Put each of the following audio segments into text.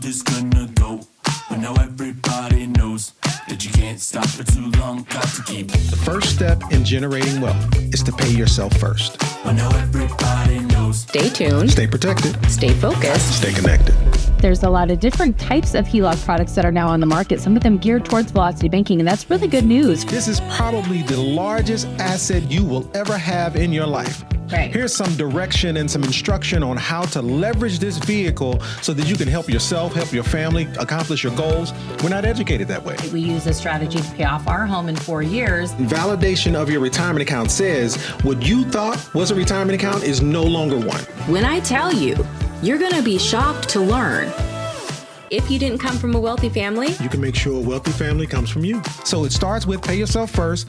world is gonna go. But now everybody knows that you can't stop for too long. Got to keep. The first step in generating wealth is to pay yourself first. But now everybody knows. Stay tuned. Stay protected. Stay focused. Stay connected. There's a lot of different types of HELOC products that are now on the market, some of them geared towards velocity banking, and that's really good news. This is probably the largest asset you will ever have in your life. Right. Here's some direction and some instruction on how to leverage this vehicle so that you can help yourself, help your family, accomplish your goals. We're not educated that way. We use this strategy to pay off our home in 4 years. Validation of your retirement account says what you thought was a retirement account is no longer one. When I tell you, you're going to be shocked to learn. If you didn't come from a wealthy family, You can make sure a wealthy family comes from you. So it starts with pay yourself first,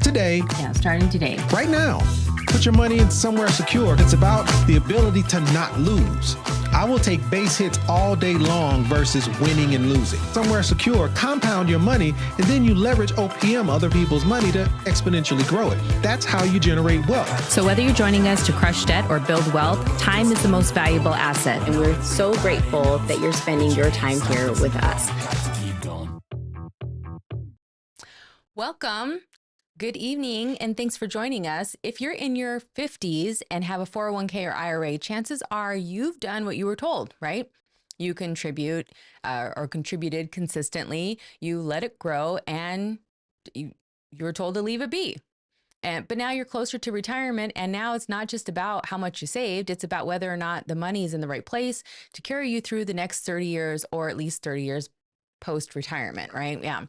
today, Yeah, starting today. right now. Put your money in somewhere secure. It's about the ability to not lose. I will take base hits all day long versus winning and losing. Somewhere secure, compound your money, and then you leverage OPM, other people's money, to exponentially grow it. That's how you generate wealth. So whether you're joining us to crush debt or build wealth, time is the most valuable asset. and we're so grateful that you're spending your time here with us. Got to keep going. Welcome. Good evening, and thanks for joining us. If you're in your 50s and have a 401k or IRA, chances are you've done what you were told, right? You contribute or contributed consistently, you let it grow, and you were told to leave it be. But now you're closer to retirement, and now it's not just about how much you saved, it's about whether or not the money is in the right place to carry you through the next 30 years or at least 30 years post-retirement, right? Yeah.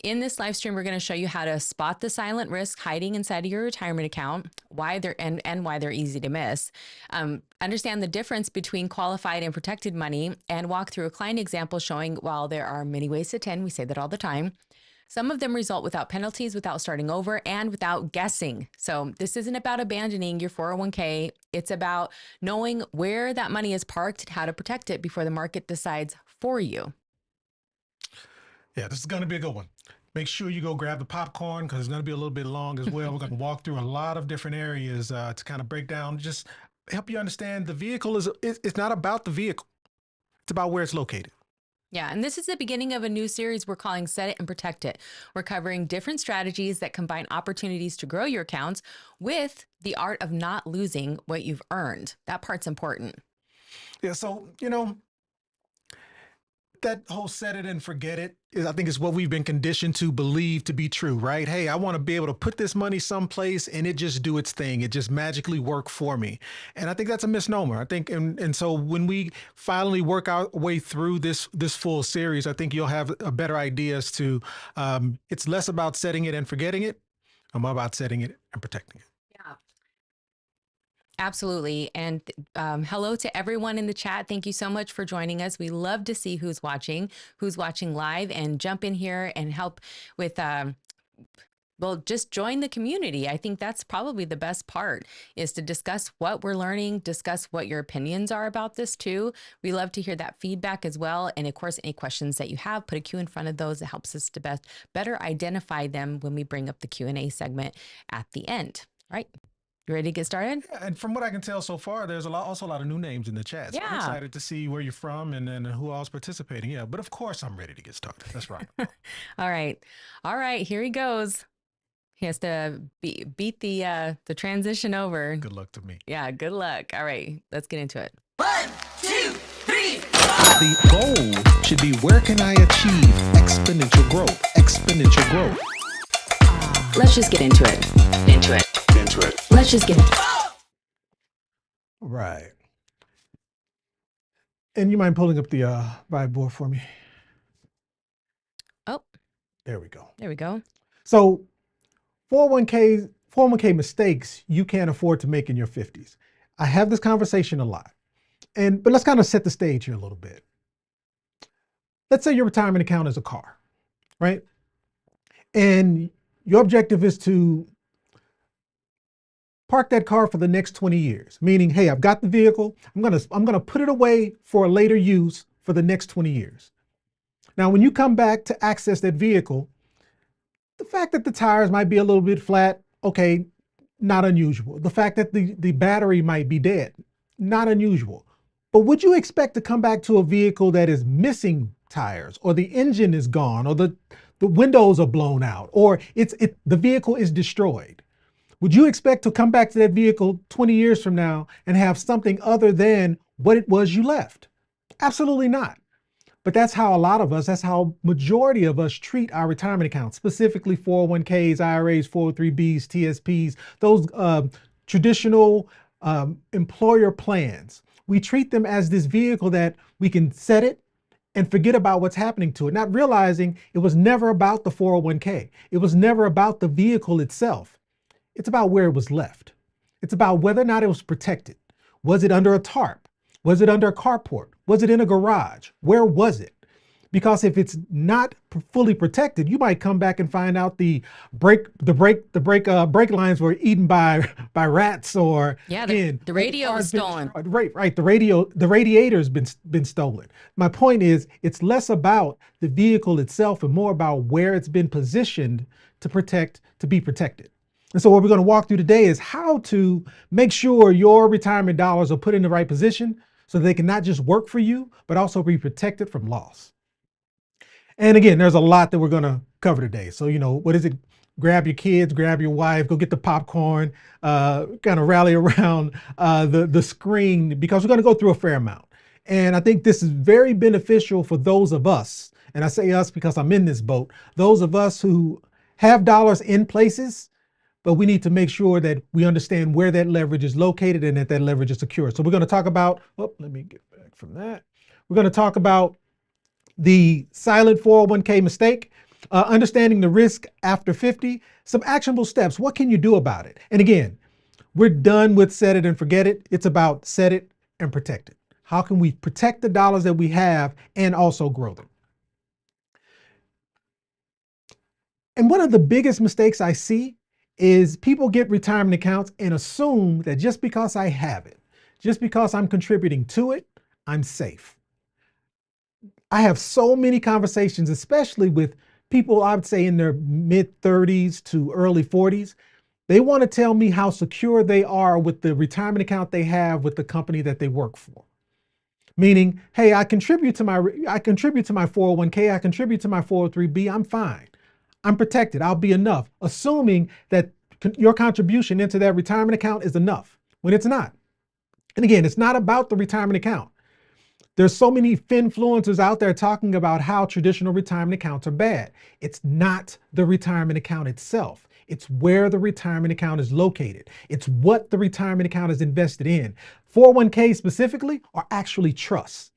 In this live stream, we're going to show you how to spot the silent risk hiding inside of your retirement account, why they're and why they're easy to miss. Understand the difference between qualified and protected money, and walk through a client example showing while there are many ways to 10, we say that all the time, some of them result without penalties, without starting over, and without guessing. So this isn't about abandoning your 401k. It's about knowing where that money is parked and how to protect it before the market decides for you. Yeah, this is going to be a good one. Make sure you go grab the popcorn because it's going to be a little bit long as well. We're going to walk through a lot of different areas to kind of break down, just help you understand the vehicle it's not about the vehicle. It's about where it's located. Yeah, and this is the beginning of a new series we're calling Set It and Protect It. We're covering different strategies that combine opportunities to grow your accounts with the art of not losing what you've earned. That part's important. Yeah, so, that whole set it and forget it is, I think, is what we've been conditioned to believe to be true, right? Hey, I want to be able to put this money someplace and it just do its thing. It just magically work for me. And I think that's a misnomer. I think, and so when we finally work our way through this full series, I think you'll have a better idea as to, it's less about setting it and forgetting it. I'm about setting it and protecting it. Yeah. Absolutely. And hello to everyone in the chat. Thank you so much for joining us. We love to see who's watching live, and jump in here and help with, well, just join the community. I think that's probably the best part, is to discuss what we're learning, discuss what your opinions are about this too. We love to hear that feedback as well. And of course, any questions that you have, put a Q in front of those. It helps us to better identify them when we bring up the Q&A segment at the end. All right. You ready to get started? Yeah, and from what I can tell so far, there's also a lot of new names in the chat. So I'm Yeah. excited to see where you're from and who all's participating. Yeah, but of course I'm ready to get started. That's right. All right. All right. Here he goes. He has to beat the transition over. Good luck to me. Yeah. Good luck. All right. Let's get into it. 1, 2, 3. The goal should be, where can I achieve exponential growth? Exponential growth. Let's just get into it. Let's just get into it. Right. And you mind pulling up the vibe board for me? Oh, There we go. there we go. So 401k mistakes you can't afford to make in your 50s. I have this conversation a lot. But let's kind of set the stage here a little bit. Let's say your retirement account is a car, right? And your objective is to park that car for the next 20 years, meaning, hey, I've got the vehicle. I'm gonna put it away for a later use for the next 20 years. Now, when you come back to access that vehicle, the fact that the tires might be a little bit flat, okay, not unusual. The fact that the battery might be dead, not unusual. But would you expect to come back to a vehicle that is missing tires, or the engine is gone, or the windows are blown out, or the vehicle is destroyed? Would you expect to come back to that vehicle 20 years from now and have something other than what it was you left? Absolutely not. But that's how a lot of us, that's how majority of us treat our retirement accounts, specifically 401ks, IRAs, 403bs, TSPs, those traditional employer plans. We treat them as this vehicle that we can set it and forget about what's happening to it, not realizing it was never about the 401k. It was never about the vehicle itself. It's about where it was left. It's about whether or not it was protected. Was it under a tarp? Was it under a carport? Was it in a garage? Where was it? Because if it's not fully protected, you might come back and find out the brake lines were eaten by rats, or the radio was stolen. Right. The radiator's been stolen. My point is, it's less about the vehicle itself and more about where it's been positioned to be protected. And so what we're going to walk through today is how to make sure your retirement dollars are put in the right position so they can not just work for you, but also be protected from loss. And again, there's a lot that we're going to cover today. So, what is it? Grab your kids, grab your wife, go get the popcorn, kind of rally around the screen, because we're going to go through a fair amount. And I think this is very beneficial for those of us, and I say us because I'm in this boat, those of us who have dollars in places, but we need to make sure that we understand where that leverage is located and that leverage is secure. So we're going to talk about, let me get back from that. We're going to talk about the silent 401k mistake, understanding the risk after 50, some actionable steps. What can you do about it? And again, we're done with set it and forget it. It's about set it and protect it. How can we protect the dollars that we have and also grow them? And one of the biggest mistakes I see is people get retirement accounts and assume that just because I have it, just because I'm contributing to it, I'm safe. I have so many conversations, especially with people, I would say in their mid 30s to early 40s. They want to tell me how secure they are with the retirement account they have with the company that they work for. Meaning, hey, I contribute to my 401k, I contribute to my 403b, I'm fine. I'm protected, I'll be enough, assuming that your contribution into that retirement account is enough, when it's not. And again, it's not about the retirement account. There's so many finfluencers out there talking about how traditional retirement accounts are bad. It's not the retirement account itself. It's where the retirement account is located. It's what the retirement account is invested in. 401k specifically are actually trusts.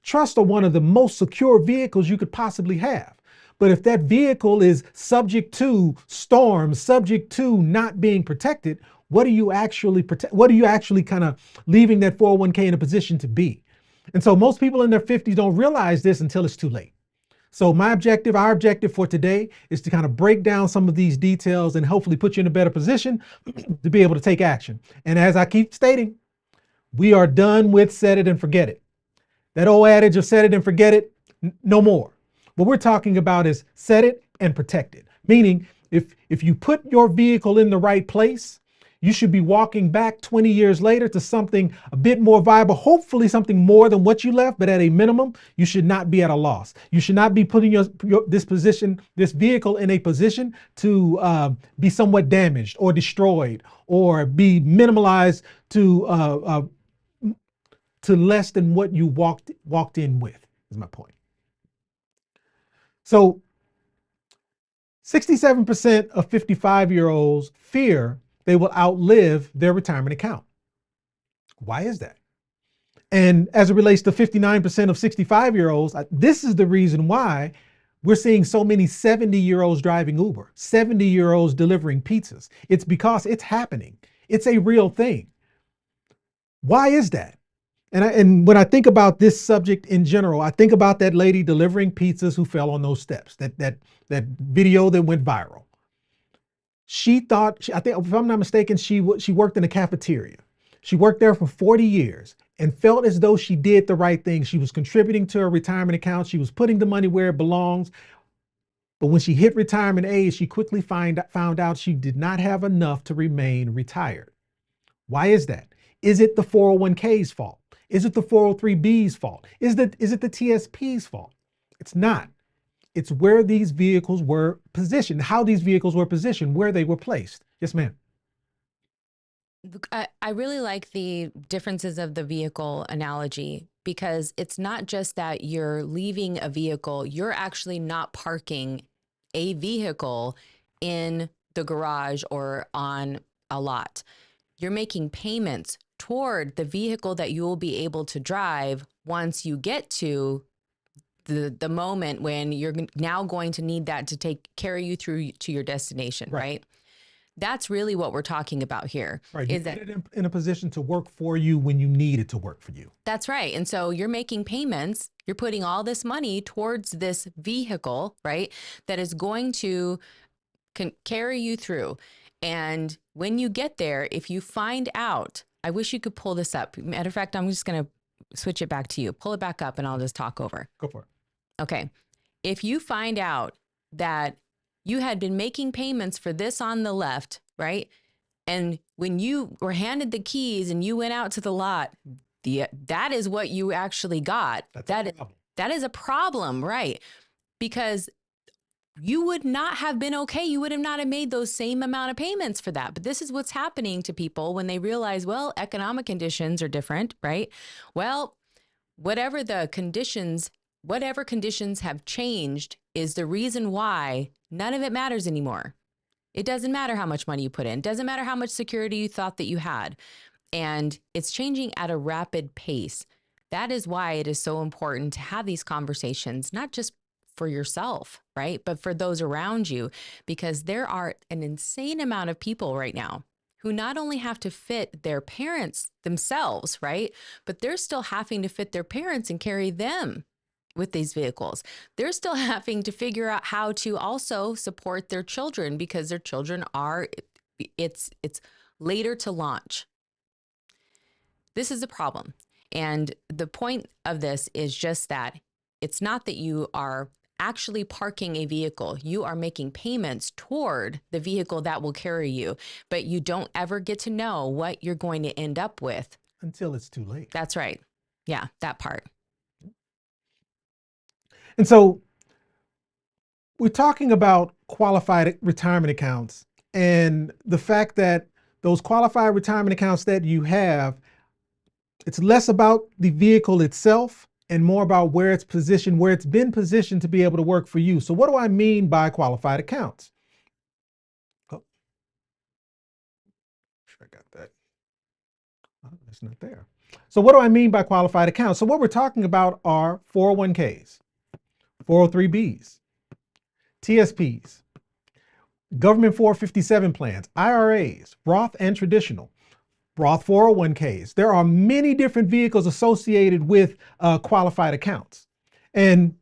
Trusts are one of the most secure vehicles you could possibly have. But if that vehicle is subject to storms, subject to not being protected, what are you actually kind of leaving that 401k in a position to be? And so most people in their 50s don't realize this until it's too late. So our objective for today is to kind of break down some of these details and hopefully put you in a better position to be able to take action. And as I keep stating, we are done with set it and forget it. That old adage of set it and forget it, no more. What we're talking about is set it and protect it. Meaning, if you put your vehicle in the right place, you should be walking back 20 years later to something a bit more viable, hopefully something more than what you left, but at a minimum, you should not be at a loss. You should not be putting this vehicle in a position to be somewhat damaged or destroyed or be minimalized to less than what you walked in with, is my point. So 67% of 55-year-olds fear they will outlive their retirement account. Why is that? And as it relates to 59% of 65-year-olds, this is the reason why we're seeing so many 70-year-olds driving Uber, 70-year-olds delivering pizzas. It's because it's happening. It's a real thing. Why is that? And when I think about this subject in general, I think about that lady delivering pizzas who fell on those steps, that video that went viral. She thought, I think, if I'm not mistaken, she worked in a cafeteria. She worked there for 40 years and felt as though she did the right thing. She was contributing to her retirement account. She was putting the money where it belongs. But when she hit retirement age, she quickly found out she did not have enough to remain retired. Why is that? Is it the 401k's fault? Is it the 403b's fault? Is it the TSP's fault? It's not. It's where these vehicles were positioned, how these vehicles were positioned, where they were placed. Yes, ma'am. I really like the differences of the vehicle analogy, because it's not just that you're leaving a vehicle, you're actually not parking a vehicle in the garage or on a lot. You're making payments toward the vehicle that you will be able to drive once you get to the moment when you're now going to need that to carry you through to your destination, right? That's really what we're talking about here. Right. Is You that put it in a position to work for you when you need it to work for you. That's right. And so you're making payments, you're putting all this money towards this vehicle, right? That is going to carry you through. And when you get there, if you find out, I wish you could pull this up. Matter of fact, I'm just going to switch it back to you. Pull it back up and I'll just talk over. Go for it. Okay. If you find out that you had been making payments for this on the left, right? And when you were handed the keys and you went out to the lot, that is what you actually got. That is a problem, right? Because you would not have been okay. You would have not have made those same amount of payments for that. But this is what's happening to people when they realize, well, economic conditions are different, right? Well, whatever conditions have changed is the reason why none of it matters anymore. It doesn't matter how much money you put in. It doesn't matter how much security you thought that you had. And it's changing at a rapid pace. That is why it is so important to have these conversations, not just for yourself, right? But for those around you, because there are an insane amount of people right now who not only have to fit their parents themselves, right? But they're still having to fit their parents and carry them with these vehicles. They're still having to figure out how to also support their children, because their children it's later to launch. This is a problem. And the point of this is just that it's not that you are actually parking a vehicle. You are making payments toward the vehicle that will carry you, but you don't ever get to know what you're going to end up with. Until it's too late. That's right. Yeah, that part. And so we're talking about qualified retirement accounts and the fact that those qualified retirement accounts that you have, it's less about the vehicle itself and more about where it's positioned, where it's been positioned to be able to work for you. So what do I mean by qualified accounts? Oh, sure I got that. Oh, it's not there. So what do I mean by qualified accounts? So what we're talking about are 401ks, 403b's, TSP's, government 457 plans, IRAs, Roth and traditional, Roth 401ks. There are many different vehicles associated with qualified accounts. And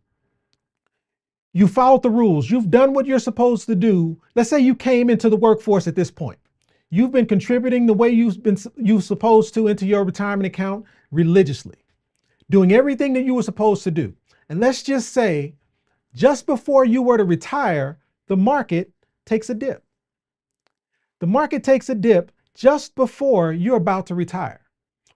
you followed the rules. You've done what you're supposed to do. Let's say you came into the workforce at this point. You've been contributing the way you're supposed to into your retirement account religiously, doing everything that you were supposed to do. And let's just say, just before you were to retire, the market takes a dip. The market takes a dip just before you're about to retire.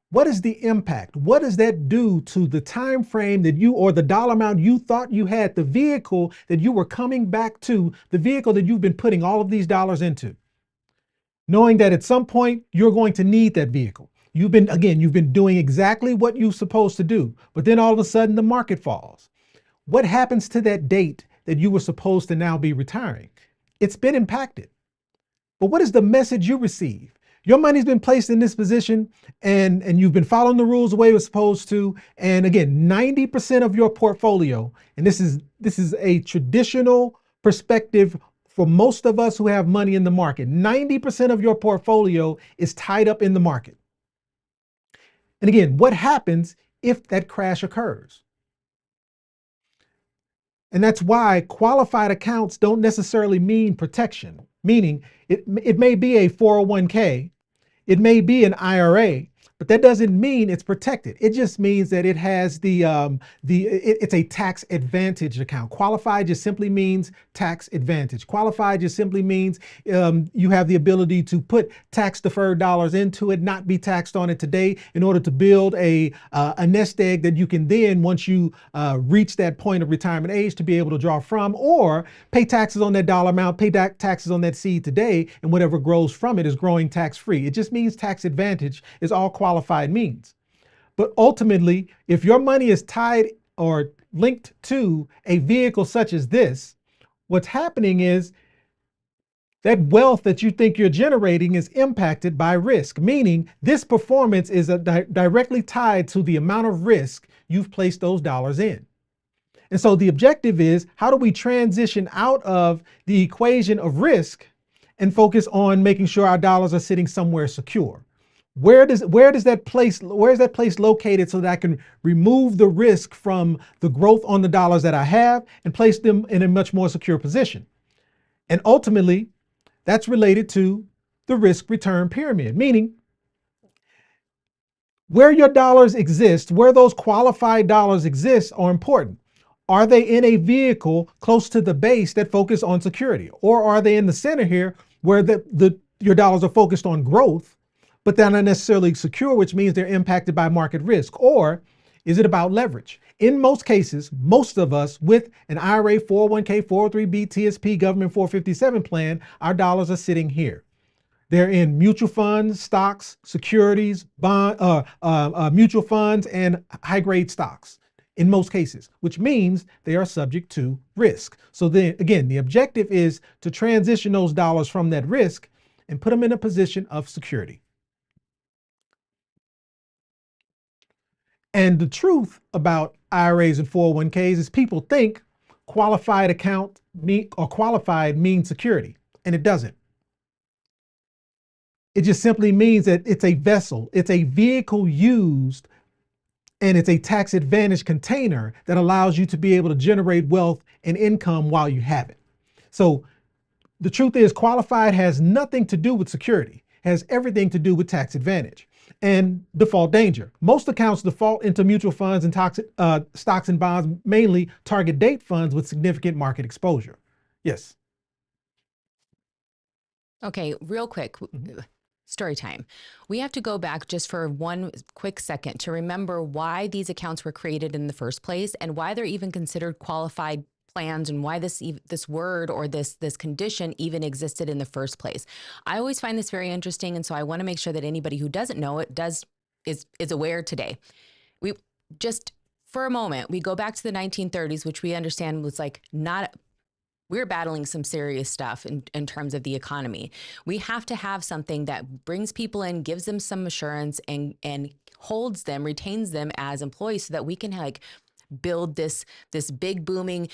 What is the impact? What does that do to the time frame that you, or the dollar amount you thought you had, the vehicle that you were coming back to, the vehicle that you've been putting all of these dollars into, knowing that at some point you're going to need that vehicle? You've been doing exactly what you're supposed to do, but then all of a sudden the market falls. What happens to that date that you were supposed to now be retiring? It's been impacted. But what is the message you receive? Your money's been placed in this position and you've been following the rules the way it was supposed to. And again, 90% of your portfolio, and this is a traditional perspective for most of us who have money in the market, 90% of your portfolio is tied up in the market. And again, what happens if that crash occurs? And that's why qualified accounts don't necessarily mean protection, meaning it may be a 401k, it may be an IRA, but that doesn't mean it's protected. It just means that it has it's a tax advantage account. Qualified just simply means tax advantage. Qualified just simply means you have the ability to put tax deferred dollars into it, not be taxed on it today, in order to build a nest egg that you can then, once you reach that point of retirement age, to be able to draw from, or pay taxes on that dollar amount, pay taxes on that seed today, and whatever grows from it is growing tax free. It just means tax advantage is all qualified means. But ultimately, if your money is tied or linked to a vehicle such as this, what's happening is that wealth that you think you're generating is impacted by risk, meaning this performance is directly tied to the amount of risk you've placed those dollars in. And so the objective is, how do we transition out of the equation of risk and focus on making sure our dollars are sitting somewhere secure? Where is that place located so that I can remove the risk from the growth on the dollars that I have and place them in a much more secure position? And ultimately, that's related to the risk return pyramid, meaning where your dollars exist, where those qualified dollars exist, are important. Are they in a vehicle close to the base that focus on security? Or are they in the center here where your dollars are focused on growth, but they're not necessarily secure, which means they're impacted by market risk? Or is it about leverage? In most cases, most of us with an IRA, 401k, 403b, TSP, government 457 plan, our dollars are sitting here. They're in mutual funds, stocks, securities, mutual funds, and high-grade stocks in most cases, which means they are subject to risk. So then again, the objective is to transition those dollars from that risk and put them in a position of security. And the truth about IRAs and 401ks is people think qualified account qualified means security, and it doesn't. It just simply means that it's a vessel, it's a vehicle used, and it's a tax advantage container that allows you to be able to generate wealth and income while you have it. So the truth is, qualified has nothing to do with security, it has everything to do with tax advantage and default danger. Most accounts default into mutual funds and stocks and bonds, mainly target date funds with significant market exposure. Yes. Okay, real quick. Story time. We have to go back just for one quick second to remember why these accounts were created in the first place and why they're even considered qualified plans and why this word or this condition even existed in the first place. I always find this very interesting, and so I want to make sure that anybody who doesn't know it is aware today. We just for a moment, we go back to the 1930s, which we understand was like we're battling some serious stuff in terms of the economy. We have to have something that brings people in, gives them some assurance, and holds them, retains them as employees, so that we can like build this big booming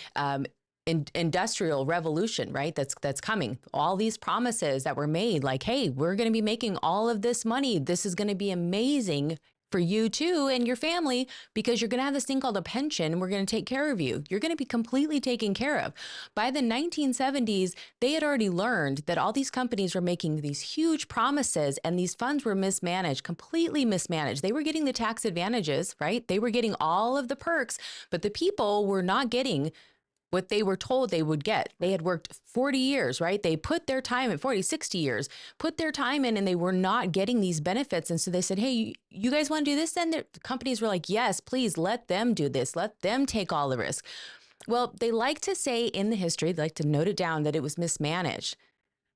industrial revolution, right? That's coming. All these promises that were made, like, hey, we're going to be making all of this money. This is going to be amazing for you too and your family, because you're going to have this thing called a pension, and we're going to take care of you. You're going to be completely taken care of. By the 1970s, they had already learned that all these companies were making these huge promises, and these funds were mismanaged, completely mismanaged. They were getting the tax advantages, right? They were getting all of the perks, but the people were not getting what they were told they would get. They had worked 40 years, right? They put their time in 40, 60 years, put their time in, and they were not getting these benefits. And so they said, hey, you guys want to do this? Then the companies were like, yes, please let them do this. Let them take all the risk. Well, they like to say in the history, they like to note it down, that it was mismanaged.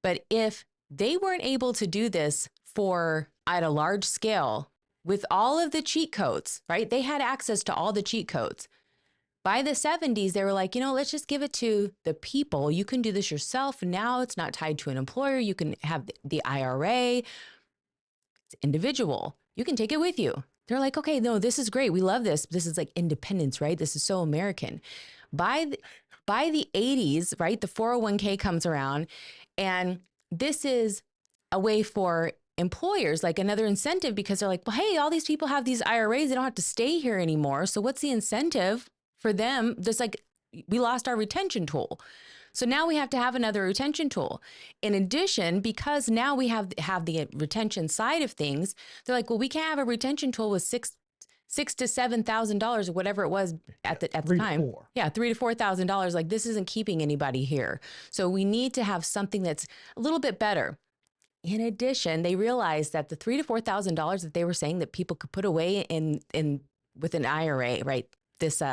But if they weren't able to do this at a large scale with all of the cheat codes, right? They had access to all the cheat codes. By the 70s, they were like, let's just give it to the people. You can do this yourself. Now it's not tied to an employer. You can have the IRA. It's individual. You can take it with you. They're like, okay, no, this is great. We love this. This is like independence, right? This is so American. By the 80s, right, the 401k comes around, and this is a way for employers, like another incentive, because they're like, well, hey, all these people have these IRAs. They don't have to stay here anymore. So what's the incentive for them? Just like we lost our retention tool. So now we have to have another retention tool. In addition, because now we have the retention side of things, they're like, well, we can't have a retention tool with $6,000 to $7,000 or whatever it was at the time. Yeah, $3,000 to $4,000. Like, this isn't keeping anybody here. So we need to have something that's a little bit better. In addition, they realized that the $3,000 to $4,000 that they were saying that people could put away in with an IRA, right? This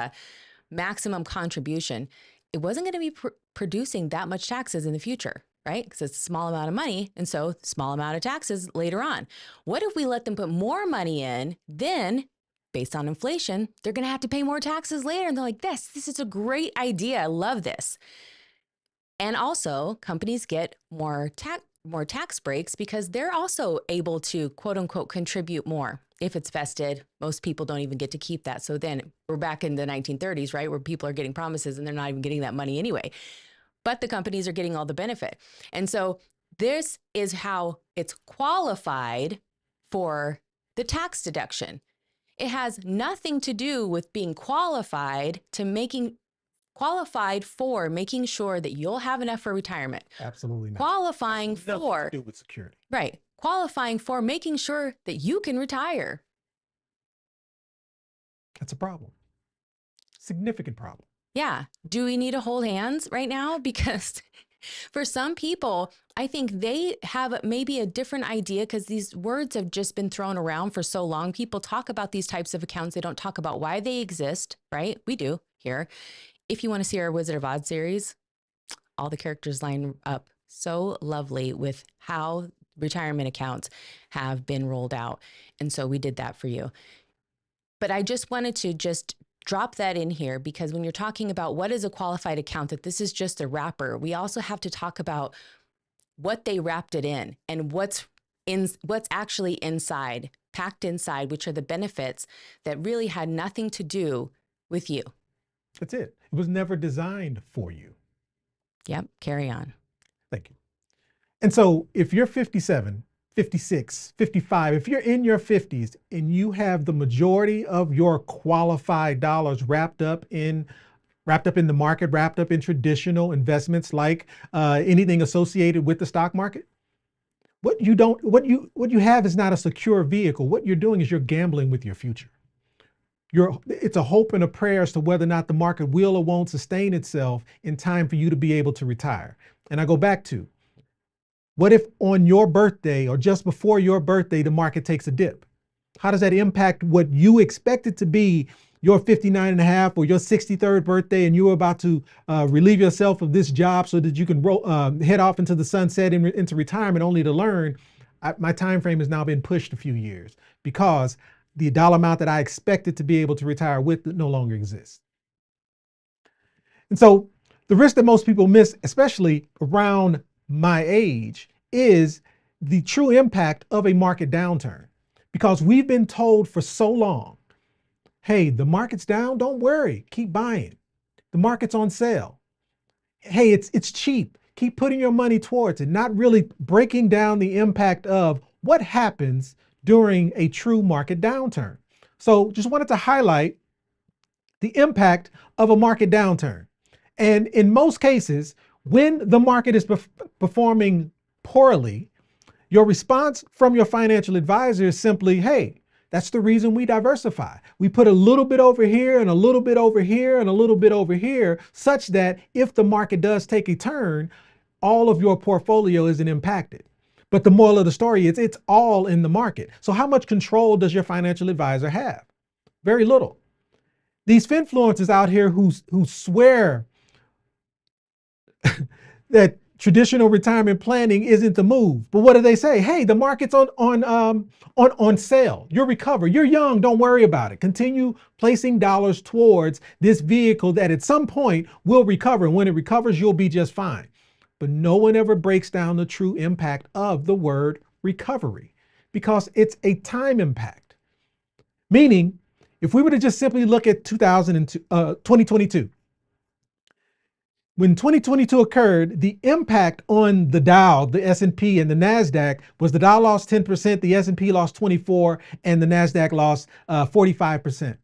maximum contribution, it wasn't going to be producing that much taxes in the future, right? Because it's a small amount of money, and so small amount of taxes later on. What if we let them put more money in? Then, based on inflation, they're going to have to pay more taxes later. And they're like, this is a great idea. I love this. And also, companies get more tax breaks because they're also able to, quote unquote, contribute more. If it's vested, most people don't even get to keep that. So then we're back in the 1930s, right? Where people are getting promises and they're not even getting that money anyway. But the companies are getting all the benefit. And so this is how it's qualified for the tax deduction. It has nothing to do with being qualified for making sure that you'll have enough for retirement. Absolutely not. Qualifying for, to do with security. Right. Qualifying for making sure that you can retire. That's a problem. Significant problem. Yeah. Do we need to hold hands right now? Because for some people, I think they have maybe a different idea because these words have just been thrown around for so long. People talk about these types of accounts. They don't talk about why they exist, right? We do here. If you want to see our Wizard of Oz series, all the characters line up so lovely with how retirement accounts have been rolled out. And so we did that for you. But I just wanted to just drop that in here because when you're talking about what is a qualified account, that this is just a wrapper, we also have to talk about what they wrapped it in and what's actually inside, packed inside, which are the benefits that really had nothing to do with you. That's it. It was never designed for you. Yep. Carry on. Thank you. And so if you're 57, 56, 55, if you're in your 50s and you have the majority of your qualified dollars wrapped up in the market, wrapped up in traditional investments like anything associated with the stock market, what you have is not a secure vehicle. What you're doing is you're gambling with your future. It's a hope and a prayer as to whether or not the market will or won't sustain itself in time for you to be able to retire. And I go back to, what if on your birthday or just before your birthday, the market takes a dip? How does that impact what you expected to be your 59 and a half or your 63rd birthday and you're about to relieve yourself of this job so that you can head off into the sunset and into retirement, only to learn my time frame has now been pushed a few years because the dollar amount that I expected to be able to retire with no longer exists. And so the risk that most people miss, especially around my age, is the true impact of a market downturn. Because we've been told for so long, hey, the market's down, don't worry, keep buying. The market's on sale. Hey, it's cheap, keep putting your money towards it, not really breaking down the impact of what happens during a true market downturn. So just wanted to highlight the impact of a market downturn. And in most cases, when the market is performing poorly, your response from your financial advisor is simply, hey, that's the reason we diversify. We put a little bit over here and a little bit over here and a little bit over here, such that if the market does take a turn, all of your portfolio isn't impacted. But the moral of the story is it's all in the market. So how much control does your financial advisor have? Very little. These finfluencers out here who swear that traditional retirement planning isn't the move. But what do they say? Hey, the market's on sale. You'll recover. You're young. Don't worry about it. Continue placing dollars towards this vehicle that at some point will recover. And when it recovers, you'll be just fine. But no one ever breaks down the true impact of the word recovery because it's a time impact. Meaning, if we were to just simply look at 2022, when 2022 occurred, the impact on the Dow, the S&P, and the NASDAQ was the Dow lost 10%, the S&P lost 24%, and the NASDAQ lost 45%.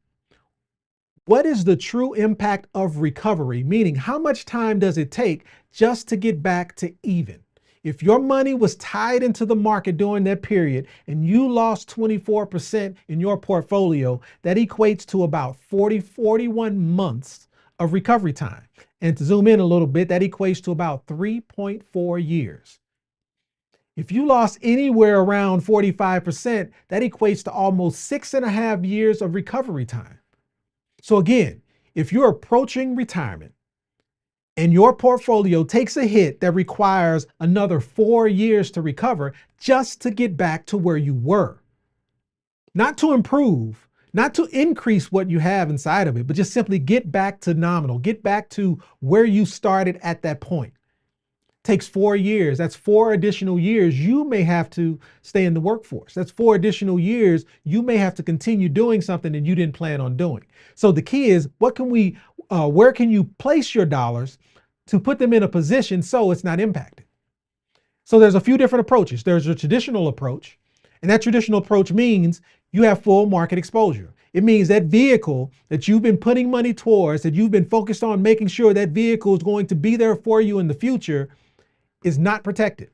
What is the true impact of recovery? Meaning, how much time does it take just to get back to even? If your money was tied into the market during that period and you lost 24% in your portfolio, that equates to about 41 months of recovery time. And to zoom in a little bit, that equates to about 3.4 years. If you lost anywhere around 45%, that equates to almost 6.5 years of recovery time. So again, if you're approaching retirement and your portfolio takes a hit that requires another 4 years to recover just to get back to where you were, not to improve, not to increase what you have inside of it, but just simply get back to nominal, get back to where you started at that point. Takes 4 years. That's 4 additional years you may have to stay in the workforce. That's 4 additional years you may have to continue doing something that you didn't plan on doing. So the key is, where can you place your dollars to put them in a position so it's not impacted? So there's a few different approaches. There's a traditional approach, and that traditional approach means you have full market exposure. It means that vehicle that you've been putting money towards, that you've been focused on making sure that vehicle is going to be there for you in the future, is not protected.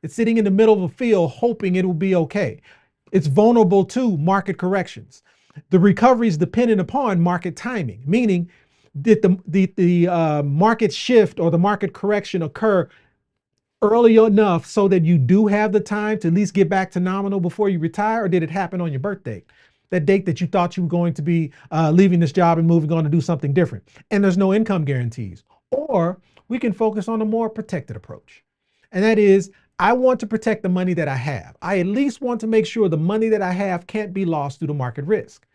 It's sitting in the middle of a field hoping it will be okay. It's vulnerable to market corrections. The recovery is dependent upon market timing, meaning did the market shift or the market correction occur early enough so that you do have the time to at least get back to nominal before you retire, or did it happen on your birthday? That date that you thought you were going to be leaving this job and moving on to do something different. And there's no income guarantees. Or we can focus on a more protected approach. And that is, I want to protect the money that I have. I at least want to make sure the money that I have can't be lost due to market risk.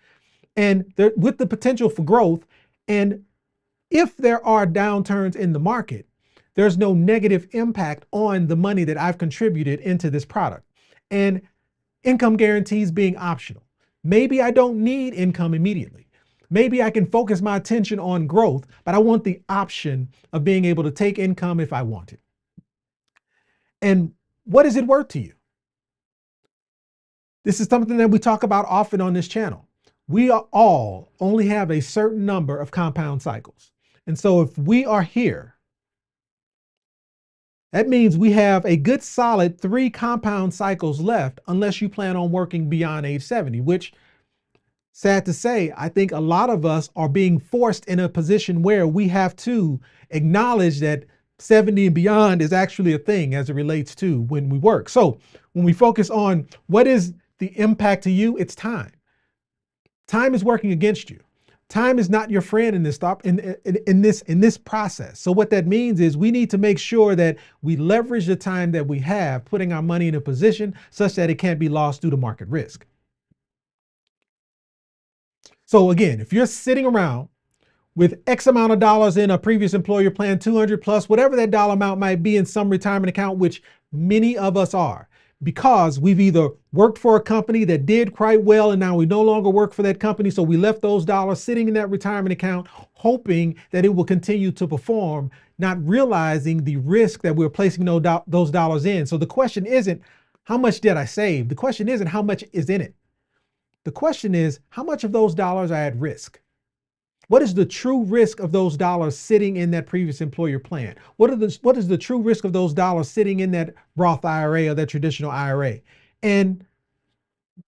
And with the potential for growth, and if there are downturns in the market, there's no negative impact on the money that I've contributed into this product. And income guarantees being optional. Maybe I don't need income immediately. Maybe I can focus my attention on growth, but I want the option of being able to take income if I want it. And what is it worth to you? This is something that we talk about often on this channel. We all only have a certain number of compound cycles. And so if we are here, that means we have a good solid 3 compound cycles left, unless you plan on working beyond age 70, which, sad to say, I think a lot of us are being forced in a position where we have to acknowledge that 70 and beyond is actually a thing as it relates to when we work. So when we focus on what is the impact to you, it's time. Time is working against you. Time is not your friend in this process. So what that means is we need to make sure that we leverage the time that we have, putting our money in a position such that it can't be lost due to market risk. So again, if you're sitting around with X amount of dollars in a previous employer plan, 200 plus, whatever that dollar amount might be in some retirement account, which many of us are, because we've either worked for a company that did quite well and now we no longer work for that company, so we left those dollars sitting in that retirement account hoping that it will continue to perform, not realizing the risk that we're placing those dollars in. So the question isn't, how much did I save? The question isn't, how much is in it? The question is, how much of those dollars are at risk? What is the true risk of those dollars sitting in that previous employer plan? What is the true risk of those dollars sitting in that Roth IRA or that traditional IRA? And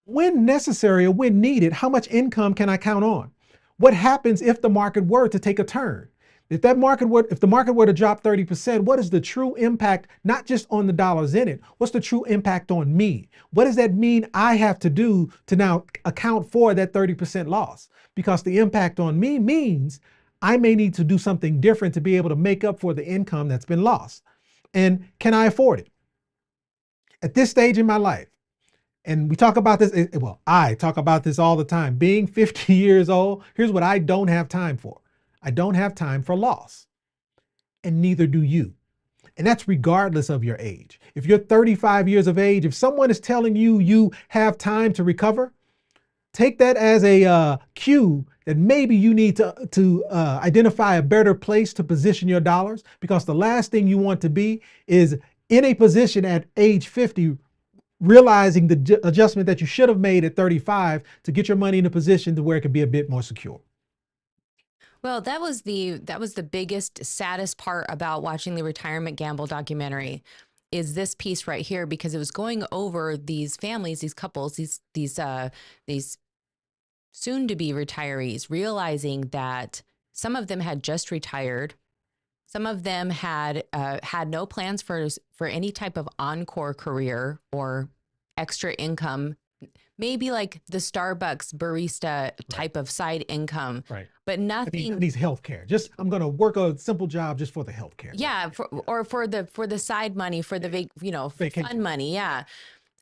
when necessary or when needed, how much income can I count on? What happens if the market were to take a turn? If the market were to drop 30%, what is the true impact, not just on the dollars in it? What's the true impact on me? What does that mean I have to do to now account for that 30% loss? Because the impact on me means I may need to do something different to be able to make up for the income that's been lost. And can I afford it? At this stage in my life, and we talk about this, well, I talk about this all the time. Being 50 years old, here's what I don't have time for. I don't have time for loss, and neither do you. And that's regardless of your age. If you're 35 years of age, if someone is telling you you have time to recover, take that as a cue that maybe you need to identify a better place to position your dollars, because the last thing you want to be is in a position at age 50, realizing the adjustment that you should have made at 35 to get your money in a position to where it can be a bit more secure. Well, that was the biggest, saddest part about watching the Retirement Gamble documentary is this piece right here, because it was going over these families, these couples, these soon to be retirees, realizing that some of them had just retired. Some of them had no plans for any type of encore career or extra income, maybe like the Starbucks barista type of side income, Right. but I nothing. need health care. Just, I'm going to work a simple job just for the health care. Yeah, or for the side money, for the Vacation. fun money, yeah.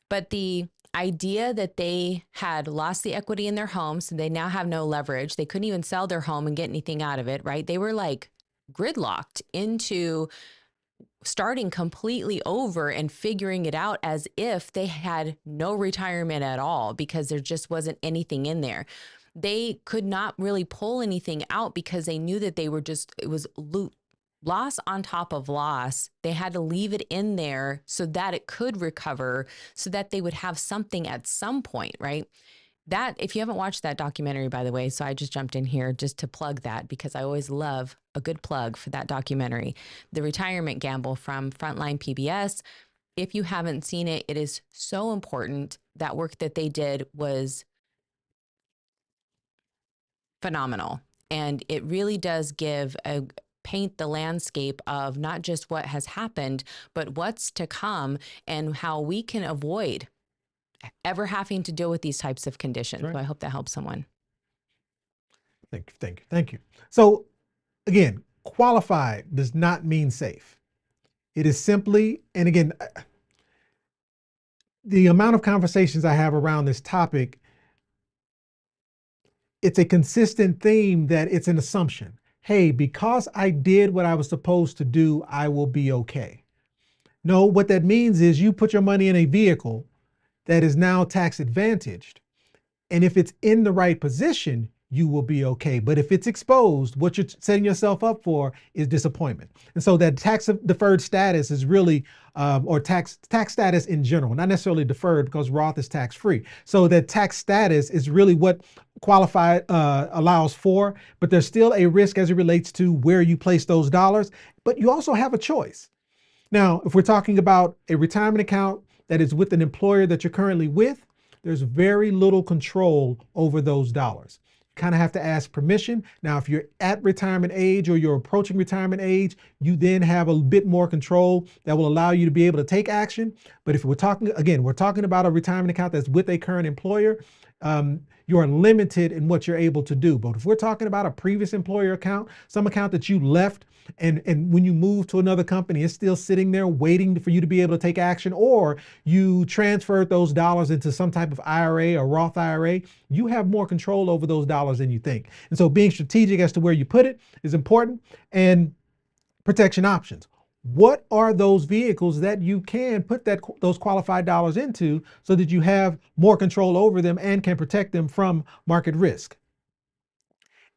But the idea that they had lost the equity in their homes, so they now have no leverage. They couldn't even sell their home and get anything out of it, right? They were like gridlocked into starting completely over and figuring it out as if they had no retirement at all, because there just wasn't anything in there. They could not really pull anything out because they knew that it was loss on top of loss. They had to leave it in there so that it could recover, so that they would have something at some point, right? That, if you haven't watched that documentary, by the way, so I just jumped in here just to plug that, because I always love a good plug for that documentary, The Retirement Gamble from Frontline PBS. If you haven't seen it, it is so important. That work that they did was phenomenal. And it really does paint the landscape of not just what has happened, but what's to come and how we can avoid ever having to deal with these types of conditions. Right. So I hope that helps someone. Thank you. So again, qualified does not mean safe. It is simply, and again, the amount of conversations I have around this topic, it's a consistent theme that it's an assumption. Hey, because I did what I was supposed to do, I will be okay. No, what that means is you put your money in a vehicle that is now tax advantaged. And if it's in the right position, you will be okay. But if it's exposed, what you're setting yourself up for is disappointment. And so that tax deferred status is really, or tax status in general, not necessarily deferred because Roth is tax free. So that tax status is really what qualified allows for, but there's still a risk as it relates to where you place those dollars, but you also have a choice. Now, if we're talking about a retirement account that is with an employer that you're currently with, there's very little control over those dollars. You kind of have to ask permission. Now, if you're at retirement age or you're approaching retirement age, you then have a bit more control that will allow you to be able to take action. But if we're talking about a retirement account that's with a current employer, you are limited in what you're able to do. But if we're talking about a previous employer account, some account that you left, and when you move to another company, it's still sitting there waiting for you to be able to take action, or you transferred those dollars into some type of IRA or Roth IRA, you have more control over those dollars than you think. And so being strategic as to where you put it is important. And protection options. What are those vehicles that you can put those qualified dollars into so that you have more control over them and can protect them from market risk?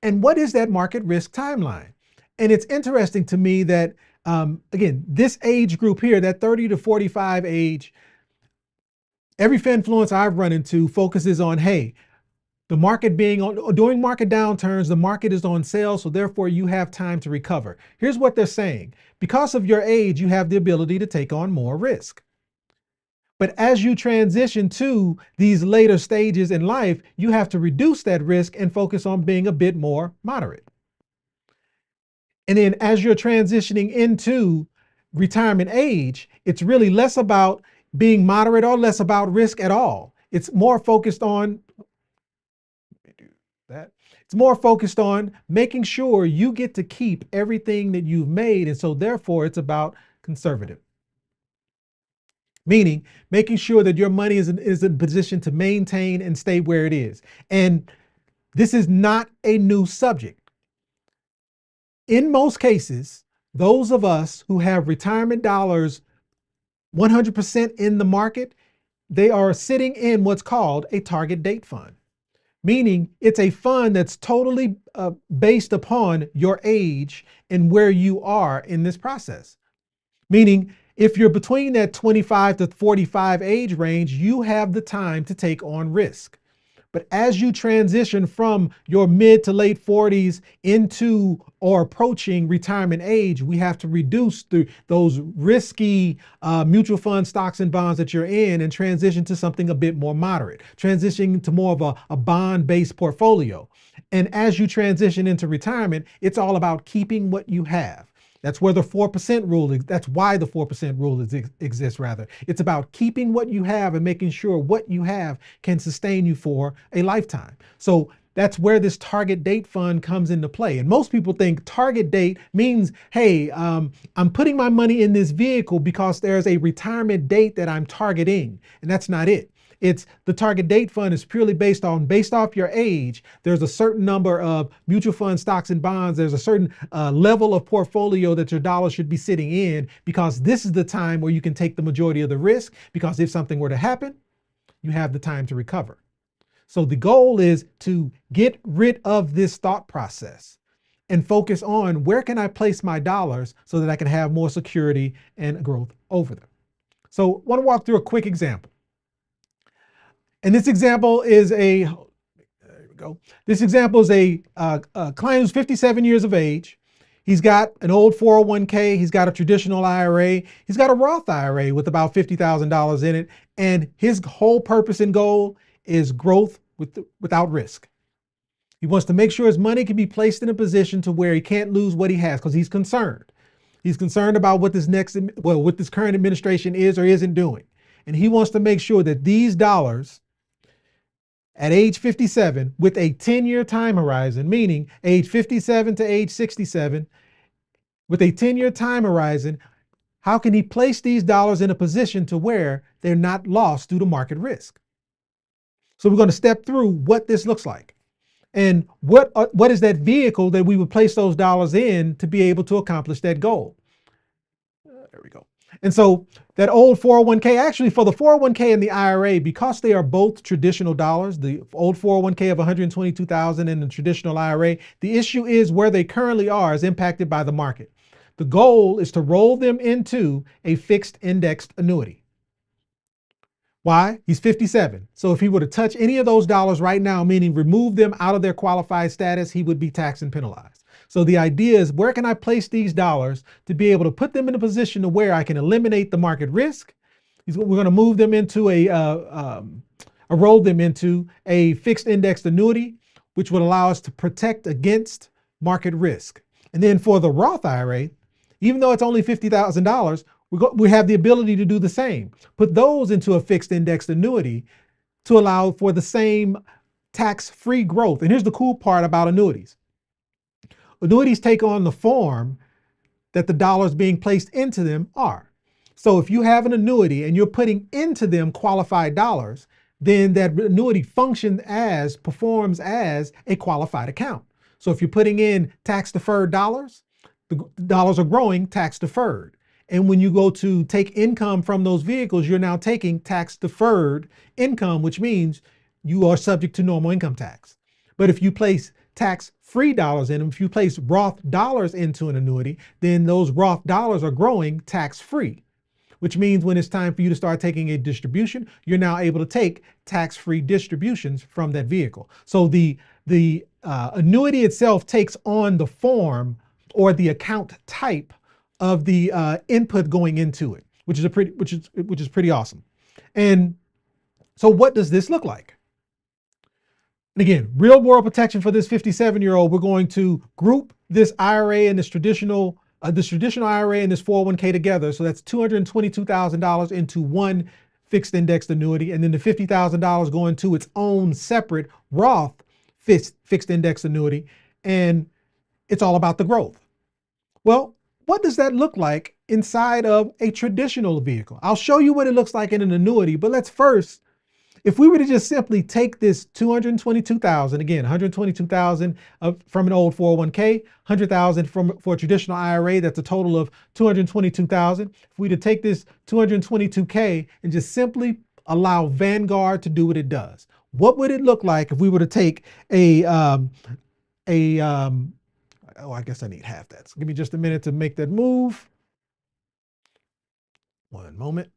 And what is that market risk timeline? And it's interesting to me that, again, this age group here, that 30 to 45 age, every Finfluence I've run into focuses on, hey, the market being on, during market downturns, the market is on sale, so therefore you have time to recover. Here's what they're saying. Because of your age, you have the ability to take on more risk. But as you transition to these later stages in life, you have to reduce that risk and focus on being a bit more moderate. And then as you're transitioning into retirement age, it's really less about being moderate or less about risk at all. It's more focused on It's more focused on making sure you get to keep everything that you've made. And so therefore it's about conservative. Meaning making sure that your money is in position to maintain and stay where it is. And this is not a new subject. In most cases, those of us who have retirement dollars 100% in the market, they are sitting in what's called a target date fund. Meaning it's a fund that's totally based upon your age and where you are in this process. Meaning if you're between that 25 to 45 age range, you have the time to take on risk. But as you transition from your mid to late 40s into or approaching retirement age, we have to reduce those risky mutual fund stocks and bonds that you're in and transition to something a bit more moderate, transitioning to more of a bond-based portfolio. And as you transition into retirement, it's all about keeping what you have. That's where the 4% rule, that's why the 4% rule exists rather. It's about keeping what you have and making sure what you have can sustain you for a lifetime. So that's where this target date fund comes into play. And most people think target date means, hey, I'm putting my money in this vehicle because there's a retirement date that I'm targeting. And that's not it. It's the target date fund is purely based off your age. There's a certain number of mutual fund stocks and bonds. There's a certain level of portfolio that your dollars should be sitting in, because this is the time where you can take the majority of the risk, because if something were to happen, you have the time to recover. So the goal is to get rid of this thought process and focus on where can I place my dollars so that I can have more security and growth over them. So I want to walk through a quick example. And this example is there we go. This example is a client who's 57 years of age. He's got an old 401k. He's got a traditional IRA. He's got a Roth IRA with about $50,000 in it. And his whole purpose and goal is growth without risk. He wants to make sure his money can be placed in a position to where he can't lose what he has, because he's concerned. He's concerned about what this current administration is or isn't doing. And he wants to make sure that these dollars at age 57 with a 10-year time horizon, meaning age 57 to age 67, with a 10-year time horizon, how can he place these dollars in a position to where they're not lost due to market risk? So we're going to step through what this looks like. And what is that vehicle that we would place those dollars in to be able to accomplish that goal? There we go. And so that old 401k, actually for the 401k and the IRA, because they are both traditional dollars, the old 401k of $122,000 and the traditional IRA, the issue is where they currently are is impacted by the market. The goal is to roll them into a fixed indexed annuity. Why? He's 57. So if he were to touch any of those dollars right now, meaning remove them out of their qualified status, he would be taxed and penalized. So the idea is, where can I place these dollars to be able to put them in a position to where I can eliminate the market risk? We're going to move them into roll them into a fixed indexed annuity, which would allow us to protect against market risk. And then for the Roth IRA, even though it's only $50,000, we have the ability to do the same. Put those into a fixed indexed annuity to allow for the same tax-free growth. And here's the cool part about annuities. Annuities take on the form that the dollars being placed into them are. So if you have an annuity and you're putting into them qualified dollars, then that annuity performs as a qualified account. So if you're putting in tax-deferred dollars, the dollars are growing tax-deferred. And when you go to take income from those vehicles, you're now taking tax-deferred income, which means you are subject to normal income tax. But if you place tax-free dollars in them, if you place Roth dollars into an annuity, then those Roth dollars are growing tax-free, which means when it's time for you to start taking a distribution, you're now able to take tax-free distributions from that vehicle. So the annuity itself takes on the form or the account type of the input going into it, which is pretty awesome. And so what does this look like? And again, real world protection for this 57-year-old, we're going to group this IRA and this traditional IRA and this 401k together. So that's $222,000 into one fixed indexed annuity, and then the $50,000 going to its own separate Roth fixed indexed annuity. And it's all about the growth. Well, what does that look like inside of a traditional vehicle? I'll show you what it looks like in an annuity, but let's first, if we were to just simply take this $222,000, again, $122,000 from an old 401k, $100,000 for a traditional IRA, that's a total of $222,000. If we were to take this $222K and just simply allow Vanguard to do what it does, what would it look like if we were to take oh, I guess I need half that. So give me just a minute to make that move. One moment.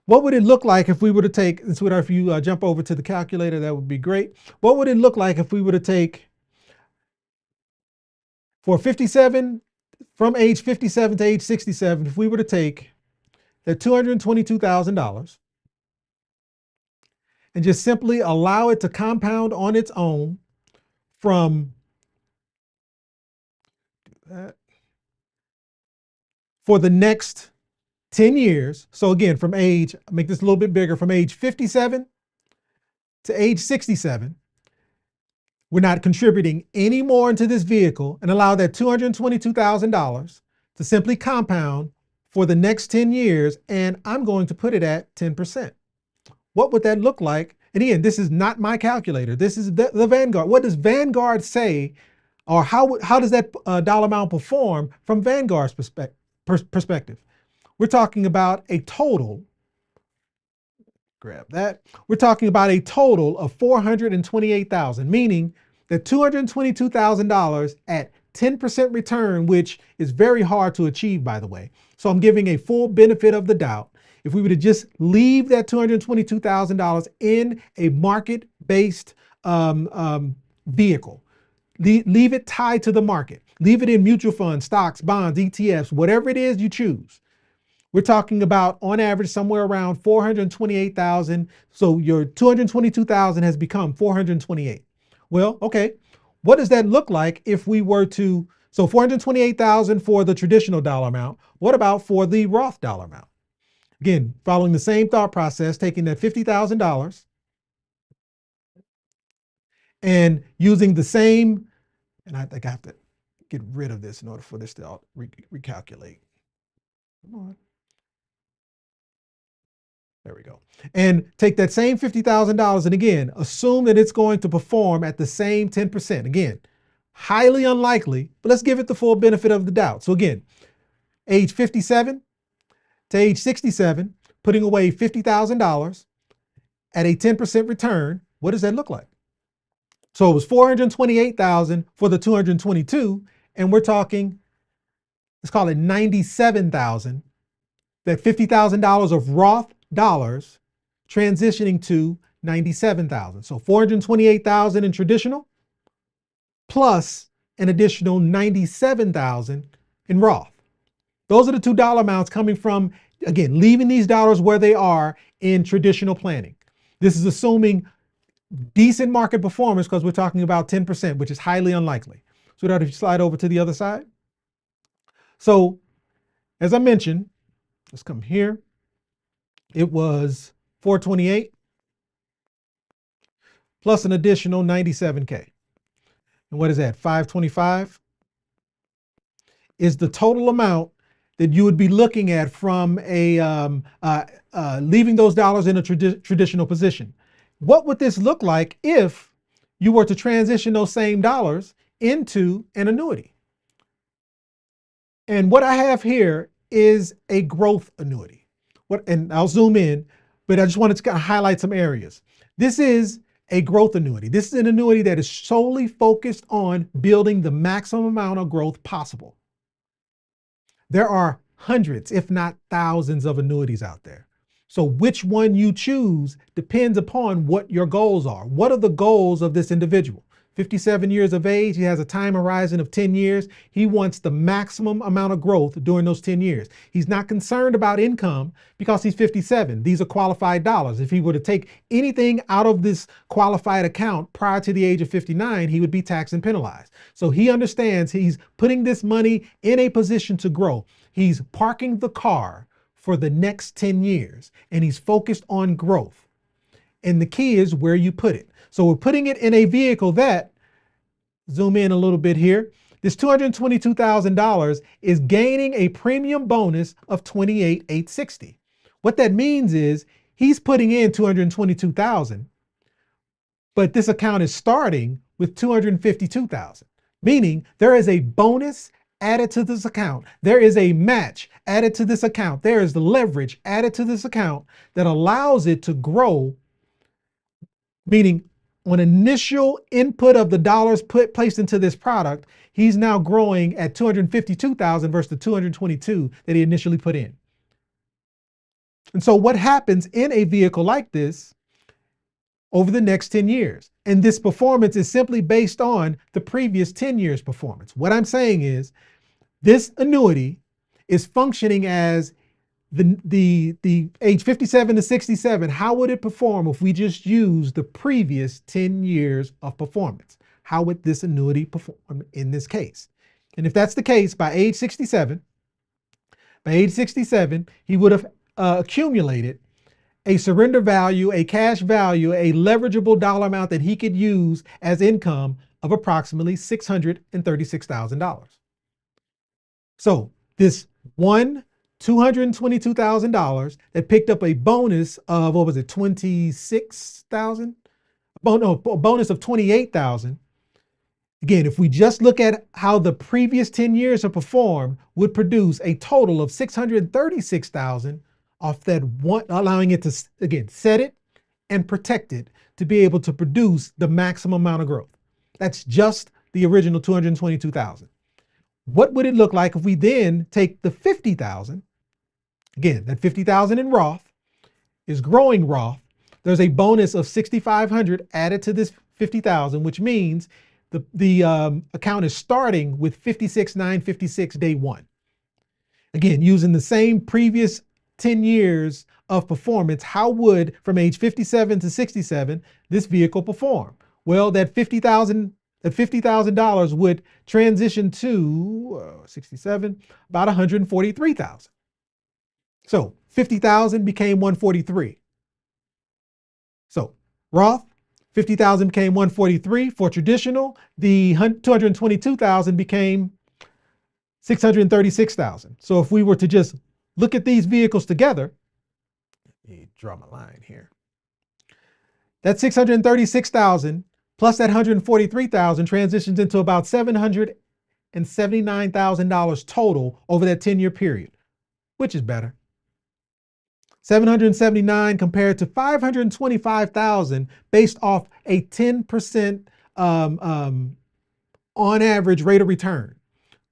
What would it look like if we were to take, sweetheart, if you jump over to the calculator, that would be great. What would it look like if we were to take for 57, from age 57 to age 67, if we were to take that $222,000 and just simply allow it to compound on its own from for the next 10 years. So again, from age, make this a little bit bigger, from age 57 to age 67, we're not contributing any more into this vehicle and allow that $222,000 to simply compound for the next 10 years. And I'm going to put it at 10%. What would that look like? And again, this is not my calculator. This is the Vanguard. What does Vanguard say, or how does that dollar amount perform from Vanguard's perspective? We're talking about a total, grab that. We're talking about a total of $428,000, meaning that $222,000 at 10% return, which is very hard to achieve, by the way. So I'm giving a full benefit of the doubt. If we were to just leave that $222,000 in a market-based vehicle, leave it tied to the market, leave it in mutual funds, stocks, bonds, ETFs, whatever it is you choose. We're talking about, on average, somewhere around 428,000. So your 222,000 has become 428. Well, okay, what does that look like if we were to, so 428,000 for the traditional dollar amount. What about for the Roth dollar amount? Again, following the same thought process, taking that $50,000 and using the same, and I think I have to get rid of this in order for this to recalculate. Come on. There we go. And take that same $50,000 and again, assume that it's going to perform at the same 10%. Again, highly unlikely, but let's give it the full benefit of the doubt. So again, age 57 to age 67, putting away $50,000 at a 10% return, what does that look like? So it was 428,000 for the 222, and we're talking, let's call it 97,000, that $50,000 of Roth dollars transitioning to 97,000. So 428,000 in traditional plus an additional 97,000 in Roth. Those are the two dollar amounts coming from, again, leaving these dollars where they are in traditional planning. This is assuming decent market performance because we're talking about 10%, which is highly unlikely. So if you slide over to the other side. So as I mentioned, let's come here. It was 428 plus an additional 97K. And what is that? 525 is the total amount that you would be looking at from a leaving those dollars in a traditional position. What would this look like if you were to transition those same dollars into an annuity? And what I have here is a growth annuity. And I'll zoom in, but I just wanted to kind of highlight some areas. This is a growth annuity. This is an annuity that is solely focused on building the maximum amount of growth possible. There are hundreds, if not thousands, of annuities out there. So which one you choose depends upon what your goals are. What are the goals of this individual? 57 years of age, he has a time horizon of 10 years. He wants the maximum amount of growth during those 10 years. He's not concerned about income because he's 57. These are qualified dollars. If he were to take anything out of this qualified account prior to the age of 59, he would be taxed and penalized. So he understands he's putting this money in a position to grow. He's parking the car for the next 10 years and he's focused on growth. And the key is where you put it. So we're putting it in a vehicle that, zoom in a little bit here, this $222,000 is gaining a premium bonus of $28,860. What that means is he's putting in $222,000, but this account is starting with $252,000, meaning there is a bonus added to this account. There is a match added to this account. There is the leverage added to this account that allows it to grow, meaning on initial input of the dollars placed into this product, he's now growing at $252,000 versus the $222,000 that he initially put in. And so what happens in a vehicle like this over the next 10 years? And this performance is simply based on the previous 10 years performance. What I'm saying is this annuity is functioning as the age 57 to 67. How would it perform if we just use the previous 10 years of performance? How would this annuity perform in this case? And if that's the case, by age 67, he would have accumulated a surrender value, a cash value, a leverageable dollar amount that he could use as income of approximately $636,000. So this $222,000 that picked up a bonus of, what was it, 26,000? A bonus of 28,000. Again, if we just look at how the previous 10 years have performed, would produce a total of 636,000 off that one, allowing it to, again, set it and protect it to be able to produce the maximum amount of growth. That's just the original 222,000. What would it look like if we then take the 50,000? Again, that 50,000 in Roth is growing Roth. There's a bonus of 6,500 added to this 50,000, which means the account is starting with 56,956 day one. Again, using the same previous 10 years of performance, how would, from age 57 to 67, this vehicle perform? Well, that $50,000 would transition to 67, about 143,000. So 50,000 became 143. So Roth, 50,000 became 143. For traditional, the 222,000 became 636,000. So if we were to just look at these vehicles together, let me draw my line here. That 636,000 plus that 143,000 transitions into about $779,000 total over that 10-year period. Which is better? 779 compared to 525,000 based off a 10% on average rate of return,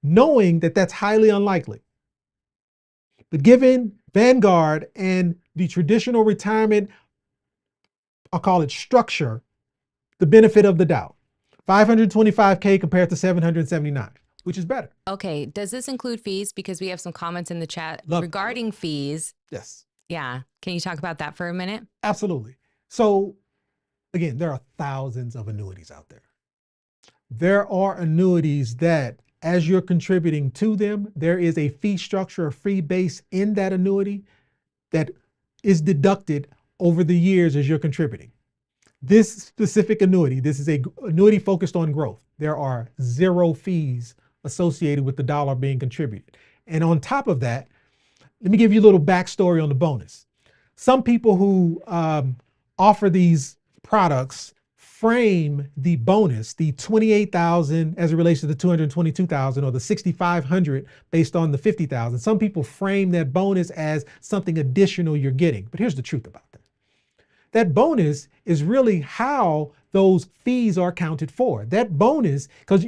knowing that that's highly unlikely. But given Vanguard and the traditional retirement, I'll call it structure, the benefit of the doubt, 525K compared to 779, which is better. Okay. Does this include fees? Because we have some comments in the chat Love regarding fees. Yes. Yeah. Can you talk about that for a minute? Absolutely. So again, there are thousands of annuities out there. There are annuities that, as you're contributing to them, there is a fee structure, a fee base in that annuity that is deducted over the years as you're contributing. This specific annuity, this is an annuity focused on growth. There are 0 fees associated with the dollar being contributed. And on top of that, let me give you a little backstory on the bonus. Some people who offer these products frame the bonus, the 28,000 as it relates to the 222,000 or the 6,500 based on the 50,000. Some people frame that bonus as something additional you're getting. But here's the truth about that. That bonus is really how those fees are accounted for. That bonus, because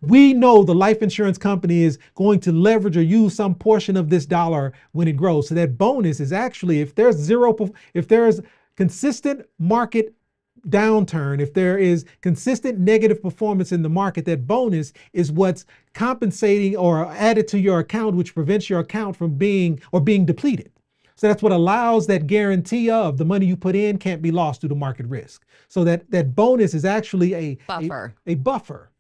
we know the life insurance company is going to leverage or use some portion of this dollar when it grows. So that bonus is actually, if there's consistent market downturn, if there is consistent negative performance in the market, that bonus is what's compensating or added to your account, which prevents your account from being depleted. So that's what allows that guarantee of the money you put in can't be lost due to market risk. So that bonus is actually a buffer.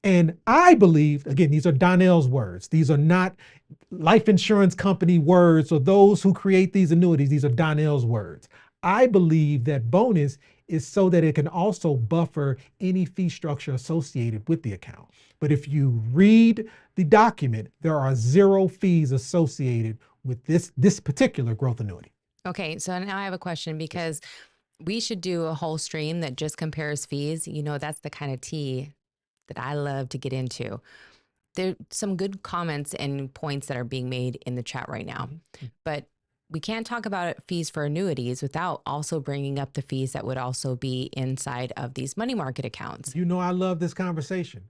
And I believe, again, these are Donnell's words. These are not life insurance company words or those who create these annuities. These are Donnell's words. I believe that bonus is so that it can also buffer any fee structure associated with the account. But if you read the document, there are 0 fees associated with this particular growth annuity. Okay. So now I have a question, because we should do a whole stream that just compares fees. You know, that's the kind of tea that I love to get into. There's some good comments and points that are being made in the chat right now, but we can't talk about fees for annuities without also bringing up the fees that would also be inside of these money market accounts. You know, I love this conversation.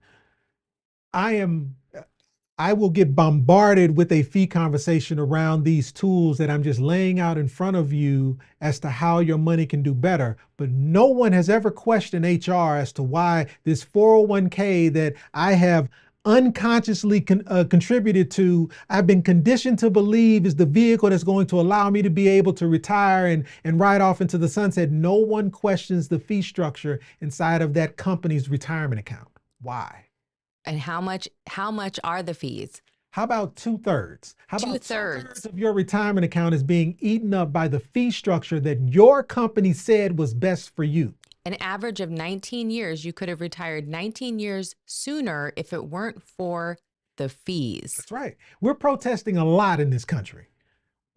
I am I will get bombarded with a fee conversation around these tools that I'm just laying out in front of you as to how your money can do better. But no one has ever questioned HR as to why this 401k that I have unconsciously contributed to, I've been conditioned to believe is the vehicle that's going to allow me to be able to retire and ride off into the sunset. No one questions the fee structure inside of that company's retirement account. Why? And how much are the fees? How about 2/3? How about 2/3 2/3 of your retirement account is being eaten up by the fee structure that your company said was best for you? An average of 19 years. You could have retired 19 years sooner if it weren't for the fees. That's right. We're protesting a lot in this country.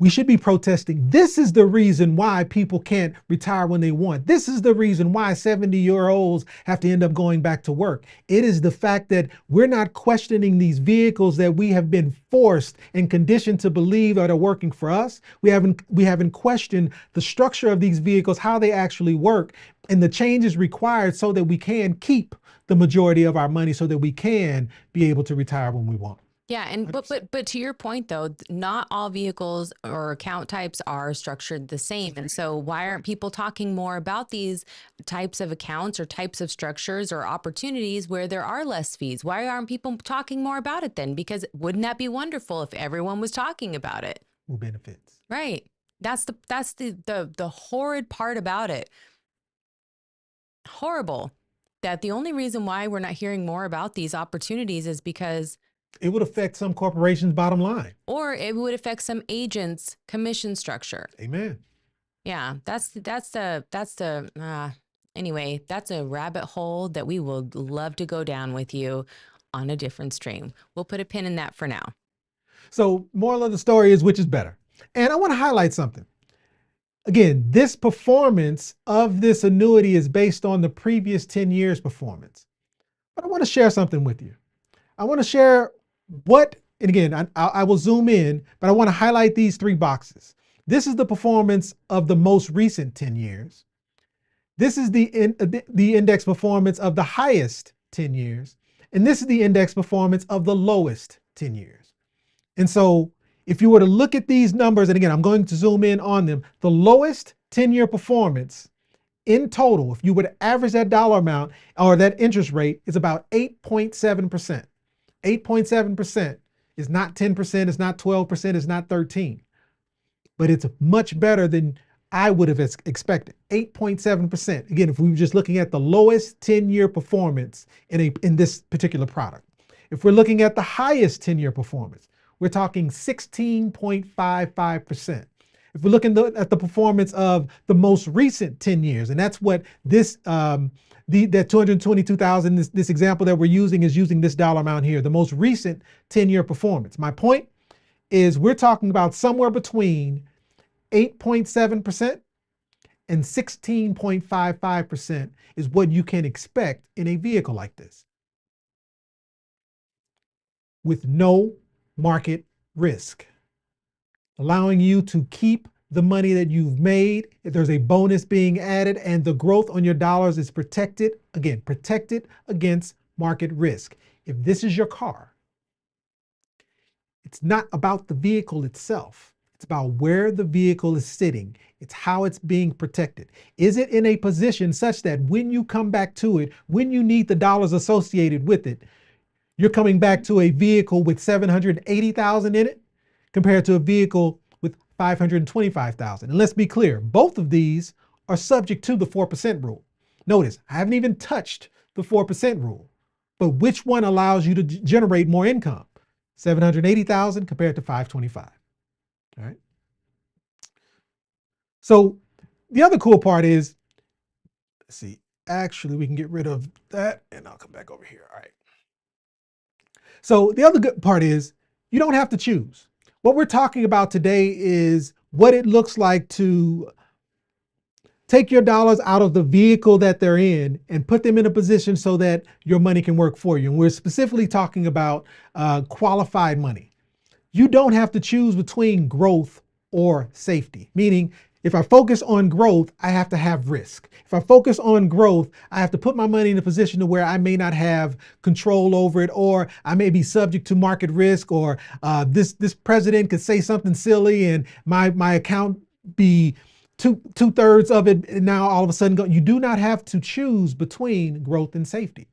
We should be protesting. This is the reason why people can't retire when they want. This is the reason why 70-year-olds have to end up going back to work. It is the fact that we're not questioning these vehicles that we have been forced and conditioned to believe are working for us. We haven't questioned the structure of these vehicles, how they actually work, and the changes required so that we can keep the majority of our money so that we can be able to retire when we want. Yeah, and but to your point though, not all vehicles or account types are structured the same. And so why aren't people talking more about these types of accounts or types of structures or opportunities where there are less fees? Why aren't people talking more about it then? Because wouldn't that be wonderful if everyone was talking about it? Who benefits? Right. That's the horrid part about it. Horrible. That the only reason why we're not hearing more about these opportunities is because it would affect some corporations' bottom line. Or it would affect some agents' commission structure. Amen. Yeah, anyway, that's a rabbit hole that we would love to go down with you on a different stream. We'll put a pin in that for now. So moral of the story is, which is better? And I want to highlight something. Again, this performance of this annuity is based on the previous 10 years performance. But I want to share something with you. I want to share and again, I will zoom in, but I want to highlight these 3 boxes. This is the performance of the most recent 10 years. This is the index performance of the highest 10 years. And this is the index performance of the lowest 10 years. And so if you were to look at these numbers, and again, I'm going to zoom in on them, the lowest 10-year performance in total, if you were to average that dollar amount or that interest rate, is about 8.7%. 8.7% is not 10%, it's not 12%, it's not 13%. But it's much better than I would have expected. 8.7%. Again, if we were just looking at the lowest 10-year performance in this particular product. If we're looking at the highest 10-year performance, we're talking 16.55%. If we're looking at the performance of the most recent 10 years, and that's what this that 222,000, this example that we're using is using this dollar amount here, the most recent 10-year performance. My point is we're talking about somewhere between 8.7% and 16.55% is what you can expect in a vehicle like this, with no market risk, allowing you to keep the money that you've made. If there's a bonus being added, and the growth on your dollars is protected, again, protected against market risk. If this is your car, it's not about the vehicle itself. It's about where the vehicle is sitting. It's how it's being protected. Is it in a position such that when you come back to it, when you need the dollars associated with it, you're coming back to a vehicle with 780,000 in it compared to a vehicle with 525,000. And let's be clear, both of these are subject to the 4% rule. Notice, I haven't even touched the 4% rule, but which one allows you to generate more income? 780,000 compared to 525. All right. So the other cool part is, let's see, actually we can get rid of that and I'll come back over here. All right. So the other good part is you don't have to choose. What we're talking about today is what it looks like to take your dollars out of the vehicle that they're in and put them in a position so that your money can work for you. And we're specifically talking about qualified money. You don't have to choose between growth or safety, meaning If I focus on growth, I have to have risk. If I focus on growth, I have to put my money in a position to where I may not have control over it, or I may be subject to market risk, or this president could say something silly and my account be two-thirds of it and now all of a sudden go. You do not have to choose between growth and safety.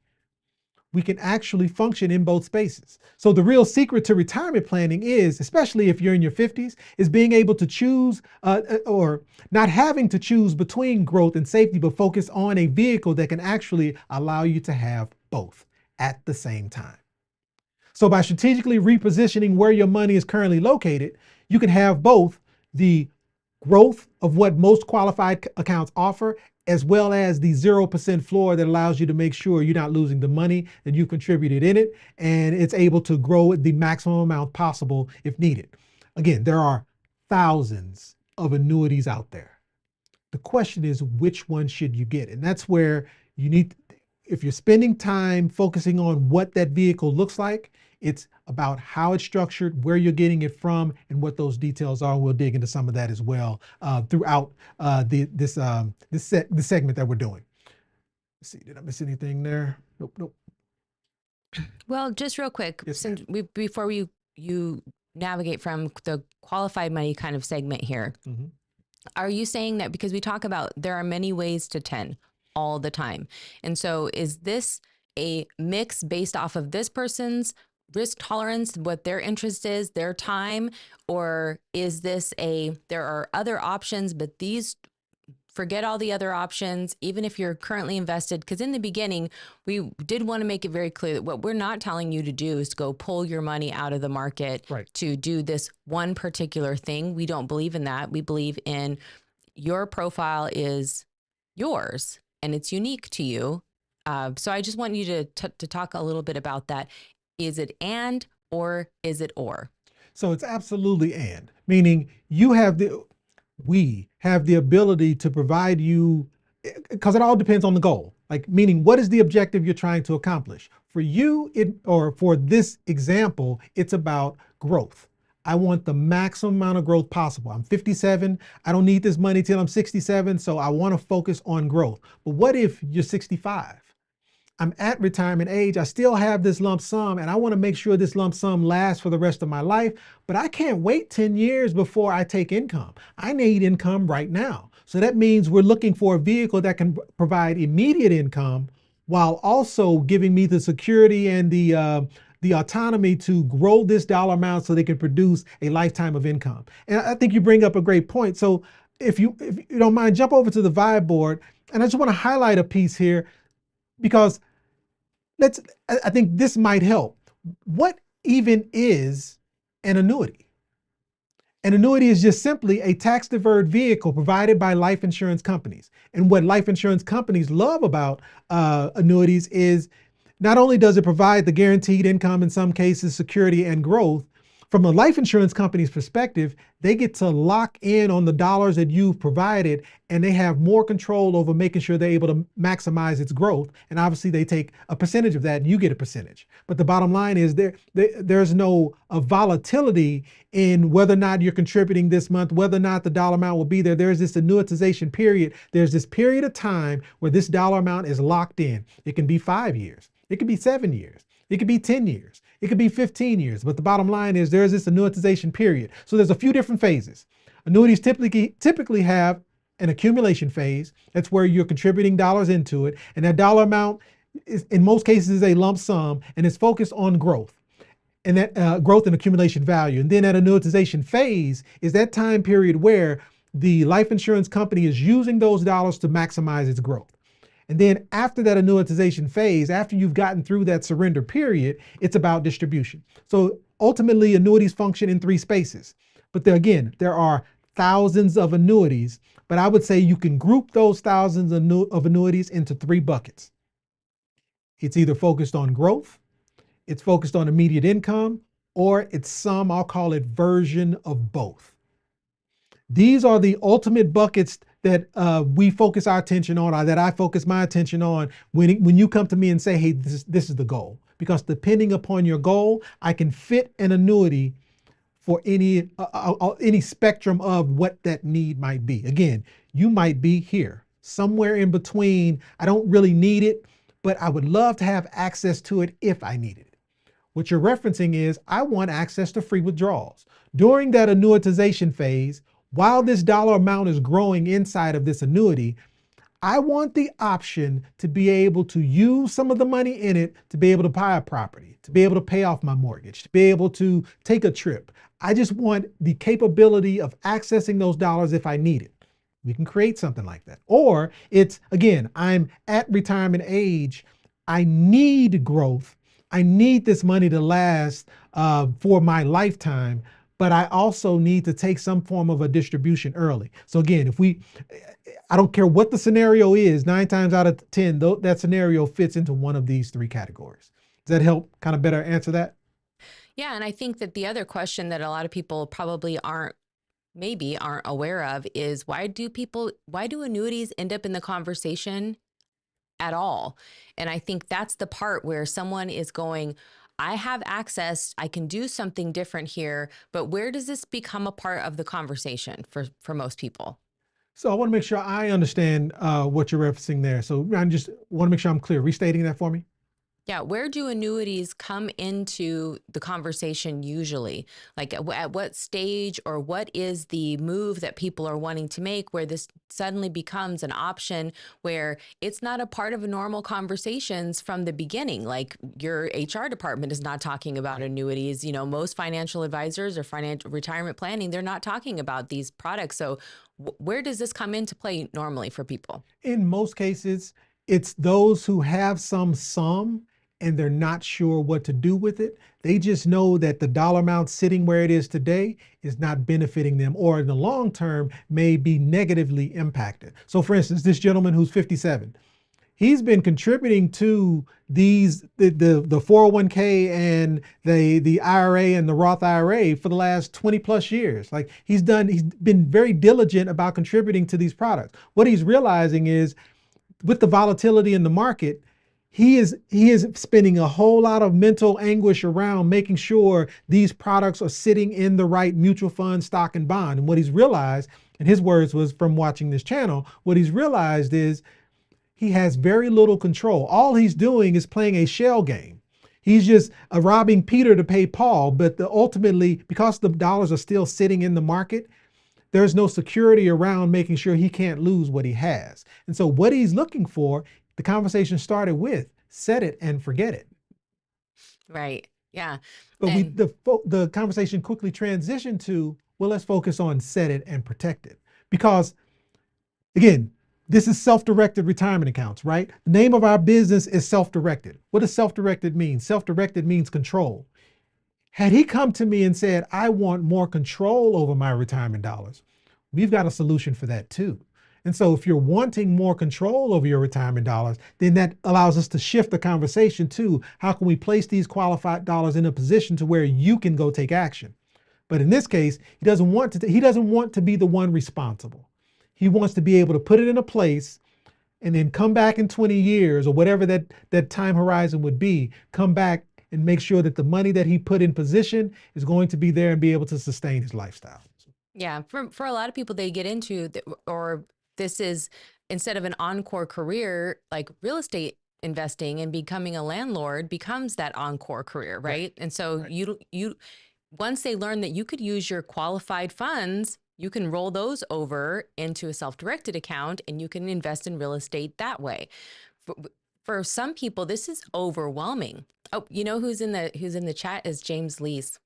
We can actually function in both spaces. So the real secret to retirement planning is, especially if you're in your 50s, is being able to choose or not having to choose between growth and safety, but focus on a vehicle that can actually allow you to have both at the same time. So by strategically repositioning where your money is currently located, you can have both the growth of what most qualified accounts offer, as well as the 0% floor that allows you to make sure you're not losing the money that you contributed in it, and it's able to grow the maximum amount possible if needed. Again, there are thousands of annuities out there. The question is, which one should you get? And that's where you need, if you're spending time focusing on what that vehicle looks like, it's about how it's structured, where you're getting it from, and what those details are. We'll dig into some of that as well throughout this segment that we're doing. Let's see, did I miss anything there? Nope. Well, just real quick, Yes, since before you navigate from the qualified money kind of segment here, are you saying that because we talk about there are many ways to 10 all the time, and so is this a mix based off of this person's risk tolerance, what their interest is, their time, or is this there are other options, but these, forget all the other options, even if you're currently invested? Because in the beginning, we did want to make it very clear that what we're not telling you to do is go pull your money out of the market to do this one particular thing. We don't believe in that. We believe in your profile is yours and it's unique to you. So I just want you to talk a little bit about that. Is it and, or is it or? So it's absolutely and, meaning we have the ability to provide you, because it all depends on the goal. Like, meaning, what is the objective you're trying to accomplish? For you, or for this example, it's about growth. I want the maximum amount of growth possible. I'm 57. I don't need this money till I'm 67. So I want to focus on growth. But what if you're 65? I'm at retirement age, I still have this lump sum, and I want to make sure this lump sum lasts for the rest of my life, but I can't wait 10 years before I take income. I need income right now. So that means we're looking for a vehicle that can provide immediate income while also giving me the security and the autonomy to grow this dollar amount so they can produce a lifetime of income. And I think you bring up a great point. So if you don't mind, jump over to the Vibe board, and I just want to highlight a piece here, because I think this might help. What even is an annuity? An annuity is just simply a tax-deferred vehicle provided by life insurance companies. And what life insurance companies love about annuities is not only does it provide the guaranteed income, in some cases, security and growth, from a life insurance company's perspective, they get to lock in on the dollars that you've provided, and they have more control over making sure they're able to maximize its growth. And obviously they take a percentage of that and you get a percentage. But the bottom line is there's no volatility in whether or not you're contributing this month, whether or not the dollar amount will be there. There's this annuitization period. There's this period of time where this dollar amount is locked in. It can be 5 years. It could be 7 years. It could be 10 years. It could be 15 years. But the bottom line is there's this annuitization period. So there's a few different phases. Annuities typically have an accumulation phase. That's where you're contributing dollars into it. And that dollar amount is, in most cases, is a lump sum, and it's focused on growth. And that growth and accumulation value. And then that annuitization phase is that time period where the life insurance company is using those dollars to maximize its growth. And then after that annuitization phase, after you've gotten through that surrender period, it's about distribution. So ultimately, annuities function in 3 spaces. But there are thousands of annuities, but I would say you can group those thousands of annuities into 3 buckets. It's either focused on growth, it's focused on immediate income, or it's some, I'll call it, version of both. These are the ultimate buckets that we focus our attention on, or that I focus my attention on when you come to me and say, hey, this is the goal. Because depending upon your goal, I can fit an annuity for any spectrum of what that need might be. Again, you might be here, somewhere in between. I don't really need it, but I would love to have access to it if I needed it. What you're referencing is I want access to free withdrawals. During that annuitization phase, while this dollar amount is growing inside of this annuity, I want the option to be able to use some of the money in it to be able to buy a property, to be able to pay off my mortgage, to be able to take a trip. I just want the capability of accessing those dollars if I need it. We can create something like that. Or it's, again, I'm at retirement age. I need growth. I need this money to last for my lifetime, but I also need to take some form of a distribution early. So again, I don't care what the scenario is, 9 times out of 10, that scenario fits into one of these 3 categories. Does that help kind of better answer that? Yeah. And I think that the other question that a lot of people probably aren't aware of is why do annuities end up in the conversation at all? And I think that's the part where someone is going, I have access, I can do something different here, but where does this become a part of the conversation for most people? So I want to make sure I understand what you're referencing there. So I just want to make sure I'm clear. Restating that for me. Yeah, where do annuities come into the conversation usually? Like at what stage, or what is the move that people are wanting to make where this suddenly becomes an option where it's not a part of normal conversations from the beginning? Like your HR department is not talking about annuities. You know, most financial advisors or financial retirement planning, they're not talking about these products. So where does this come into play normally for people? In most cases, it's those who have some sum and they're not sure what to do with it. They just know that the dollar amount sitting where it is today is not benefiting them, or in the long term may be negatively impacted. So for instance, this gentleman who's 57, he's been contributing to the 401k and the IRA and the Roth IRA for the last 20 plus years. Like he's been very diligent about contributing to these products. What he's realizing is with the volatility in the market, he is spending a whole lot of mental anguish around making sure these products are sitting in the right mutual fund, stock, and bond. And what he's realized, and his words was from watching this channel, what he's realized is he has very little control. All he's doing is playing a shell game. He's just robbing Peter to pay Paul, but ultimately, because the dollars are still sitting in the market, there's no security around making sure he can't lose what he has. And so what he's looking for, the conversation started with, set it and forget it. Right. Yeah. But the conversation quickly transitioned to, well, let's focus on set it and protect it. Because again, this is self-directed retirement accounts, right? The name of our business is self-directed. What does self-directed mean? Self-directed means control. Had he come to me and said, I want more control over my retirement dollars, we've got a solution for that too. And so if you're wanting more control over your retirement dollars, then that allows us to shift the conversation to how can we place these qualified dollars in a position to where you can go take action. But in this case, he doesn't want to be the one responsible. He wants to be able to put it in a place and then come back in 20 years or whatever that time horizon would be, come back and make sure that the money that he put in position is going to be there and be able to sustain his lifestyle. Yeah. For a lot of people, they get into, this is, instead of an encore career, like real estate investing and becoming a landlord becomes that encore career, right? And so you once they learn that you could use your qualified funds, you can roll those over into a self-directed account and you can invest in real estate that way. For some people, this is overwhelming. Oh, you know who's in the chat is James Lees.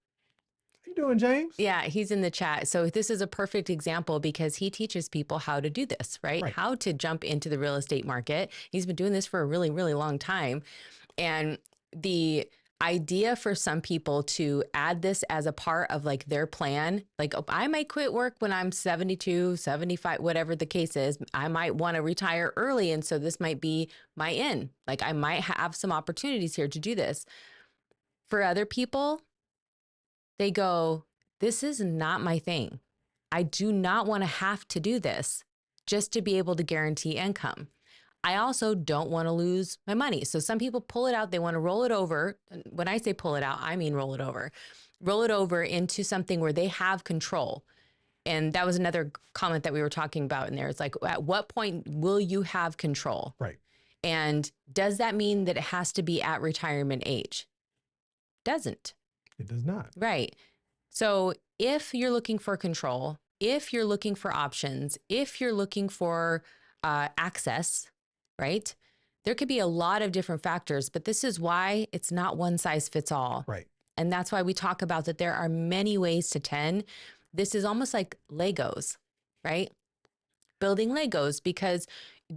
How you doing, James? Yeah, he's in the chat. So this is a perfect example because he teaches people how to do this, right? How to jump into the real estate market. He's been doing this for a really, really long time. And the idea for some people to add this as a part of like their plan, like, oh, I might quit work when I'm 72, 75, whatever the case is. I might want to retire early. And so this might be my in. Like I might have some opportunities here to do this. For other people, they go, this is not my thing. I do not want to have to do this just to be able to guarantee income. I also don't want to lose my money. So some people pull it out. They want to roll it over. When I say pull it out, I mean roll it over. roll it over into something where they have control. And that was another comment that we were talking about in there. It's like, at what point will you have control? Right. And does that mean that it has to be at retirement age? Doesn't. It does not. Right. So if you're looking for control, if you're looking for options, if you're looking for access, right? There could be a lot of different factors, but this is why it's not one size fits all. Right. And that's why we talk about that there are many ways to 10. This is almost like Legos, right? Building Legos, because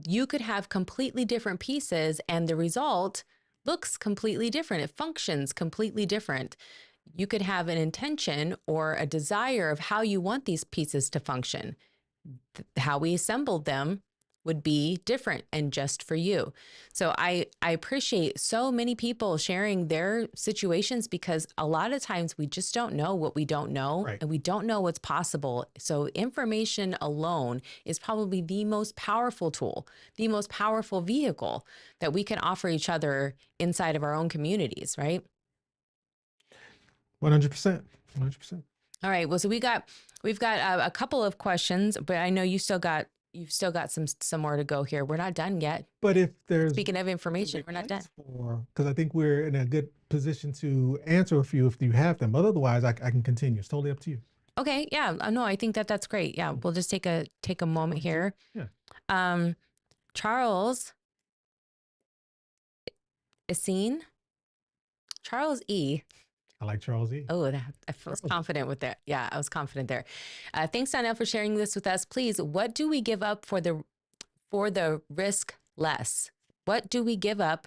you could have completely different pieces and the result looks completely different. It functions completely different. You could have an intention or a desire of how you want these pieces to function. How we assembled them would be different and just for you. So I appreciate so many people sharing their situations, because a lot of times we just don't know what we don't know, Right. and we don't know what's possible. So information alone is probably the most powerful tool, the most powerful vehicle that we can offer each other inside of our own communities, right? 100%. 100%. All right. Well, so we've got a couple of questions, but I know you've still got some more to go here. We're not done yet. But if there's Speaking of information, we're not done. Because I think we're in a good position to answer a few if you have them. But otherwise, I can continue. It's totally up to you. Okay. Yeah. No, I think that's great. Yeah. We'll just take a moment here. Yeah. Charles Essene. Charles E. I like Charles E. Oh, I was confident with that. Yeah, I was confident there. Thanks, Donnell, for sharing this with us. Please, what do we give up for the risk less? What do we give up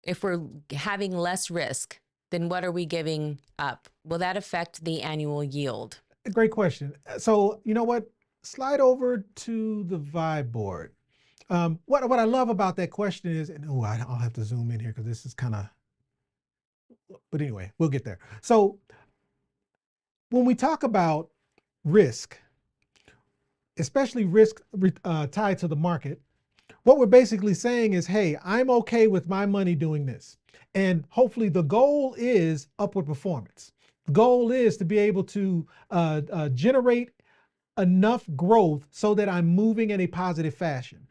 if we're having less risk? Then what are we giving up? Will that affect the annual yield? Great question. So you know what? Slide over to the vibe board. What I love about that question is, and I'll have to zoom in here because this is kind of. But anyway, we'll get there. So when we talk about risk, especially risk tied to the market, what we're basically saying is, hey, I'm okay with my money doing this. And hopefully the goal is upward performance. The goal is to be able to generate enough growth so that I'm moving in a positive fashion.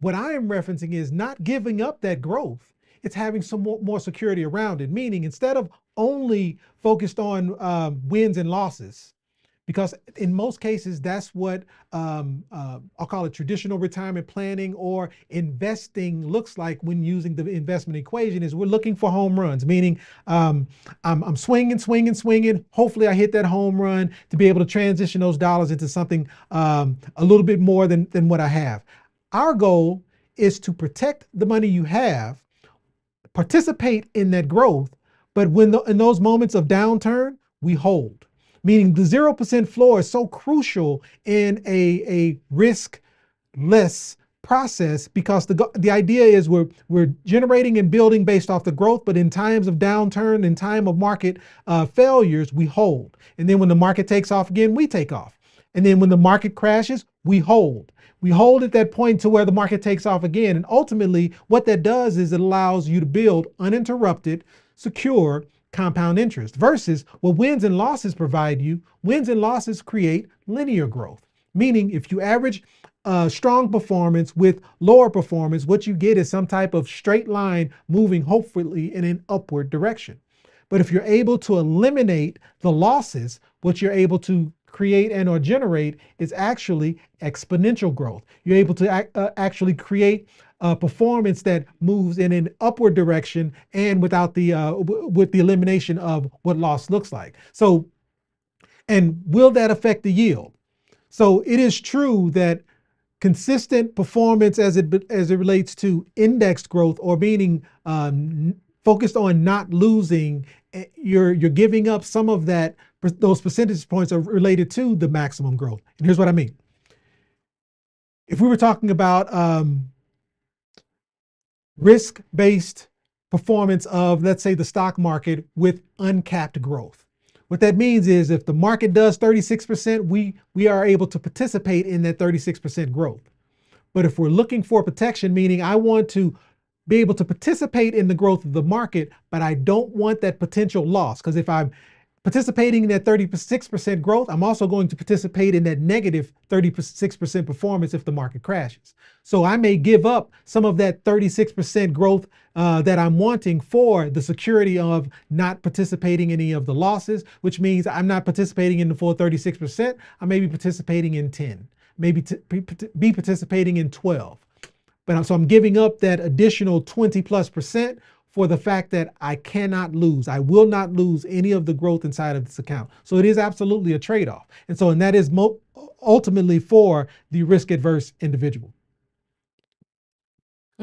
What I am referencing is not giving up that growth. It's having some more security around it, meaning instead of only focused on wins and losses, because in most cases, that's what I'll call it traditional retirement planning or investing looks like when using the investment equation. Is we're looking for home runs, meaning I'm swinging. Hopefully I hit that home run to be able to transition those dollars into something a little bit more than what I have. Our goal is to protect the money you have, participate in that growth, but in those moments of downturn, we hold. Meaning the 0% floor is so crucial in a risk-less process, because the idea is we're generating and building based off the growth, but in times of downturn, in time of market failures, we hold. And then when the market takes off again, we take off. And then when the market crashes, we hold. We hold at that point to where the market takes off again. And ultimately, what that does is it allows you to build uninterrupted, secure compound interest versus what wins and losses provide you. Wins and losses create linear growth, meaning if you average strong performance with lower performance, what you get is some type of straight line moving hopefully in an upward direction. But if you're able to eliminate the losses, what you're able to create and or generate is actually exponential growth. You're able to actually create performance that moves in an upward direction and without with the elimination of what loss looks like. So, and will that affect the yield? So it is true that consistent performance as it relates to indexed growth, or meaning focused on not losing, you're giving up some of that. Those percentage points are related to the maximum growth. And here's what I mean. If we were talking about risk-based performance of, let's say, the stock market with uncapped growth, what that means is if the market does 36%, we are able to participate in that 36% growth. But if we're looking for protection, meaning I want to be able to participate in the growth of the market, but I don't want that potential loss. Because if I'm participating in that 36% growth, I'm also going to participate in that negative 36% performance if the market crashes. So I may give up some of that 36% growth that I'm wanting for the security of not participating in any of the losses, which means I'm not participating in the full 36%. I may be participating in 10, maybe be participating in 12. So I'm giving up that additional 20+% for the fact that I cannot lose. I will not lose any of the growth inside of this account. So it is absolutely a trade-off. And that is ultimately for the risk-adverse individual.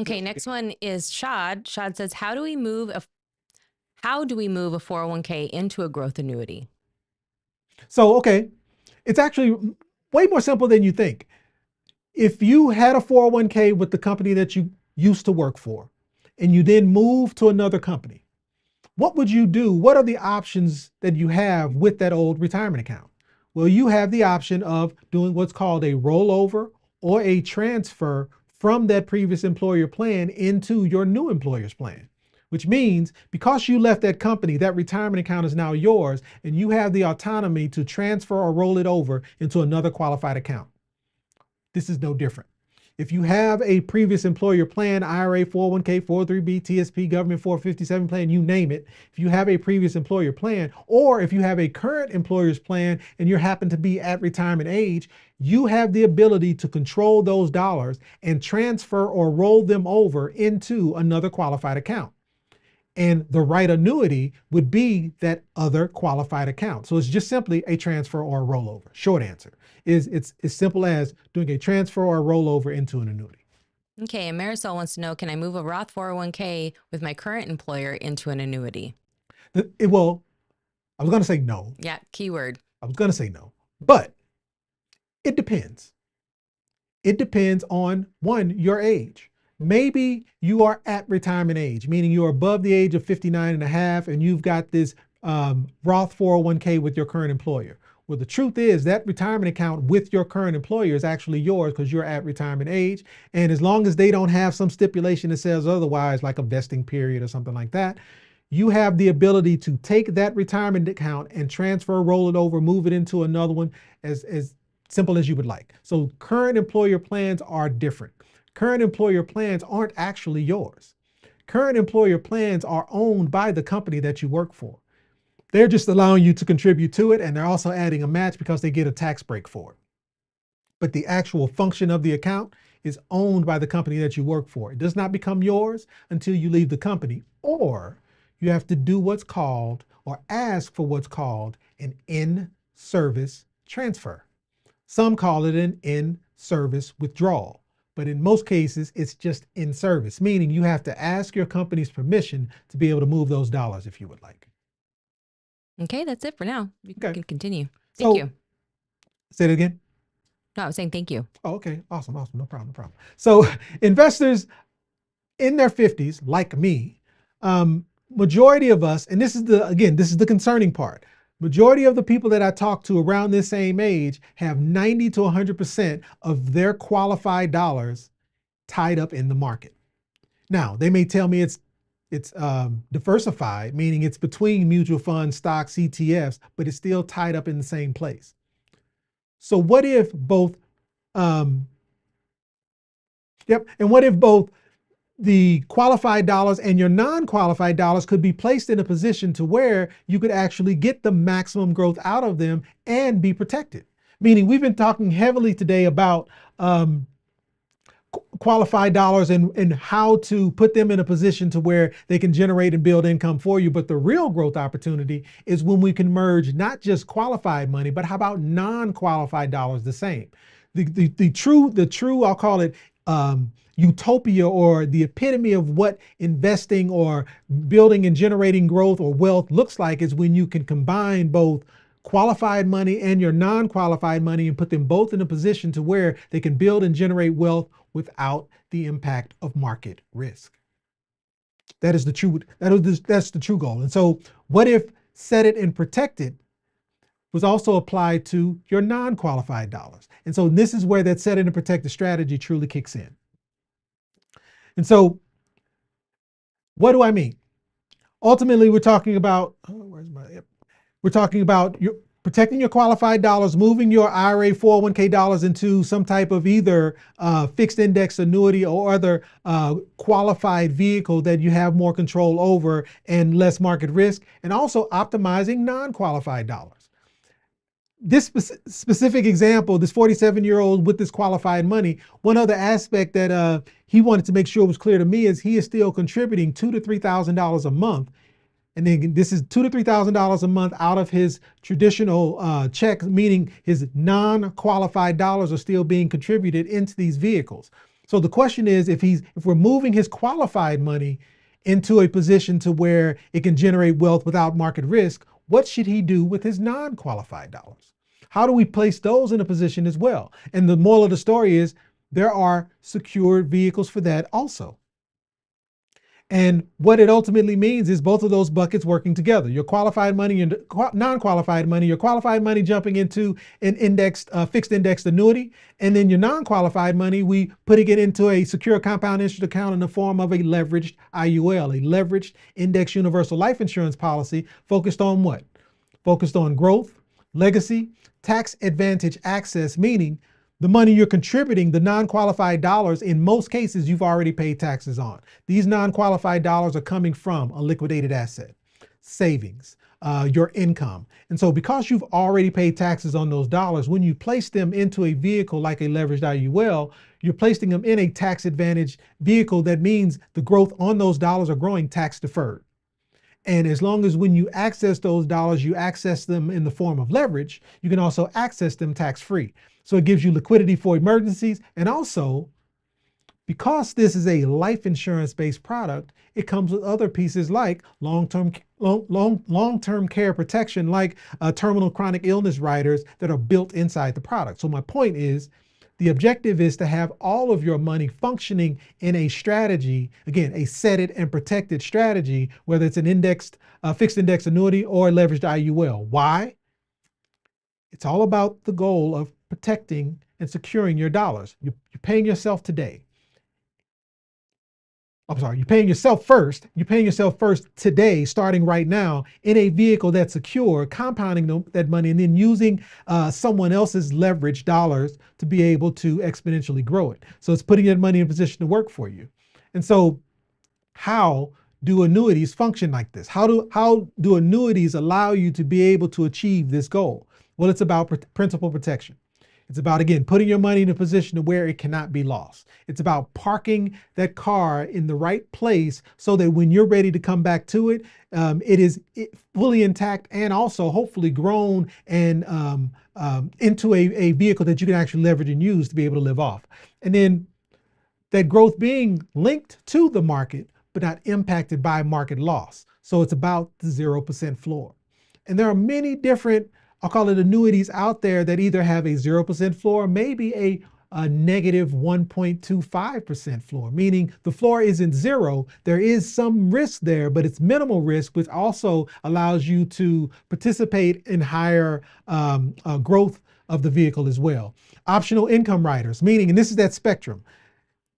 Okay, next one is Shad. Shad says, how do we move a 401k into a growth annuity? So, okay, it's actually way more simple than you think. If you had a 401k with the company that you used to work for, and you then move to another company, what would you do? What are the options that you have with that old retirement account? Well, you have the option of doing what's called a rollover or a transfer from that previous employer plan into your new employer's plan, which means because you left that company, that retirement account is now yours, and you have the autonomy to transfer or roll it over into another qualified account. This is no different. If you have a previous employer plan, IRA, 401k, 403b, TSP, government 457 plan, you name it. If you have a previous employer plan, or if you have a current employer's plan and you happen to be at retirement age, you have the ability to control those dollars and transfer or roll them over into another qualified account. And the right annuity would be that other qualified account. So it's just simply a transfer or a rollover. Short answer is it's as simple as doing a transfer or a rollover into an annuity. Okay, and Marisol wants to know, can I move a Roth 401k with my current employer into an annuity? Well, I was going to say no. Yeah, keyword. I was going to say no, but it depends. It depends on, one, your age. Maybe you are at retirement age, meaning you're above the age of 59 and a half, and you've got this Roth 401k with your current employer. Well, the truth is that retirement account with your current employer is actually yours because you're at retirement age. And as long as they don't have some stipulation that says otherwise, like a vesting period or something like that, you have the ability to take that retirement account and transfer, roll it over, move it into another one as simple as you would like. So current employer plans are different. Current employer plans aren't actually yours. Current employer plans are owned by the company that you work for. They're just allowing you to contribute to it, and they're also adding a match because they get a tax break for it. But the actual function of the account is owned by the company that you work for. It does not become yours until you leave the company, or you have to do what's called or ask for what's called an in-service transfer. Some call it an in-service withdrawal. But in most cases, it's just in service, meaning you have to ask your company's permission to be able to move those dollars if you would like. Okay, that's it for now. You Okay. can continue. Thank you. Say it again. No, I was saying thank you. Oh, okay. Awesome. No problem. So investors in their 50s, like me, majority of us, and this is the concerning part. Majority of the people that I talk to around this same age have 90 to 100% of their qualified dollars tied up in the market. Now, they may tell me it's diversified, meaning it's between mutual funds, stocks, ETFs, but it's still tied up in the same place. So what if both, and what if both the qualified dollars and your non-qualified dollars could be placed in a position to where you could actually get the maximum growth out of them and be protected? Meaning we've been talking heavily today about qualified dollars and how to put them in a position to where they can generate and build income for you. But the real growth opportunity is when we can merge not just qualified money, but how about non-qualified dollars the same? The true, I'll call it utopia, or the epitome of what investing or building and generating growth or wealth looks like, is when you can combine both qualified money and your non-qualified money and put them both in a position to where they can build and generate wealth without the impact of market risk. That's the true goal. And so what if set it and protect it was also applied to your non-qualified dollars? And so this is where that set it and protect it strategy truly kicks in. And so What do I mean? Ultimately, we're talking about, we're talking about protecting your qualified dollars, moving your IRA 401k dollars into some type of either fixed index annuity or other qualified vehicle that you have more control over and less market risk, and also optimizing non-qualified dollars. This specific example, this 47-year-old with this qualified money, one other aspect that he wanted to make sure was clear to me is he is still contributing $2,000 to $3,000 a month. And then this is $2,000 to $3,000 a month out of his traditional check, meaning his non-qualified dollars are still being contributed into these vehicles. So the question is, if we're moving his qualified money into a position to where it can generate wealth without market risk, what should he do with his non-qualified dollars? How do we place those in a position as well? And the moral of the story is there are secured vehicles for that also. And what it ultimately means is both of those buckets working together. Your qualified money and non-qualified money, your qualified money jumping into an indexed, fixed indexed annuity, and then your non-qualified money, we putting it into a secure compound interest account in the form of a leveraged IUL, a leveraged index universal life insurance policy focused on what? Focused on growth, legacy, tax advantage access, meaning the money you're contributing, the non-qualified dollars, in most cases, you've already paid taxes on. These non-qualified dollars are coming from a liquidated asset, savings, your income. And so because you've already paid taxes on those dollars, when you place them into a vehicle like a leveraged IUL, you're placing them in a tax advantage vehicle. That means the growth on those dollars are growing tax deferred. And as long as when you access those dollars, you access them in the form of leverage, you can also access them tax-free. So it gives you liquidity for emergencies. And also, because this is a life insurance-based product, it comes with other pieces like long-term care protection, like terminal chronic illness riders that are built inside the product. So my point is, the objective is to have all of your money functioning in a strategy, again, a set it and protect it strategy, whether it's an indexed, fixed index annuity or a leveraged IUL. Why? It's all about the goal of protecting and securing your dollars. You're paying yourself today. I'm sorry, you're paying yourself first. You're paying yourself first today, starting right now, in a vehicle that's secure, compounding that money, and then using someone else's leverage dollars to be able to exponentially grow it. So it's putting that money in a position to work for you. And so how do annuities function like this? How do annuities allow you to be able to achieve this goal? Well, it's about principal protection. It's about, again, putting your money in a position to where it cannot be lost. It's about parking that car in the right place so that when you're ready to come back to it, it is fully intact and also hopefully grown and into a vehicle that you can actually leverage and use to be able to live off. And then that growth being linked to the market, but not impacted by market loss. So it's about the 0% floor. And there are many different, I'll call it annuities out there that either have a 0% floor, maybe a negative 1.25% floor, meaning the floor isn't zero. There is some risk there, but it's minimal risk, which also allows you to participate in higher growth of the vehicle as well. Optional income riders, meaning, and this is that spectrum,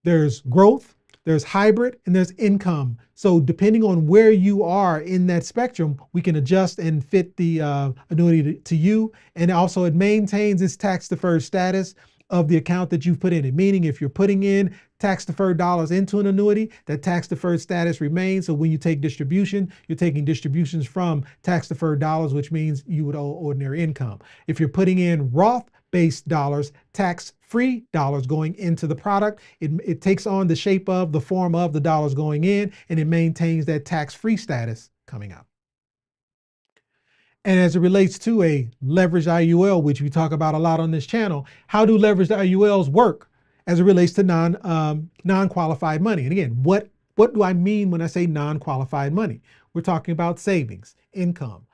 there's growth, there's hybrid, and there's income. So depending on where you are in that spectrum, we can adjust and fit the annuity to you. And also it maintains its tax deferred status of the account that you've put in it. Meaning if you're putting in tax deferred dollars into an annuity, that tax deferred status remains. So when you take distribution, you're taking distributions from tax deferred dollars, which means you would owe ordinary income. If you're putting in Roth-based dollars, tax-free dollars going into the product, it takes on the shape of, the form of the dollars going in, and it maintains that tax-free status coming out. And as it relates to a leveraged IUL, which we talk about a lot on this channel, how do leveraged IULs work as it relates to non-qualified money? And again, what do I mean when I say non-qualified money? We're talking about savings, income,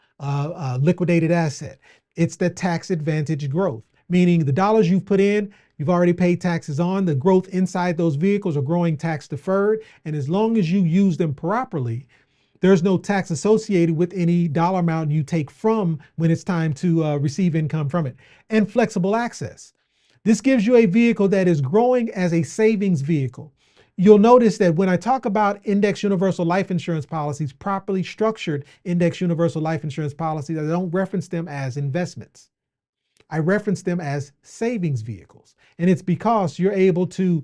liquidated asset. It's the tax advantage growth, meaning the dollars you've put in, you've already paid taxes on. The growth inside those vehicles are growing tax deferred. And as long as you use them properly, there's no tax associated with any dollar amount you take from when it's time to receive income from it. And flexible access. This gives you a vehicle that is growing as a savings vehicle. you'll notice that when I talk about index universal life insurance policies, properly structured index universal life insurance policies, I don't reference them as investments. I reference them as savings vehicles. And it's because you're able to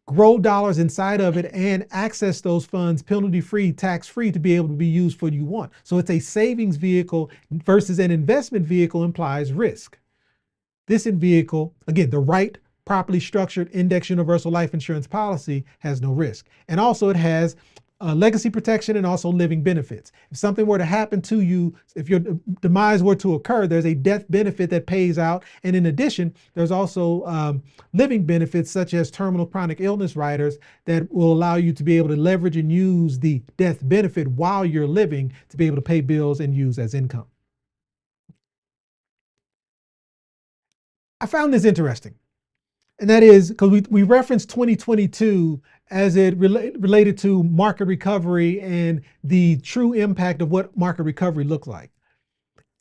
grow dollars inside of it and access those funds penalty-free, tax-free to be able to be used for what you want. So it's a savings vehicle versus an investment vehicle implies risk. This vehicle, again, the right properly structured index universal life insurance policy has no risk. And also it has legacy protection and also living benefits. If something were to happen to you, if your demise were to occur, there's a death benefit that pays out. And in addition, there's also living benefits such as terminal chronic illness riders that will allow you to be able to leverage and use the death benefit while you're living to be able to pay bills and use as income. I found this interesting. And that is because we referenced 2022 as it related to market recovery and the true impact of what market recovery looked like.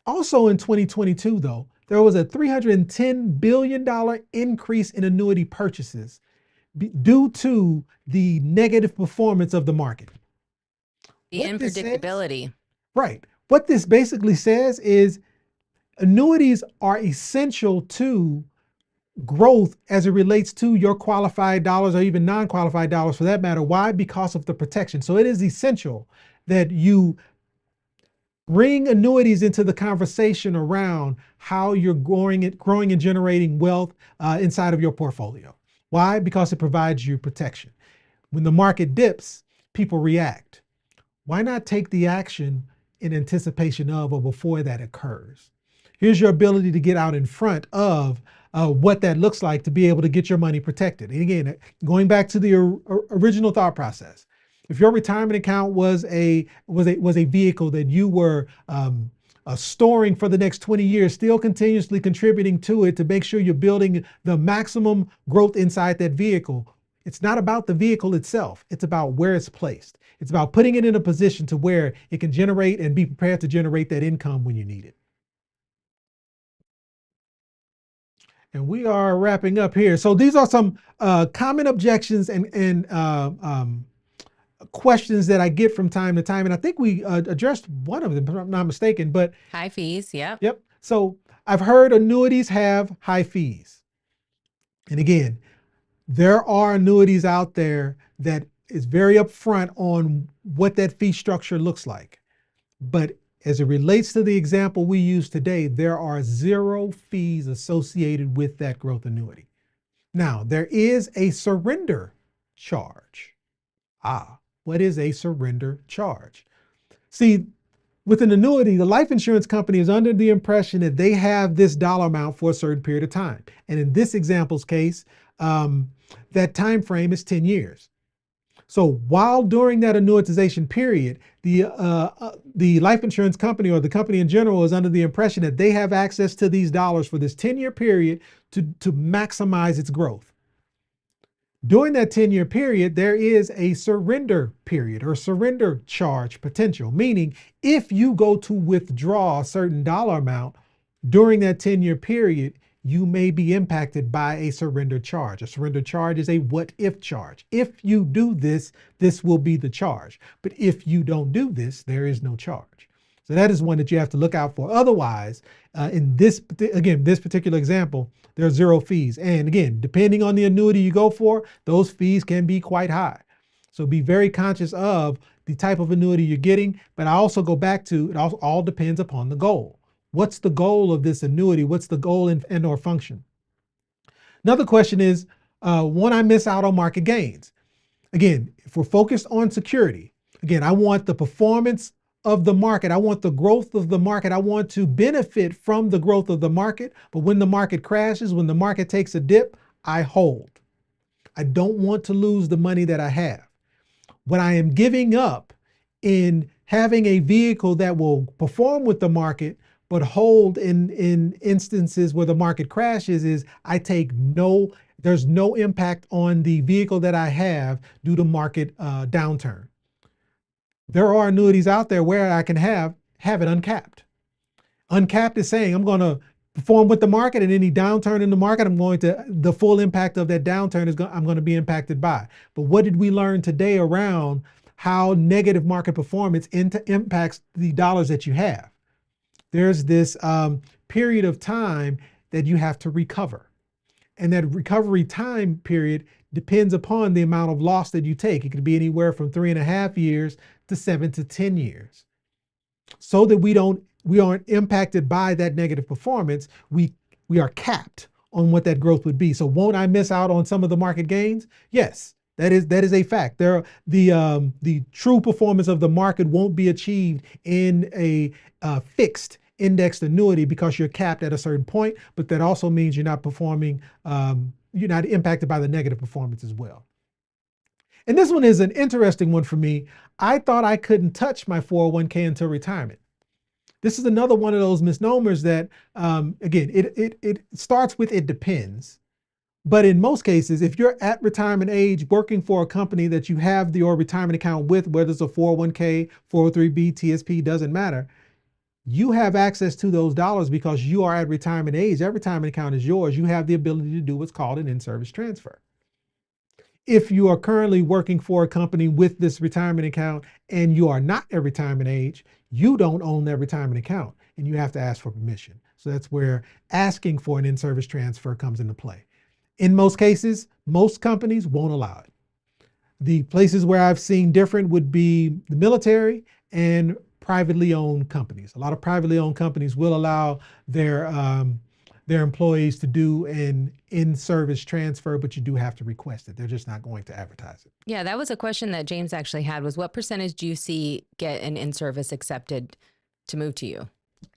Also in 2022, though, there was a $310 billion increase in annuity purchases due to the negative performance of the market. The unpredictability. Right. What this basically says is annuities are essential to growth as it relates to your qualified dollars or even non-qualified dollars for that matter. Why? Because of the protection. So it is essential that you bring annuities into the conversation around how you're growing and generating wealth inside of your portfolio. Why? Because it provides you protection. When the market dips, people react. Why not take the action in anticipation of or before that occurs? Here's your ability to get out in front of what that looks like to be able to get your money protected. And again, going back to the original thought process, if your retirement account was a vehicle that you were storing for the next 20 years, still continuously contributing to it to make sure you're building the maximum growth inside that vehicle, it's not about the vehicle itself. It's about where it's placed. It's about putting it in a position to where it can generate and be prepared to generate that income when you need it. And we are wrapping up here. So these are some common objections and questions that I get from time to time. And I think we addressed one of them, if I'm not mistaken. But high fees, yep. Yep. So I've heard annuities have high fees. And again, there are annuities out there that is very upfront on what that fee structure looks like. But as it relates to the example we use today, there are 0 fees associated with that growth annuity. Now, there is a surrender charge. What is a surrender charge? See, with an annuity, the life insurance company is under the impression that they have this dollar amount for a certain period of time. And in this example's case, that time frame is 10 years. So while during that annuitization period, the life insurance company or the company in general is under the impression that they have access to these dollars for this 10-year period to maximize its growth. During that 10-year period, there is a surrender period or surrender charge potential, meaning if you go to withdraw a certain dollar amount during that 10-year period, you may be impacted by a surrender charge. A surrender charge is a what if charge. If you do this, this will be the charge. But if you don't do this, there is no charge. So that is one that you have to look out for. Otherwise, in this particular example, there are 0 fees. And again, depending on the annuity you go for, those fees can be quite high. So be very conscious of the type of annuity you're getting. But I also go back to, it all depends upon the goal. What's the goal of this annuity? What's the goal and or function? Another question is, won't I miss out on market gains? Again, if we're focused on security, again, I want the performance of the market. I want the growth of the market. I want to benefit from the growth of the market. But when the market crashes, when the market takes a dip, I hold. I don't want to lose the money that I have. What I am giving up in having a vehicle that will perform with the market but hold in instances where the market crashes is there's no impact on the vehicle that I have due to market downturn. There are annuities out there where I can have it uncapped. Uncapped is saying I'm going to perform with the market, and any downturn in the market, the full impact of that downturn I'm going to be impacted by. But what did we learn today around how negative market performance impacts the dollars that you have? There's this period of time that you have to recover. And that recovery time period depends upon the amount of loss that you take. It could be anywhere from 3.5 years to 7 to 10 years. So that we aren't impacted by that negative performance, we are capped on what that growth would be. So won't I miss out on some of the market gains? Yes, that is a fact. The true performance of the market won't be achieved in a fixed indexed annuity because you're capped at a certain point, but that also means you're not performing, you're not impacted by the negative performance as well. And this one is an interesting one for me. I thought I couldn't touch my 401k until retirement. This is another one of those misnomers that, again, it starts with it depends. But in most cases, if you're at retirement age working for a company that you have your retirement account with, whether it's a 401k, 403b, TSP, doesn't matter, you have access to those dollars because you are at retirement age. That retirement account is yours. You have the ability to do what's called an in-service transfer. If you are currently working for a company with this retirement account and you are not at retirement age, you don't own that retirement account and you have to ask for permission. So that's where asking for an in-service transfer comes into play. In most cases, most companies won't allow it. The places where I've seen different would be the military and privately owned companies. A lot of privately owned companies will allow their employees to do an in-service transfer, but you do have to request it. They're just not going to advertise it. Yeah, that was a question that James actually had, was what percentage do you see get an in-service accepted to move to you?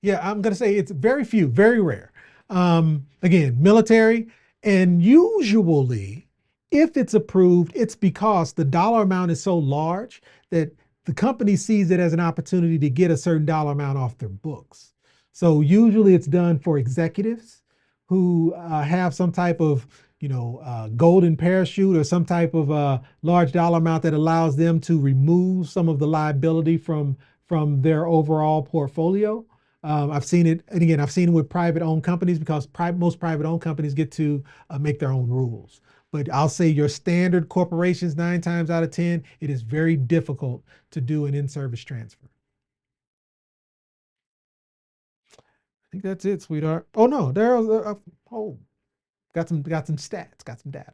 Yeah, I'm going to say it's very few, very rare. Again, military, and usually if it's approved, it's because the dollar amount is so large that the company sees it as an opportunity to get a certain dollar amount off their books. So usually it's done for executives who have some type of, golden parachute or some type of large dollar amount that allows them to remove some of the liability from their overall portfolio. I've seen it, and again, I've seen it with private-owned companies because most private-owned companies get to make their own rules. But I'll say your standard corporations, 9 times out of 10, it is very difficult to do an in-service transfer. I think that's it, sweetheart. Oh no, got some stats, got some data.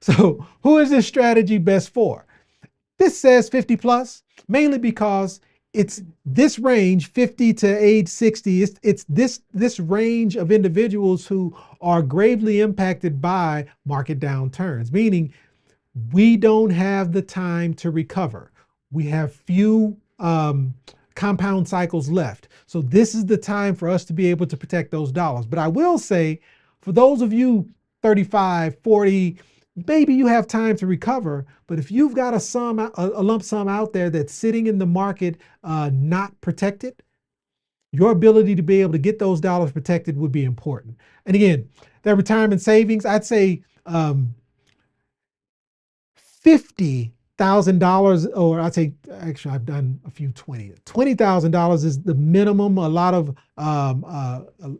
So who is this strategy best for? This says 50 plus, mainly because it's this range, 50 to age 60. It's this range of individuals who are gravely impacted by market downturns, meaning we don't have the time to recover. We have few compound cycles left. So this is the time for us to be able to protect those dollars. But I will say, for those of you 35, 40, maybe you have time to recover, but if you've got a lump sum out there that's sitting in the market not protected, your ability to be able to get those dollars protected would be important. And again, that retirement savings, I'd say $50,000, or I'd say, actually I've done a few $20,000 is the minimum a lot of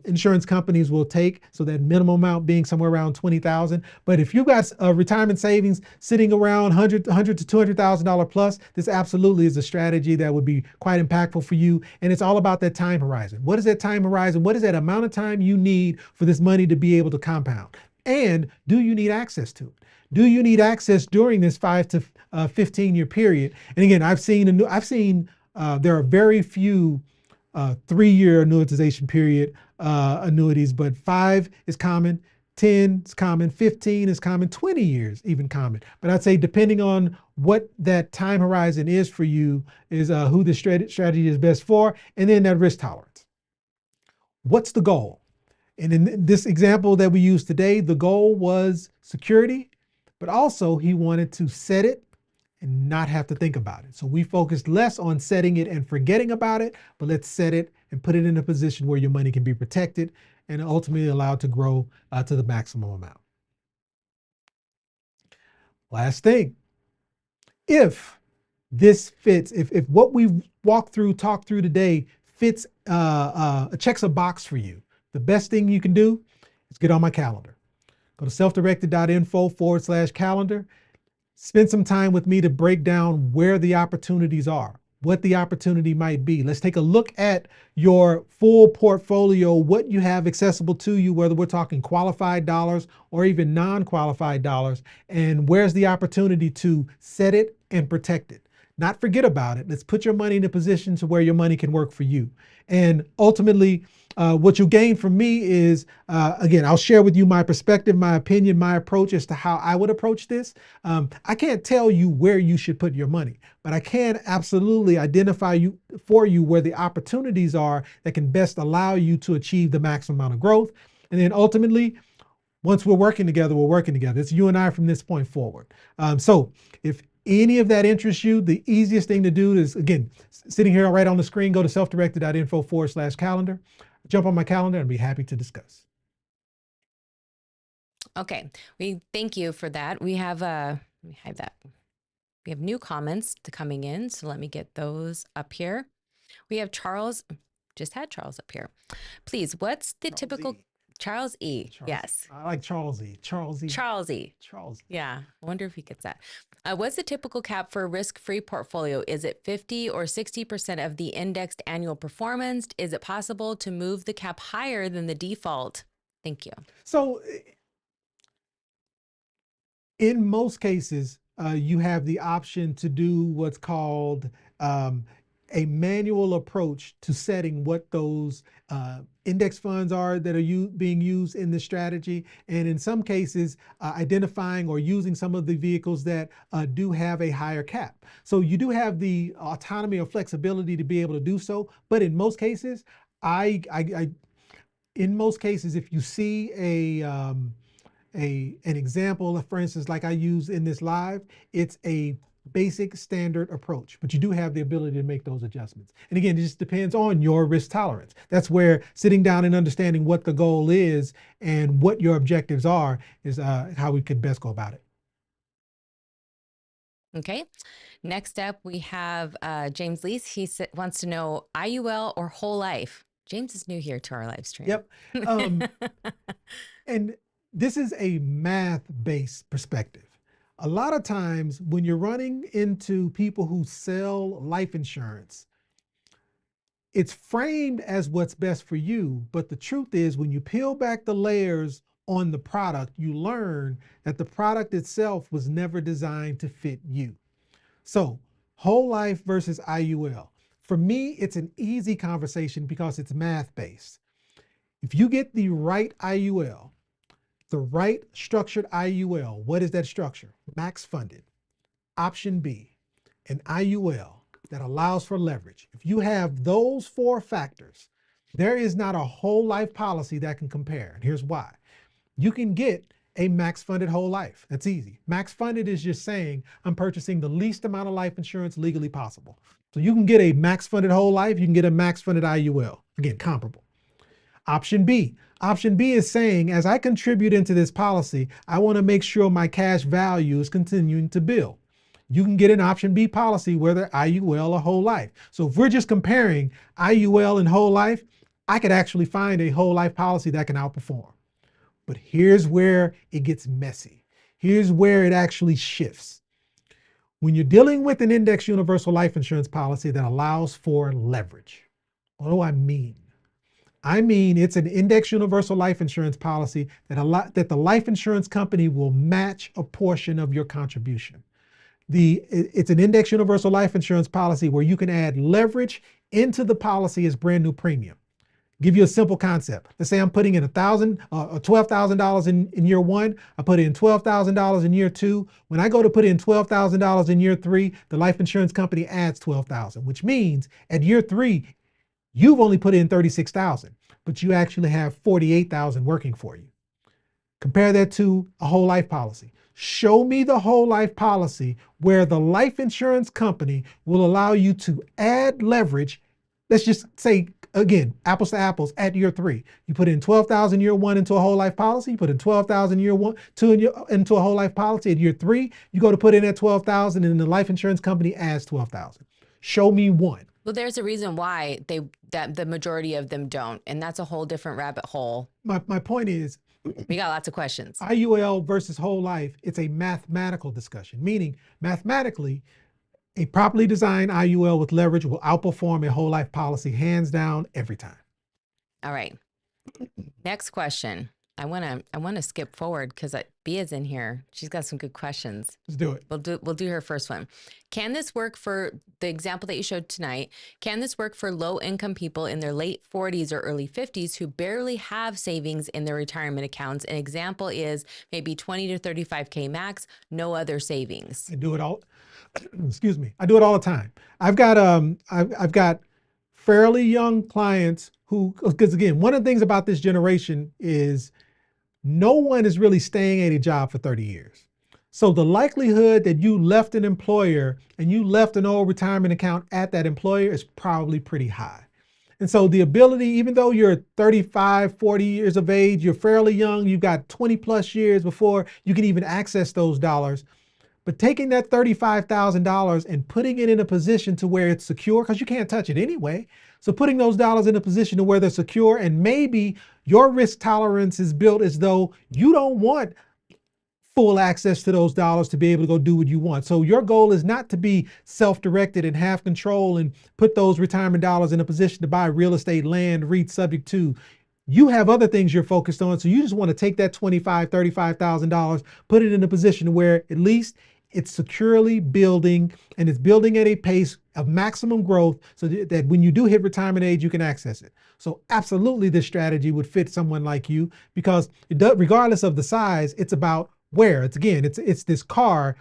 insurance companies will take. So that minimum amount being somewhere around 20,000. But if you've got retirement savings sitting around $100 to $200,000 plus, this absolutely is a strategy that would be quite impactful for you. And it's all about that time horizon. What is that time horizon? What is that amount of time you need for this money to be able to compound? And do you need access to it? Do you need access during this 5 to 15-year period? And again, I've seen there are very few 3-year annuitization period annuities, but 5 is common, 10 is common, 15 is common, 20 years even common. But I'd say depending on what that time horizon is for you is who the strategy is best for, and then that risk tolerance. What's the goal? And in this example that we used today, the goal was security, but also he wanted to set it and not have to think about it. So we focused less on setting it and forgetting about it, but let's set it and put it in a position where your money can be protected and ultimately allowed to grow to the maximum amount. Last thing, if this fits, if what we've talked through today fits, checks a box for you, the best thing you can do is get on my calendar. Go to selfdirected.info/calendar. Spend some time with me to break down where the opportunities are, what the opportunity might be. Let's take a look at your full portfolio, what you have accessible to you, whether we're talking qualified dollars or even non-qualified dollars, and where's the opportunity to set it and protect it. Not forget about it. Let's put your money in a position to where your money can work for you. And ultimately, what you gain from me is, again, I'll share with you my perspective, my opinion, my approach as to how I would approach this. I can't tell you where you should put your money, but I can absolutely identify for you where the opportunities are that can best allow you to achieve the maximum amount of growth. And then ultimately, once we're working together, we're working together. It's you and I from this point forward. So if any of that interests you, the easiest thing to do is, again, sitting here right on the screen, go to selfdirected.info/calendar. Jump on my calendar and be happy to discuss. Okay, we thank you for that. We have we have new comments coming in, so let me get those up here. We have Charles, just had Charles up here. Please, what's the typical Charles E? Yes. I like Charles E. Charles E. Charles E. Charles E. Yeah, I wonder if he gets that. What's the typical cap for a risk-free portfolio? Is it 50 or 60% of the indexed annual performance? Is it possible to move the cap higher than the default? Thank you. So in most cases, you have the option to do what's called a manual approach to setting what those index funds are that are being used in the strategy. And in some cases, identifying or using some of the vehicles that do have a higher cap. So you do have the autonomy or flexibility to be able to do so. But in most cases, in most cases, if you see an example, for instance, like I use in this live, it's a basic standard approach, but you do have the ability to make those adjustments. And again, it just depends on your risk tolerance. That's where sitting down and understanding what the goal is and what your objectives are is how we could best go about it. Okay. Next up, we have James Leese. He wants to know IUL or whole life. James is new here to our live stream. Yep. And this is a math-based perspective. A lot of times when you're running into people who sell life insurance, it's framed as what's best for you. But the truth is, when you peel back the layers on the product, you learn that the product itself was never designed to fit you. So whole life versus IUL. For me, it's an easy conversation because it's math-based. If you get the right IUL, the right structured IUL, what is that structure? Max funded. Option B, an IUL that allows for leverage. If you have those four factors, there is not a whole life policy that can compare. And here's why. You can get a max funded whole life. That's easy. Max funded is just saying I'm purchasing the least amount of life insurance legally possible. So you can get a max funded whole life, you can get a max funded IUL. Again, comparable. Option B. Option B is saying, as I contribute into this policy, I want to make sure my cash value is continuing to build. You can get an option B policy, whether IUL or whole life. So if we're just comparing IUL and whole life, I could actually find a whole life policy that can outperform. But here's where it gets messy. Here's where it actually shifts. When you're dealing with an index universal life insurance policy that allows for leverage, what do I mean? I mean, it's an index universal life insurance policy that the life insurance company will match a portion of your contribution. It's an index universal life insurance policy where you can add leverage into the policy as brand new premium. Give you a simple concept. Let's say I'm putting in $12,000 in year one. I put in $12,000 in year two. When I go to put in $12,000 in year three, the life insurance company adds $12,000, which means at year three, you've only put in $36,000, but you actually have $48,000 working for you. Compare that to a whole life policy. Show me the whole life policy where the life insurance company will allow you to add leverage. Let's just say, again, apples to apples at year three. You put in $12,000 year one into a whole life policy. You put in $12,000 year one, into a whole life policy. At year three, you go to put in that $12,000 and the life insurance company adds $12,000. Show me one. Well, there's a reason why that the majority of them don't, and that's a whole different rabbit hole. My point is, We got lots of questions. IUL versus whole life, it's a mathematical discussion, meaning mathematically, a properly designed IUL with leverage will outperform a whole life policy hands down every time. All right. Next question. I want to skip forward because Bia's in here. She's got some good questions. Let's do it. We'll do her first one. Can this work for the example that you showed tonight? Can this work for low income people in their late 40s or early 50s who barely have savings in their retirement accounts? An example is maybe 20 to 35K max, no other savings. I do it all. Excuse me. I do it all the time. I've got fairly young clients who, because again, one of the things about this generation is no one is really staying at a job for 30 years. So the likelihood that you left an employer and you left an old retirement account at that employer is probably pretty high. And so the ability, even though you're 35, 40 years of age, you're fairly young, you've got 20 plus years before you can even access those dollars. But taking that $35,000 and putting it in a position to where it's secure, because you can't touch it anyway. So putting those dollars in a position to where they're secure, and maybe your risk tolerance is built as though you don't want full access to those dollars to be able to go do what you want. So your goal is not to be self-directed and have control and put those retirement dollars in a position to buy real estate, land, REIT subject to. You have other things you're focused on. So you just want to take that $25,000, $35,000, put it in a position where at least it's securely building, and it's building at a pace of maximum growth so that when you do hit retirement age, you can access it. So absolutely this strategy would fit someone like you, because it does, regardless of the size, it's about where. It's this car,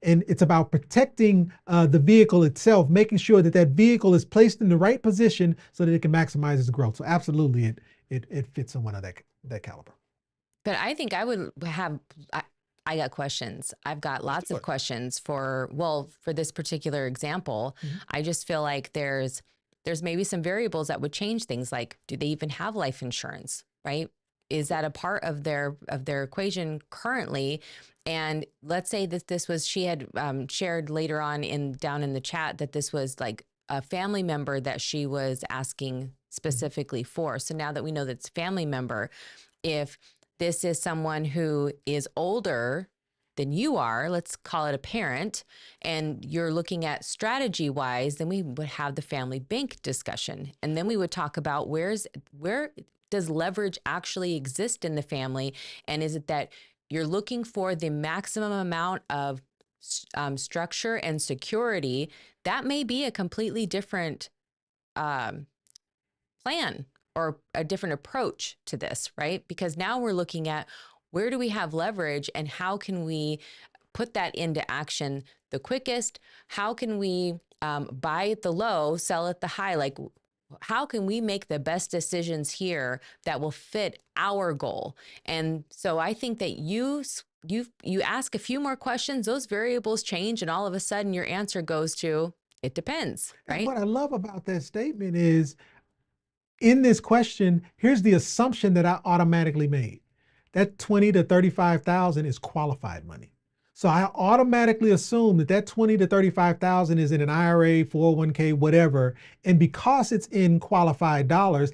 and it's about protecting the vehicle itself, making sure that that vehicle is placed in the right position so that it can maximize its growth. So absolutely it fits someone of that caliber. But I think I would have, I got questions. I've got lots of questions for this particular example. Mm-hmm. I just feel like there's maybe some variables that would change things. Like, do they even have life insurance, right? Is that a part of their equation currently? And let's say that this was, she had shared later on down in the chat that this was like a family member that she was asking specifically for. So now that we know that it's family member, if this is someone who is older than you are, let's call it a parent, and you're looking at strategy wise, then we would have the family bank discussion. And then we would talk about where does leverage actually exist in the family? And is it that you're looking for the maximum amount of structure and security? That may be a completely different plan or a different approach to this, right? Because now we're looking at where do we have leverage and how can we put that into action the quickest? How can we buy at the low, sell at the high? Like, how can we make the best decisions here that will fit our goal? And so I think that you ask a few more questions, those variables change, and all of a sudden your answer goes to, it depends, right? And what I love about that statement is, in this question, here's the assumption that I automatically made. That 20 to 35,000 is qualified money. So I automatically assume that 20 to 35,000 is in an IRA, 401k, whatever. And because it's in qualified dollars,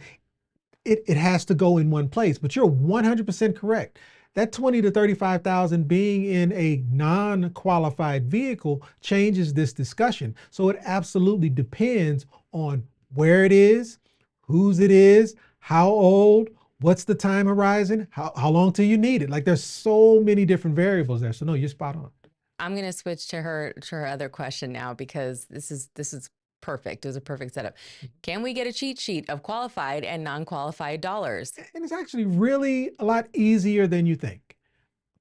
it has to go in one place. But you're 100% correct. That 20 to 35,000 being in a non-qualified vehicle changes this discussion. So it absolutely depends on where it is, whose it is, how old, what's the time horizon, how long till you need it. Like, there's so many different variables there. So no, you're spot on. I'm going to switch to her other question now, because this is perfect. It was a perfect setup. Can we get a cheat sheet of qualified and non-qualified dollars? And it's actually really a lot easier than you think.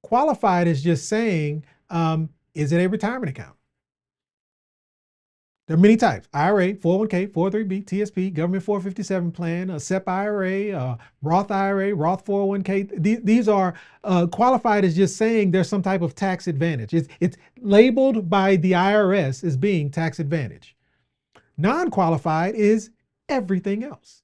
Qualified is just saying, is it a retirement account? There are many types: IRA, 401k, 403b, TSP, government 457 plan, a SEP IRA, Roth IRA, Roth 401k. These are qualified as just saying there's some type of tax advantage. It's labeled by the IRS as being tax advantage. Non-qualified is everything else: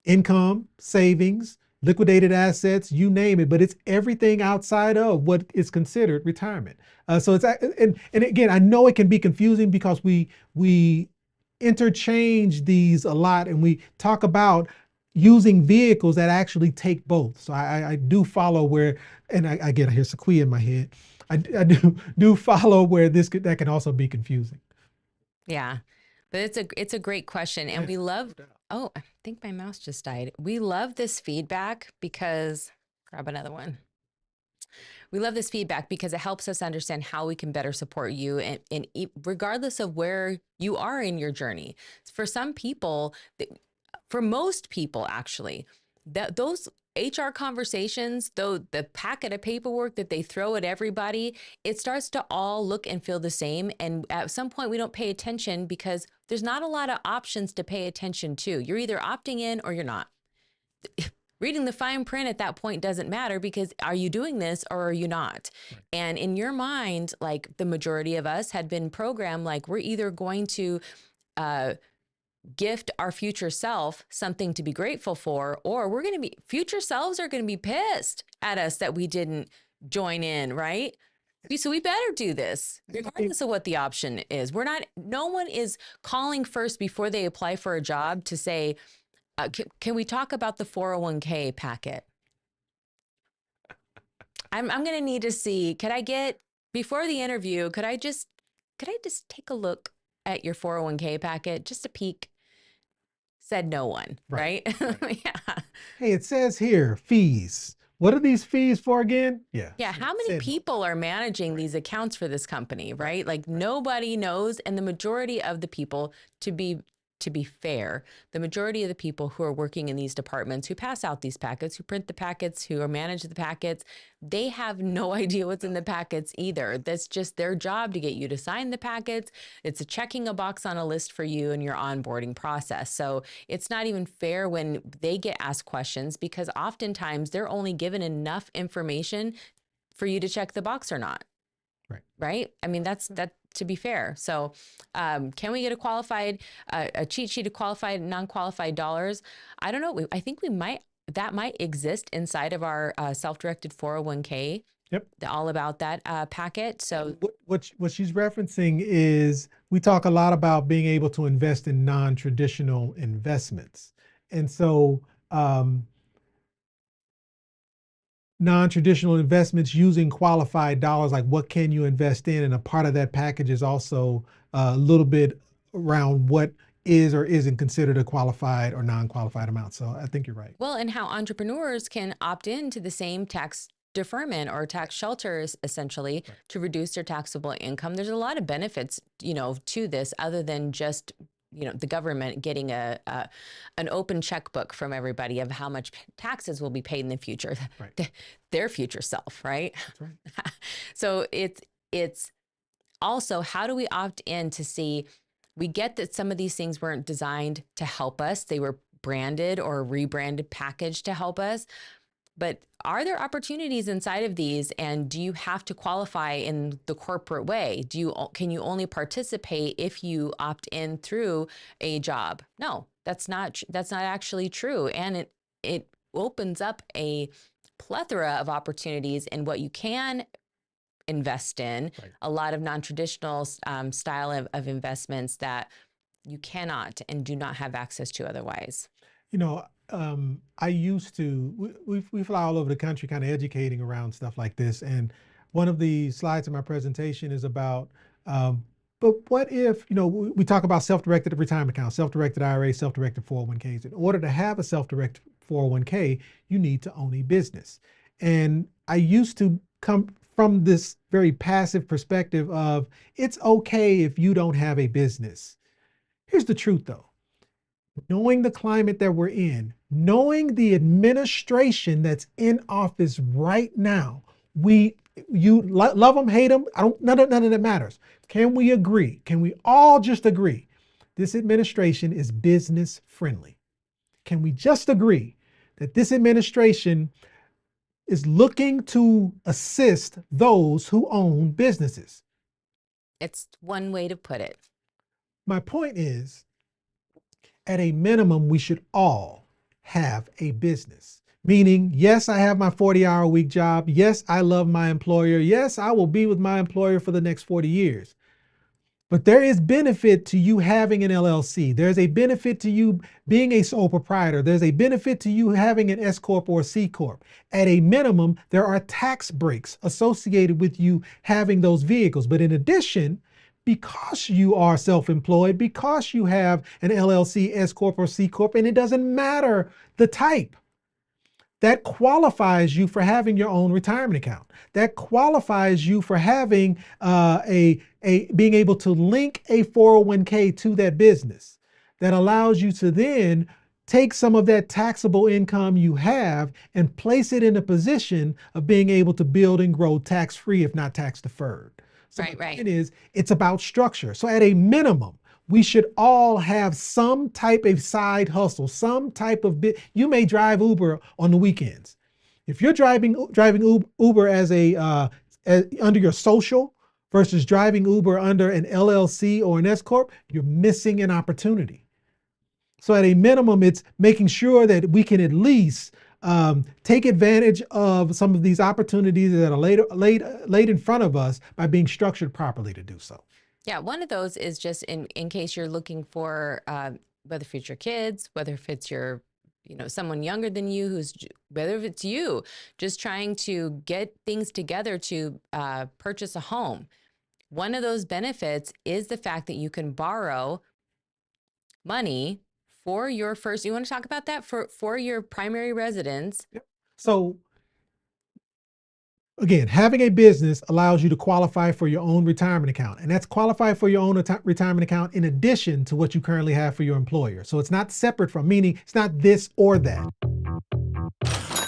income, savings, liquidated assets, you name it, but it's everything outside of what is considered retirement. So it's, and again, I know it can be confusing because we interchange these a lot, and we talk about using vehicles that actually take both. So I do follow where, and I get, I hear Sequoia in my head. I do follow where that can also be confusing. Yeah, but it's a great question, and we love. Oh, I think my mouse just died. We love this feedback because grab another one. We love this feedback because it helps us understand how we can better support you, and regardless of where you are in your journey. For some people, for most people, actually, those HR conversations, though the packet of paperwork that they throw at everybody, it starts to all look and feel the same. And at some point, we don't pay attention because there's not a lot of options to pay attention to. You're either opting in or you're not. Reading the fine print at that point doesn't matter because are you doing this or are you not? Right. And in your mind, like the majority of us had been programmed, like we're either going to gift our future self something to be grateful for, or we're going to be, future selves are going to be pissed at us that we didn't join in, right? So we better do this regardless of what the option is. No one is calling first before they apply for a job to say, can we talk about the 401k packet? I'm going to need to see, before the interview, could I just take a look at your 401k packet, just a peek? Said no one, right? Yeah. Hey, it says here, fees. What are these fees for again? Yeah. Yeah. How many people are managing these accounts for this company, right? Like nobody knows. And the majority of the people, to be fair, the majority of the people who are working in these departments, who pass out these packets, who print the packets, who manage the packets, they have no idea what's in the packets either. That's just their job to get you to sign the packets. It's checking a box on a list for you in your onboarding process. So it's not even fair when they get asked questions because oftentimes they're only given enough information for you to check the box or not. Right? I mean, that's to be fair. So can we get a cheat sheet of qualified and non-qualified dollars? I don't know. I think that might exist inside of our self-directed 401k. Yep. All about that packet. So what she's referencing is we talk a lot about being able to invest in non-traditional investments. And so non-traditional investments using qualified dollars, like what can you invest in? And a part of that package is also a little bit around what is or isn't considered a qualified or non-qualified amount. So I think you're right. Well, and how entrepreneurs can opt into the same tax deferment or tax shelters essentially to reduce their taxable income. There's a lot of benefits, to this other than just the government getting an open checkbook from everybody of how much taxes will be paid in the future, their future self, right? That's right. So it's also, how do we opt in to see, we get that some of these things weren't designed to help us. They were branded or rebranded, packaged to help us. But are there opportunities inside of these? And do you have to qualify in the corporate way? Can you only participate if you opt in through a job? No, that's not actually true. And it opens up a plethora of opportunities in what you can invest in. Right. A lot of non-traditional style of investments that you cannot and do not have access to otherwise. I used to, we fly all over the country kind of educating around stuff like this. And one of the slides in my presentation is about, but what if, we talk about self-directed retirement accounts, self-directed IRAs, self-directed 401ks. In order to have a self-directed 401k, you need to own a business. And I used to come from this very passive perspective of it's okay if you don't have a business. Here's the truth though. Knowing the climate that we're in, knowing the administration that's in office right now, you love them, hate them, none of that matters. Can we agree? Can we all just agree? This administration is business friendly. Can we just agree that this administration is looking to assist those who own businesses? It's one way to put it. My point is, at a minimum, we should all have a business. Meaning, yes, I have my 40-hour-a-week job. Yes, I love my employer. Yes, I will be with my employer for the next 40 years. But there is benefit to you having an LLC. There's a benefit to you being a sole proprietor. There's a benefit to you having an S Corp or C Corp. At a minimum, there are tax breaks associated with you having those vehicles. But in addition, because you are self-employed, because you have an LLC, S Corp, or C Corp, and it doesn't matter the type, that qualifies you for having your own retirement account. That qualifies you for having being able to link a 401k to that business. That allows you to then take some of that taxable income you have and place it in a position of being able to build and grow tax-free, if not tax-deferred. So Right, the right. point is, it's about structure. So at a minimum, we should all have some type of side hustle, some type of bit. You may drive Uber on the weekends. If you're driving Uber as under your social versus driving Uber under an LLC or an S corp, you're missing an opportunity. So at a minimum, it's making sure that we can at least take advantage of some of these opportunities that are laid in front of us by being structured properly to do so. Yeah, one of those is just in case you're looking for whether if it's your kids, whether if it's your, someone younger than you, whether if it's you, just trying to get things together to purchase a home. One of those benefits is the fact that you can borrow money for your first. You want to talk about that for your primary residence? Yep. So again, having a business allows you to qualify for your own retirement account, and that's qualify for your own retirement account in addition to what you currently have for your employer. So it's not separate from, meaning it's not this or that.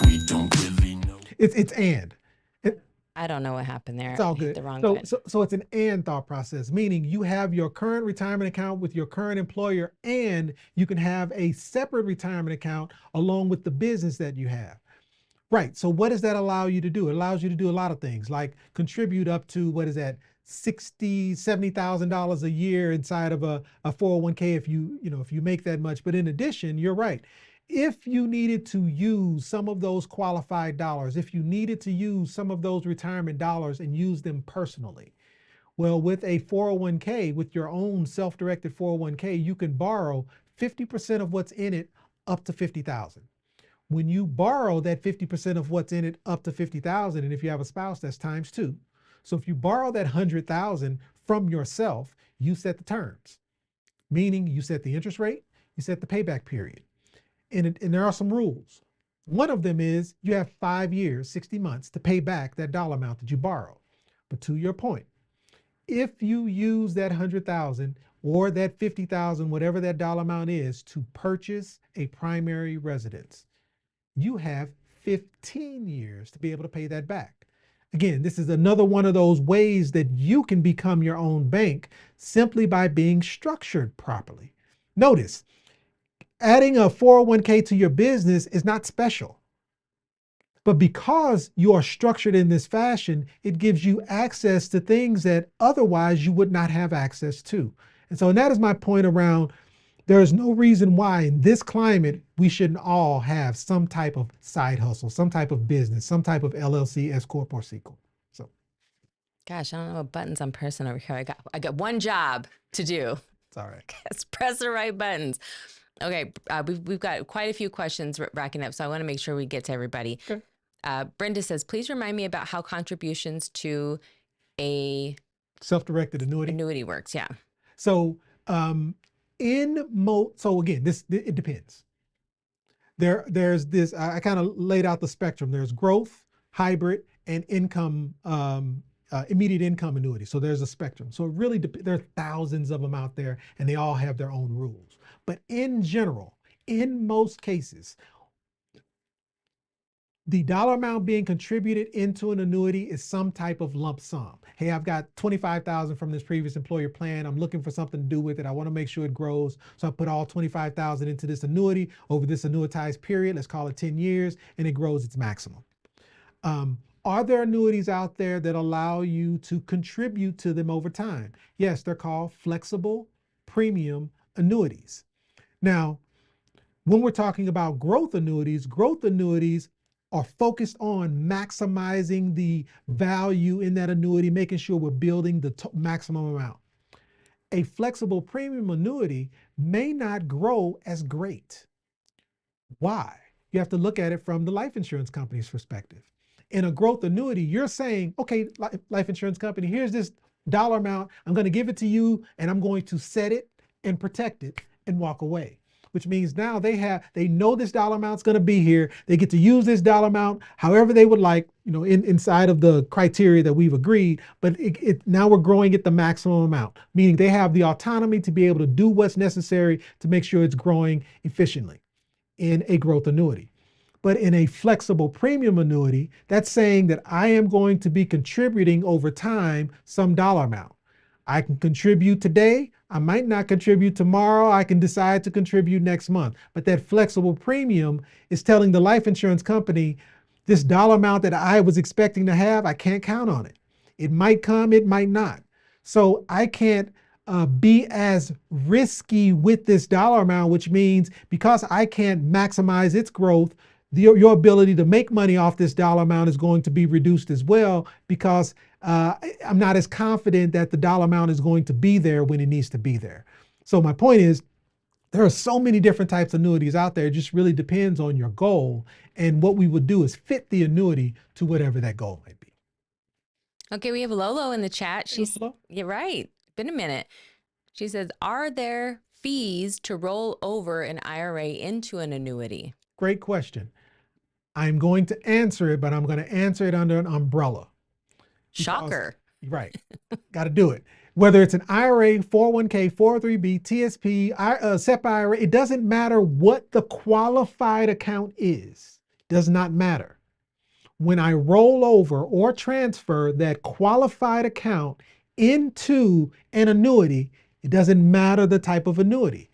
We don't really know. It's and. I don't know what happened there. It's all I hit good. the wrong button. So it's an and thought process, meaning you have your current retirement account with your current employer, and you can have a separate retirement account along with the business that you have. Right. So what does that allow you to do? It allows you to do a lot of things, like contribute up to, what is that, $60,000, $70,000 a year inside of a 401k if you make that much. But in addition, you're right. If you needed to use some of those qualified dollars, if you needed to use some of those retirement dollars and use them personally, well, with a 401k, with your own self-directed 401k, you can borrow 50% of what's in it up to $50,000. When you borrow that 50% of what's in it up to $50,000, and if you have a spouse, that's times 2. So if you borrow that $100,000 from yourself, you set the terms, meaning you set the interest rate, you set the payback period. And there are some rules. One of them is you have 5 years, 60 months to pay back that dollar amount that you borrowed. But to your point, if you use that 100,000 or that 50,000, whatever that dollar amount is, to purchase a primary residence, you have 15 years to be able to pay that back. Again, this is another one of those ways that you can become your own bank simply by being structured properly. Notice, adding a 401k to your business is not special. But because you are structured in this fashion, it gives you access to things that otherwise you would not have access to. And that is my point around, there is no reason why in this climate we shouldn't all have some type of side hustle, some type of business, some type of LLC, S Corp, or C Corp. So, gosh, I don't know what buttons I'm pressing over here. I got one job to do. it's all right. Let's press the right buttons. Okay, we've got quite a few questions racking up, so I want to make sure we get to everybody. Okay. Brenda says, please remind me about how contributions to a Self-directed annuity works. Yeah. So so again, it depends. There's this, I kind of laid out the spectrum. There's growth, hybrid, and income, immediate income annuity. So there's a spectrum. So it really there are thousands of them out there, and they all have their own rules. But in general, in most cases, the dollar amount being contributed into an annuity is some type of lump sum. Hey, I've got $25,000 from this previous employer plan. I'm looking for something to do with it. I want to make sure it grows. So I put all $25,000 into this annuity over this annuitized period. Let's call it 10 years, and it grows its maximum. Are there annuities out there that allow you to contribute to them over time? Yes, they're called flexible premium annuities. Now, when we're talking about growth annuities are focused on maximizing the value in that annuity, making sure we're building the maximum amount. a flexible premium annuity may not grow as great. Why? You have to look at it from the life insurance company's perspective. In a growth annuity, you're saying, okay, life insurance company, here's this dollar amount. I'm going to give it to you and I'm going to set it and protect it and walk away. Which means now they know this dollar amount's going to be here. They get to use this dollar amount however they would like, inside of the criteria that we've agreed. But now we're growing at the maximum amount, meaning they have the autonomy to be able to do what's necessary to make sure it's growing efficiently in a growth annuity. But in a flexible premium annuity, that's saying that I am going to be contributing over time some dollar amount. I can contribute today. I might not contribute tomorrow. I can decide to contribute next month. But that flexible premium is telling the life insurance company, this dollar amount that I was expecting to have, I can't count on it. It might come, it might not. So I can't be as risky with this dollar amount, which means because I can't maximize its growth, your ability to make money off this dollar amount is going to be reduced as well, because I'm not as confident that the dollar amount is going to be there when it needs to be there. So my point is, there are so many different types of annuities out there. It just really depends on your goal. And what we would do is fit the annuity to whatever that goal might be. Okay, we have Lolo in the chat. You're right. Been a minute. She says, are there fees to roll over an IRA into an annuity? Great question. I'm going to answer it, but I'm going to answer it under an umbrella. Shocker. Right. Got to do it. Whether it's an IRA, 401k, 403b, TSP, SEP IRA, it doesn't matter what the qualified account is. It does not matter. When I roll over or transfer that qualified account into an annuity, it doesn't matter the type of annuity.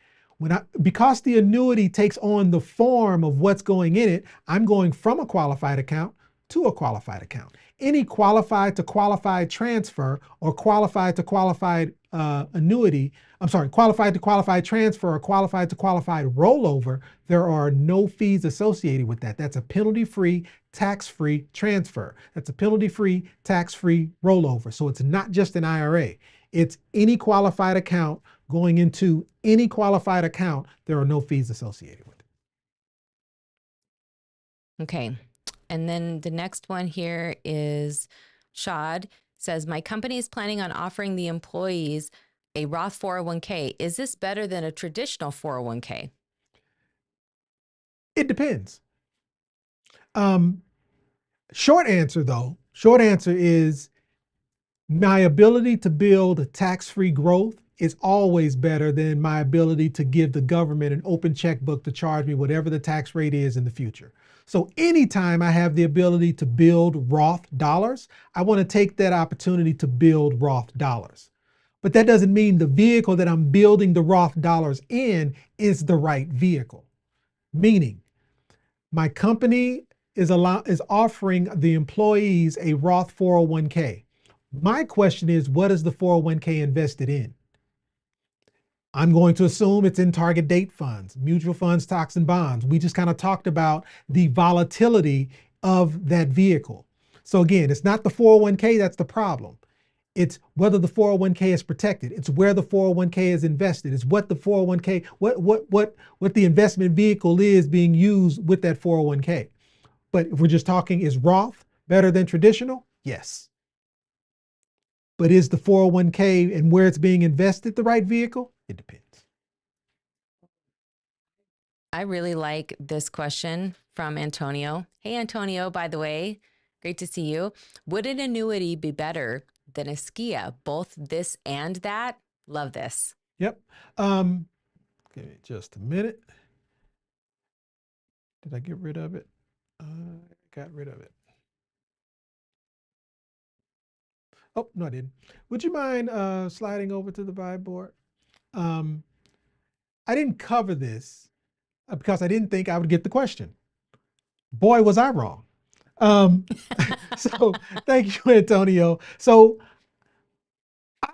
Because the annuity takes on the form of what's going in it, I'm going from a qualified account to a qualified account. Any qualified to qualified transfer or qualified to qualified qualified to qualified transfer or qualified to qualified rollover, there are no fees associated with that. That's a penalty-free, tax-free transfer. That's a penalty-free, tax-free rollover. So it's not just an IRA. It's any qualified account going into any qualified account. There are no fees associated with it. Okay. And then the next one here is Shad says, my company is planning on offering the employees a Roth 401k. Is this better than a traditional 401k? It depends. Short answer is my ability to build tax-free growth is always better than my ability to give the government an open checkbook to charge me whatever the tax rate is in the future. So anytime I have the ability to build Roth dollars, I want to take that opportunity to build Roth dollars. But that doesn't mean the vehicle that I'm building the Roth dollars in is the right vehicle. Meaning, my company is offering the employees a Roth 401k. My question is, what is the 401k invested in? I'm going to assume it's in target date funds, mutual funds, stocks, and bonds. We just kind of talked about the volatility of that vehicle. So again, it's not the 401k that's the problem. It's whether the 401k is protected. It's where the 401k is invested. It's what the 401k, what the investment vehicle is being used with that 401k. But if we're just talking, is Roth better than traditional? Yes. But is the 401k and where it's being invested the right vehicle? It depends. I really like this question from Antonio. Hey, Antonio, by the way, great to see you. Would an annuity be better than a SKIA? Both this and that? Love this. Yep. Give me just a minute. Did I get rid of it? I got rid of it. Oh, no, I didn't. Would you mind sliding over to the vibe board? I didn't cover this because I didn't think I would get the question. Boy, was I wrong. So thank you, Antonio. So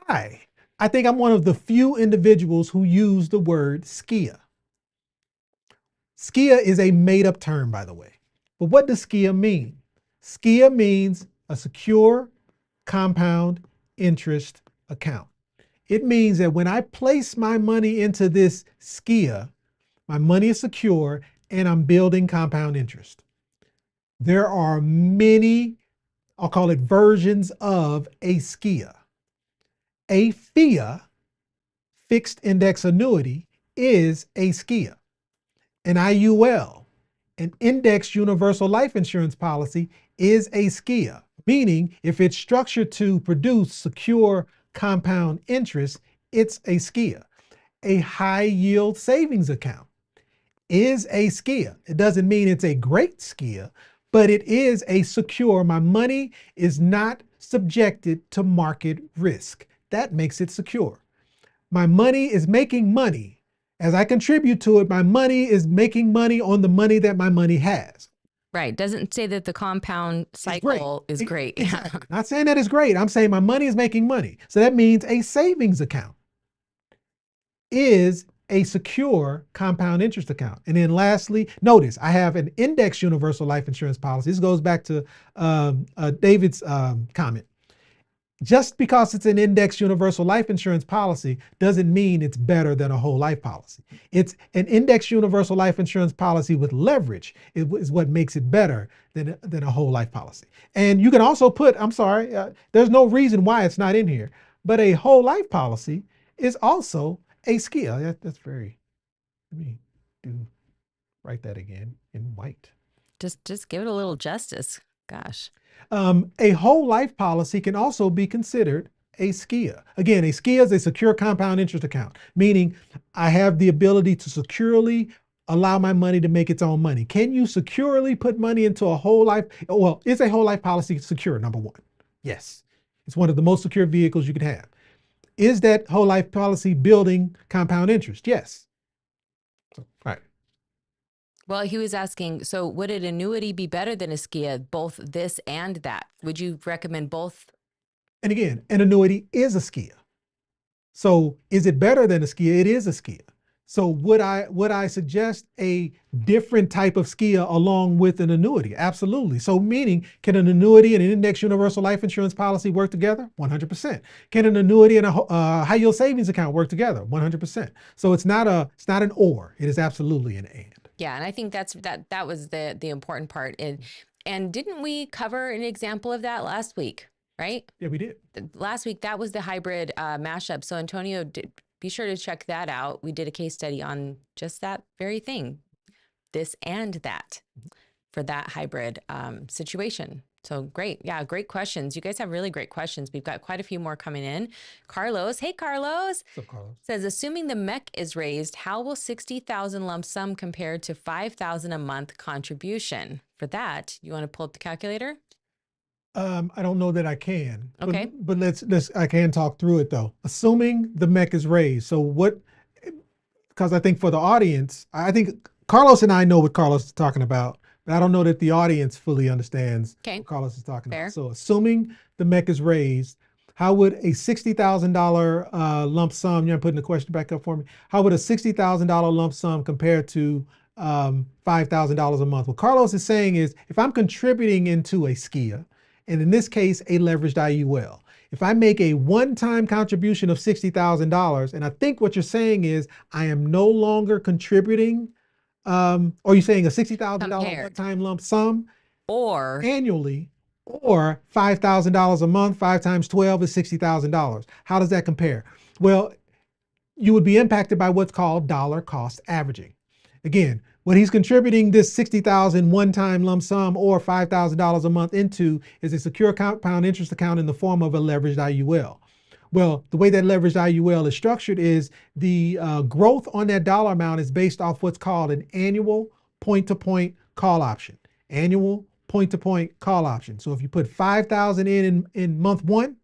I think I'm one of the few individuals who use the word SKIA. SKIA is a made-up term, by the way. But what does SKIA mean? SKIA means a secure compound interest account. It means that when I place my money into this SKIA, my money is secure and I'm building compound interest. There are many, I'll call it versions of a SKIA. A FIA, fixed index annuity, is a SKIA. An IUL, an indexed universal life insurance policy, is a SKIA, meaning if it's structured to produce secure compound interest, it's a SKIA. A high yield savings account is a SKIA. It doesn't mean it's a great SKIA, but it is a secure. My money is not subjected to market risk. That makes it secure. My money is making money. As I contribute to it, my money is making money on the money that my money has. Right. Doesn't say that the compound cycle is great. Exactly. Not saying that it's great. I'm saying my money is making money. So that means a savings account is a secure compound interest account. And then lastly, notice I have an index universal life insurance policy. This goes back to David's comment. Just because it's an index universal life insurance policy doesn't mean it's better than a whole life policy. It's an index universal life insurance policy with leverage is what makes it better than a whole life policy. And you can also put, I'm sorry, there's no reason why it's not in here, but a whole life policy is also a SKIA. That's very, let me write that again in white. Just give it a little justice. Gosh. A whole life policy can also be considered a SKIA. Again, a SKIA is a secure compound interest account, meaning I have the ability to securely allow my money to make its own money. Can you securely put money into a whole life? Well, is a whole life policy secure? Number one, yes. It's one of the most secure vehicles you could have. Is that whole life policy building compound interest? Yes. So, right. Well, he was asking, so would an annuity be better than a SKIA, both this and that? Would you recommend both? And again, an annuity is a SKIA. So is it better than a SKIA? It is a SKIA. So would I suggest a different type of SKIA along with an annuity? Absolutely. So meaning, can an annuity and an index universal life insurance policy work together? 100%. Can an annuity and a high yield savings account work together? 100%. So it's not an or, it is absolutely an and. Yeah, and I think that was the important part. And didn't we cover an example of that last week, right? Yeah, we did. Last week, that was the hybrid mashup. So Antonio, be sure to check that out. We did a case study on just that very thing, this and that, for that hybrid situation. So great. Yeah, great questions. You guys have really great questions. We've got quite a few more coming in. Carlos, hey, Carlos. What's up, Carlos? Says, assuming the MEC is raised, how will 60,000 lump sum compare to 5,000 a month contribution? For that, you want to pull up the calculator? I don't know that I can. Okay. But I can talk through it though. Assuming the MEC is raised. So what, because I think for the audience, I think Carlos and I know what Carlos is talking about, but I don't know that the audience fully understands what Carlos is talking about. So assuming the MEC is raised, how would a $60,000 lump sum, you're putting the question back up for me, how would a $60,000 lump sum compare to $5,000 a month? What Carlos is saying is, if I'm contributing into a SKIA, and in this case, a leveraged IUL, if I make a one-time contribution of $60,000, and I think what you're saying is, I am no longer contributing, or you're saying a $60,000 one-time lump sum, or annually, or $5,000 a month, 5 times 12 is $60,000. How does that compare? Well, you would be impacted by what's called dollar cost averaging. Again, what he's contributing this $60,000 one-time lump sum or $5,000 a month into is a secure compound interest account in the form of a leveraged IUL. Well, the way that leveraged IUL is structured is the growth on that dollar amount is based off what's called an annual point-to-point call option. Annual point-to-point call option. So if you put $5,000 in month one,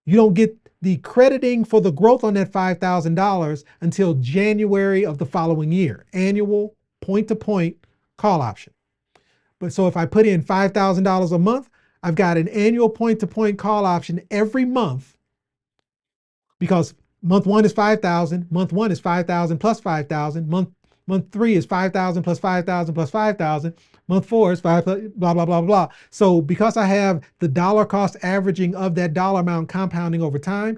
you don't get the crediting for the growth on that $5,000 until January of the following year. Annual point-to-point call option. But so if I put in $5,000 a month, I've got an annual point-to-point call option every month, because month one is 5,000, month one is 5,000 plus 5,000, month three is 5,000 plus 5,000 plus 5,000, month four is 5, blah, blah, blah, blah. So because I have the dollar cost averaging of that dollar amount compounding over time,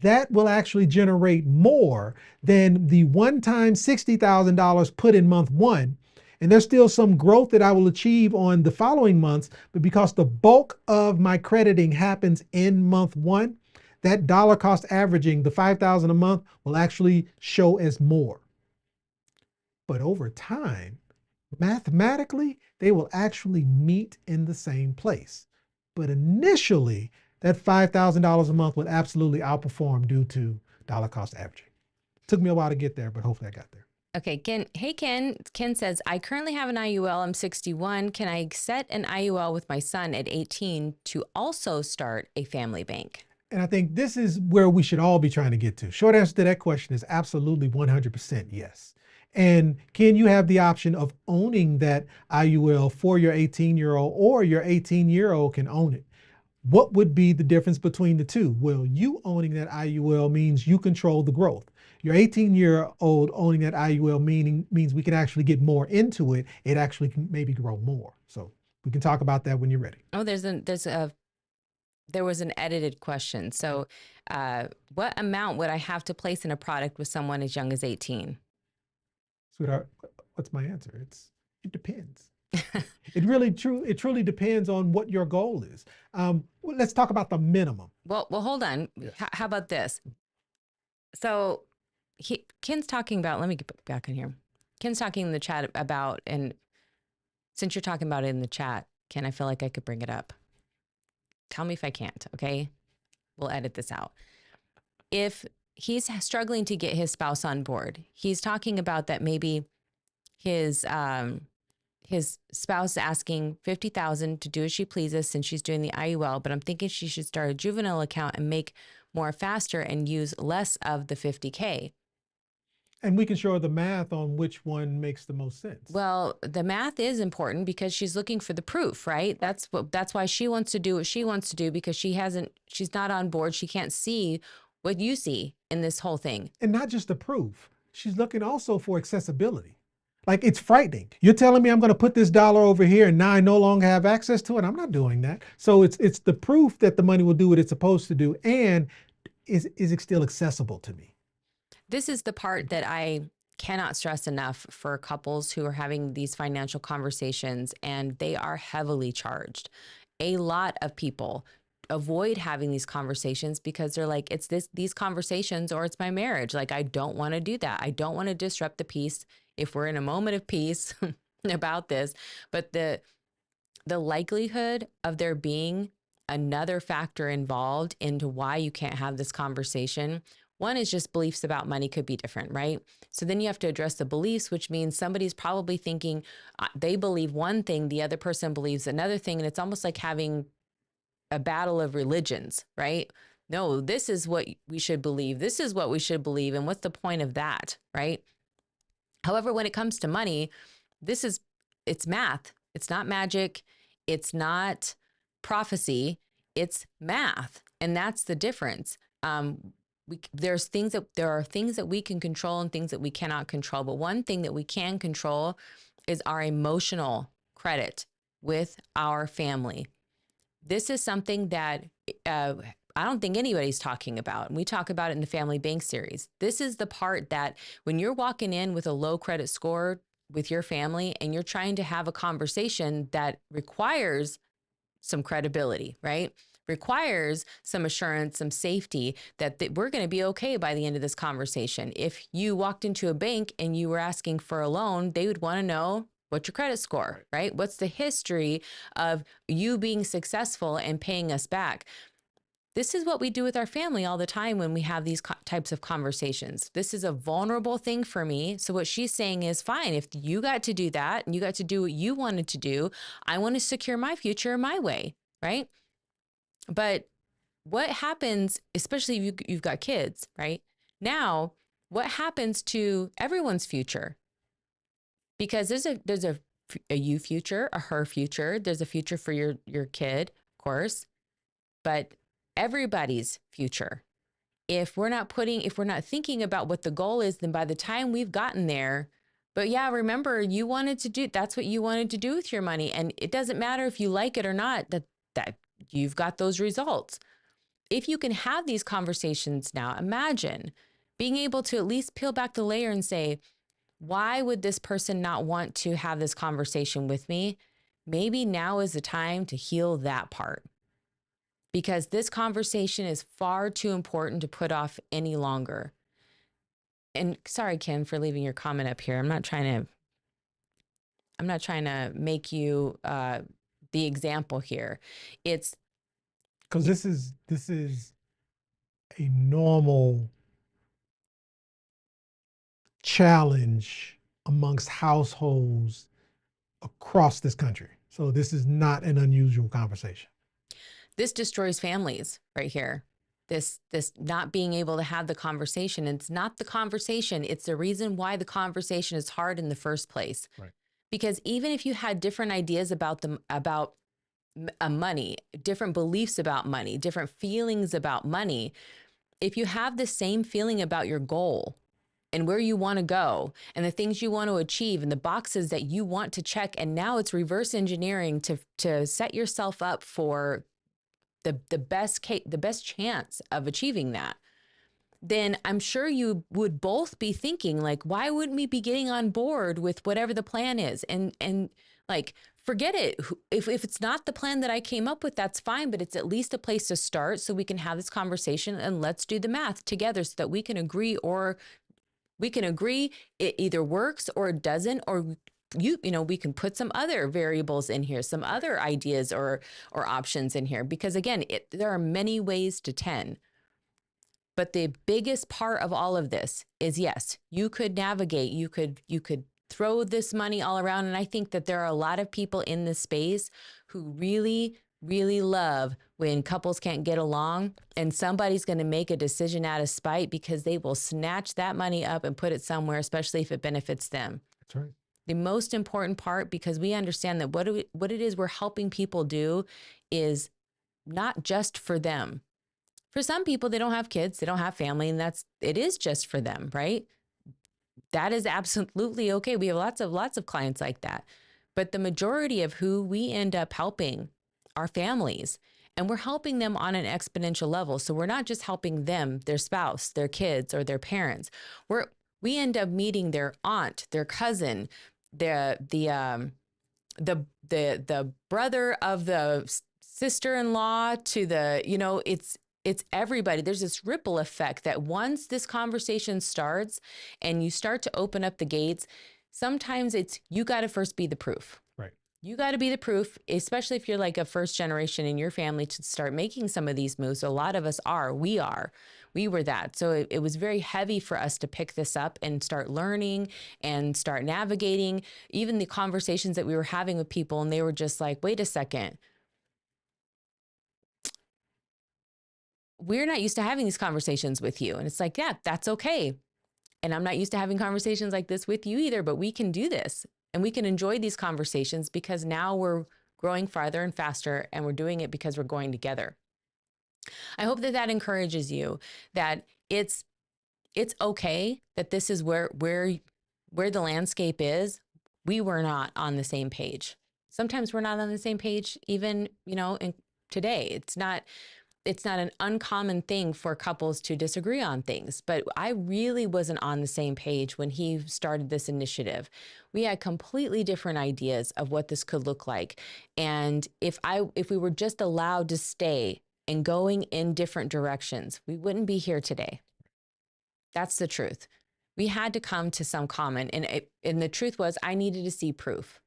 that will actually generate more than the one-time $60,000 put in month one. And there's still some growth that I will achieve on the following months, but because the bulk of my crediting happens in month one, that dollar cost averaging, the $5,000 a month, will actually show as more. But over time, mathematically, they will actually meet in the same place. But initially, that $5,000 a month would absolutely outperform due to dollar cost averaging. Took me a while to get there, but hopefully I got there. Okay, Ken. Hey, Ken. Ken says, I currently have an IUL. I'm 61. Can I set an IUL with my son at 18 to also start a family bank? And I think this is where we should all be trying to get to. Short answer to that question is absolutely 100% yes. And Ken, you have the option of owning that IUL for your 18-year-old, or your 18-year-old can own it. What would be the difference between the two? Well, you owning that IUL means you control the growth. Your 18-year-old owning that IUL means we can actually get more into it. It actually can maybe grow more. So we can talk about that when you're ready. Oh, there was an edited question. So what amount would I have to place in a product with someone as young as 18? Sweetheart, what's my answer? It depends. It truly depends on what your goal is. Let's talk about the minimum. Well, hold on. Yes. How about this? So Ken's talking about, let me get back in here. Ken's talking in the chat about, and since you're talking about it in the chat, Ken, I feel like I could bring it up. Tell me if I can't, okay? We'll edit this out. If he's struggling to get his spouse on board, he's talking about that maybe his spouse asking $50,000 to do as she pleases since she's doing the IUL, but I'm thinking she should start a juvenile account and make more faster and use less of the $50K. And we can show her the math on which one makes the most sense. Well, the math is important because she's looking for the proof, right? That's why she wants to do what she wants to do, because she's not on board. She can't see what you see in this whole thing. And not just the proof. She's looking also for accessibility. Like, it's frightening. You're telling me I'm going to put this dollar over here and now I no longer have access to it? I'm not doing that. So it's the proof that the money will do what it's supposed to do, and is it still accessible to me? This is the part that I cannot stress enough for couples who are having these financial conversations and they are heavily charged. A lot of people avoid having these conversations because they're like, it's these conversations or it's my marriage. Like, I don't want to do that. I don't want to disrupt the peace if we're in a moment of peace about this. But the likelihood of there being another factor involved into why you can't have this conversation, one is just beliefs about money could be different, right? So then you have to address the beliefs, which means somebody's probably thinking they believe one thing, the other person believes another thing. And it's almost like having a battle of religions, right? No, this is what we should believe. This is what we should believe. And what's the point of that, right? However, when it comes to money, it's math. It's not magic. It's not prophecy. It's math. And that's the difference. There are things that we can control and things that we cannot control. But one thing that we can control is our emotional credit with our family. This is something that I don't think anybody's talking about. And we talk about it in the Family Bank series. This is the part that when you're walking in with a low credit score with your family and you're trying to have a conversation that requires some credibility, right? Requires some assurance, some safety that we're going to be okay by the end of this conversation. If you walked into a bank and you were asking for a loan, they would want to know what's your credit score, right? What's the history of you being successful and paying us back? This is what we do with our family all the time when we have these types of conversations. This is a vulnerable thing for me. So what she's saying is, fine, if you got to do that and you got to do what you wanted to do, I want to secure my future my way, right? But what happens, especially if you've got kids, right? Now, what happens to everyone's future? Because there's a you future, a her future. There's a future for your kid, of course, but everybody's future. If we're not thinking about what the goal is, then by the time we've gotten there, but yeah, remember that's what you wanted to do with your money. And it doesn't matter if you like it or not, that you've got those results. if you can have these conversations now, imagine being able to at least peel back the layer and say, why would this person not want to have this conversation with me? Maybe now is the time to heal that part, because this conversation is far too important to put off any longer. And sorry, Ken, for leaving your comment up here. I'm not trying to make you the example here. It's because this is a normal challenge amongst households across this country. So this is not an unusual conversation. this destroys families right here. This not being able to have the conversation. It's not the conversation. It's the reason why the conversation is hard in the first place. Right. Because even if you had different ideas about money, different beliefs about money, different feelings about money, if you have the same feeling about your goal and where you want to go and the things you want to achieve and the boxes that you want to check, and now it's reverse engineering to set yourself up for the best chance of achieving that, then I'm sure you would both be thinking, like, why wouldn't we be getting on board with whatever the plan is? And like, forget it. If it's not the plan that I came up with, that's fine, but it's at least a place to start so we can have this conversation, and let's do the math together so that we can agree, or we can agree it either works or it doesn't, or you know, we can put some other variables in here, some other ideas or options in here, because again, there are many ways to 10. But the biggest part of all of this is, yes, you could navigate, you could throw this money all around. And I think that there are a lot of people in this space who really, really love when couples can't get along and somebody's going to make a decision out of spite, because they will snatch that money up and put it somewhere, especially if it benefits them. That's right. The most important part, because we understand that what it is we're helping people do is not just for them. For some people, they don't have kids, they don't have family, and it is just for them, right? That is absolutely okay. We have lots of clients like that. But the majority of who we end up helping are families, and we're helping them on an exponential level. So we're not just helping them, their spouse, their kids, or their parents. We end up meeting their aunt, their cousin, the brother of the sister-in-law to the, you know, it's everybody. There's this ripple effect that once this conversation starts and you start to open up the gates, sometimes you got to first be the proof. Right. You got to be the proof, especially if you're like a first generation in your family, to start making some of these moves. A lot of us we were that. So it was very heavy for us to pick this up and start learning and start navigating even the conversations that we were having with people. And they were just like, wait a second. We're not used to having these conversations with you. And it's like, yeah, that's okay. And I'm not used to having conversations like this with you either, but we can do this and we can enjoy these conversations because now we're growing farther and faster, and we're doing it because we're going together. I hope that encourages you, that it's okay that this is where the landscape is. We were not on the same page. Sometimes we're not on the same page, even, you know, today. It's not an uncommon thing for couples to disagree on things, but I really wasn't on the same page when he started this initiative. We had completely different ideas of what this could look like. And if we were just allowed to stay and going in different directions, we wouldn't be here today. That's the truth. We had to come to some common, and the truth was I needed to see proof.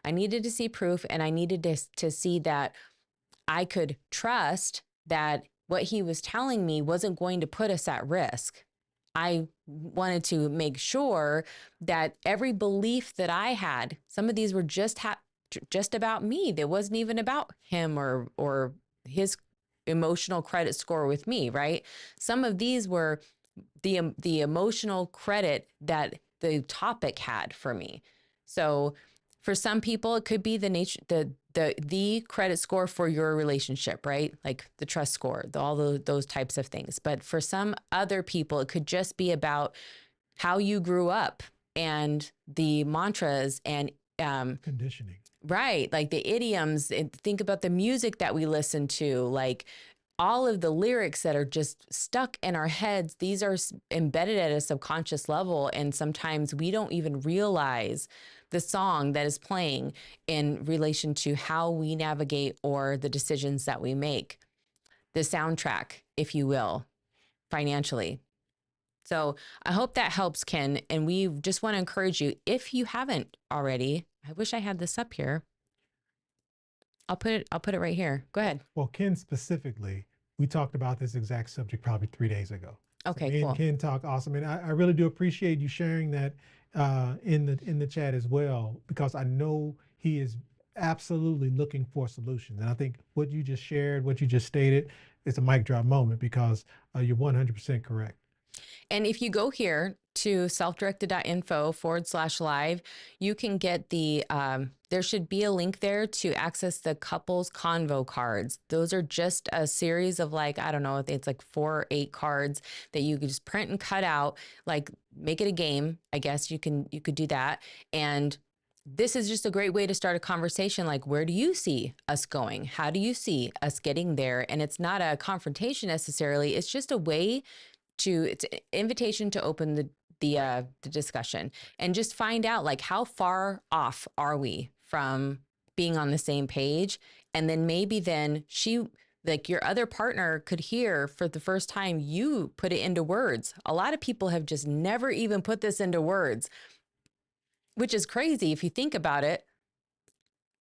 I needed to see proof, and I needed to see that I could trust that what he was telling me wasn't going to put us at risk. I wanted to make sure that every belief that I had, some of these were just about me. That wasn't even about him or his emotional credit score with me, right? Some of these were the emotional credit that the topic had for me. So for some people, it could be the credit score for your relationship, right? Like the trust score, all those types of things. But for some other people, it could just be about how you grew up and the mantras and conditioning. Right. Like the idioms, and think about the music that we listen to, like all of the lyrics that are just stuck in our heads, these are embedded at a subconscious level. And sometimes we don't even realize the song that is playing in relation to how we navigate or the decisions that we make, the soundtrack, if you will, financially. So I hope that helps, Ken. And we just want to encourage you, if you haven't already, I wish I had this up here. I'll put it right here. Go ahead. Well, Ken specifically, we talked about this exact subject probably 3 days ago. Okay, Me cool. and Ken talk awesome, and I really do appreciate you sharing that in the chat as well, because I know he is absolutely looking for solutions. And I think what you just shared, what you just stated, is a mic drop moment, because you're 100% correct. And if you go here to selfdirected.info/live, you can get the, there should be a link there to access the couples convo cards. Those are just a series of, like, I don't know, it's like 4 or 8 cards that you could just print and cut out, like make it a game. I guess you could do that. And this is just a great way to start a conversation. Like, where do you see us going? How do you see us getting there? And it's not a confrontation necessarily. It's just a way it's an invitation to open the discussion and just find out, like, how far off are we from being on the same page? And then maybe then like your other partner could hear for the first time you put it into words. A lot of people have just never even put this into words, which is crazy if you think about it.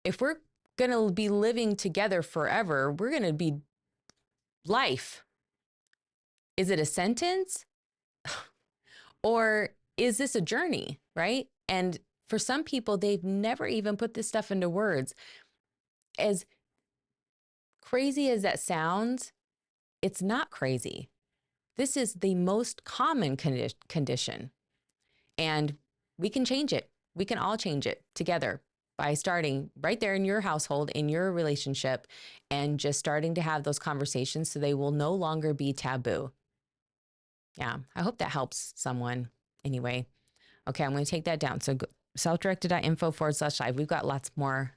If we're going to be living together forever, we're going to be life. Is it a sentence? Or is this a journey, right? And for some people, they've never even put this stuff into words. As crazy as that sounds, it's not crazy. This is the most common condition. And we can change it. We can all change it together by starting right there in your household, in your relationship, and just starting to have those conversations so they will no longer be taboo. Yeah, I hope that helps someone anyway. Okay, I'm going to take that down. So selfdirected.info/live. We've got lots more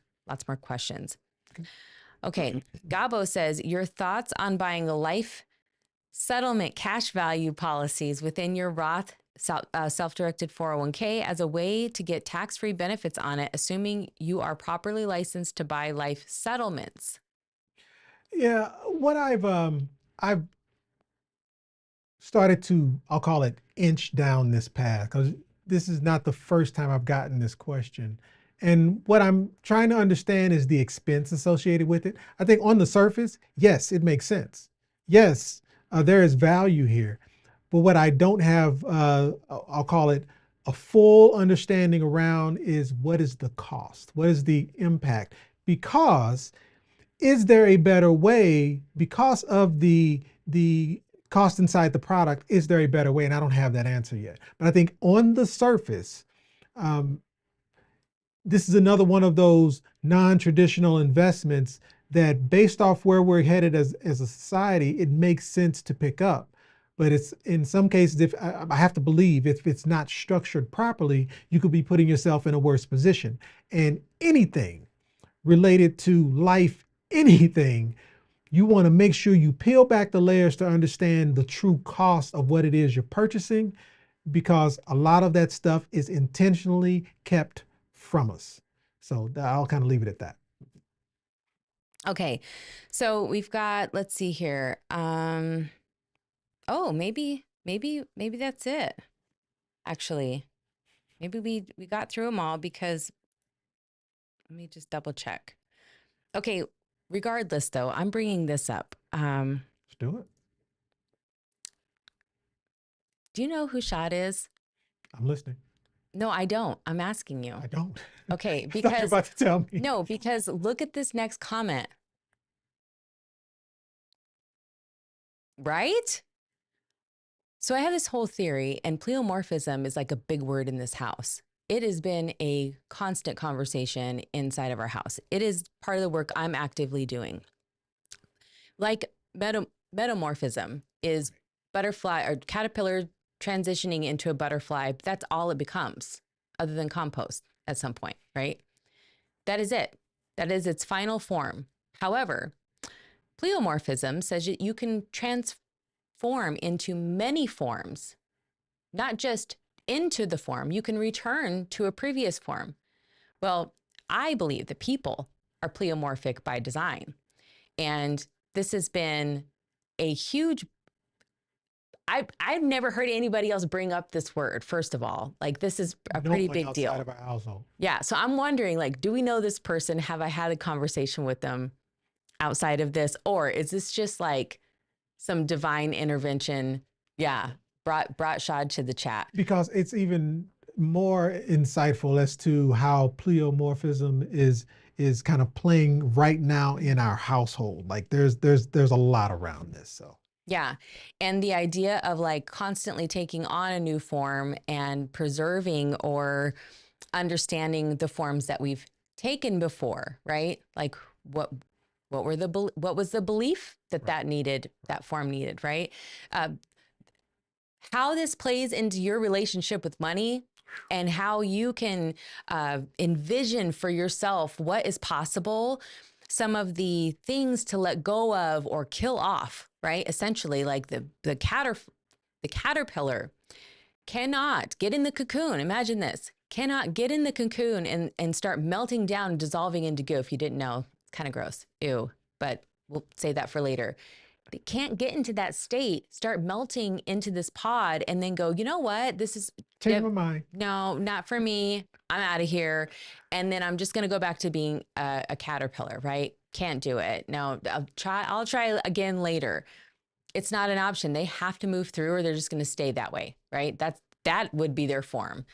questions. Okay, Gabo says, your thoughts on buying the life settlement cash value policies within your Roth self-directed 401k as a way to get tax-free benefits on it, assuming you are properly licensed to buy life settlements. Yeah, what I've started to, I'll call it, inch down this path, because this is not the first time I've gotten this question. And what I'm trying to understand is the expense associated with it. I think on the surface, yes, it makes sense. Yes, there is value here. But what I don't have, I'll call it, a full understanding around is, what is the cost? What is the impact? Because is there a better way, because of the cost inside the product, is there a better way? And I don't have that answer yet. But I think on the surface, this is another one of those non-traditional investments that, based off where we're headed as a society, it makes sense to pick up. But it's, in some cases, if I have to believe, if it's not structured properly, you could be putting yourself in a worse position. And anything related to life, anything, you want to make sure you peel back the layers to understand the true cost of what it is you're purchasing, because a lot of that stuff is intentionally kept from us. So I'll kind of leave it at that. Okay, so we've got, let's see here. Oh, maybe that's it. Actually, maybe we got through them all, because let me just double check. Okay, regardless though, I'm bringing this up. Let's do it. Do you know who Shad is? I'm listening. No, I don't. I'm asking you. I don't. Okay, I thought you were because about to tell me. no, because look at this next comment. Right? So I have this whole theory, and pleomorphism is like a big word in this house. It has been a constant conversation inside of our house. It is part of the work I'm actively doing. Like metamorphism is butterfly or caterpillar transitioning into a butterfly. That's all it becomes, other than compost at some point, right? That is it. That is its final form. However, Pleomorphism says that you can transform into many forms, not just into the form, you can return to a previous form. Well, I believe that people are pleomorphic by design. And this has been a huge, I've never heard anybody else bring up this word, first of all. Like, this is a No pretty one big deal. outside of our household. Yeah. So I'm wondering, like, do we know this person? Have I had a conversation with them outside of this? Or is this just like some divine intervention? Yeah. Brought Shad to the chat. Because it's even more insightful as to how pleomorphism is kind of playing right now in our household. Like there's a lot around this. So yeah. And the idea of like constantly taking on a new form and preserving or understanding the forms that we've taken before, right? Like what was the belief that that form needed, right? How this plays into your relationship with money and how you can envision for yourself what is possible, some of the things to let go of or kill off, right? Essentially, like the caterpillar cannot get in the cocoon. Imagine this, cannot get in the cocoon and start melting down, dissolving into goo. If you didn't know, it's kind of gross. Ew, but we'll save that for later. They can't get into that state, start melting into this pod, and then go, you know what? This is change my mind. No, not for me. I'm out of here. And then I'm just going to go back to being a caterpillar, right? Can't do it. No, I'll try again later. It's not an option. They have to move through or they're just going to stay that way, right? That would be their form.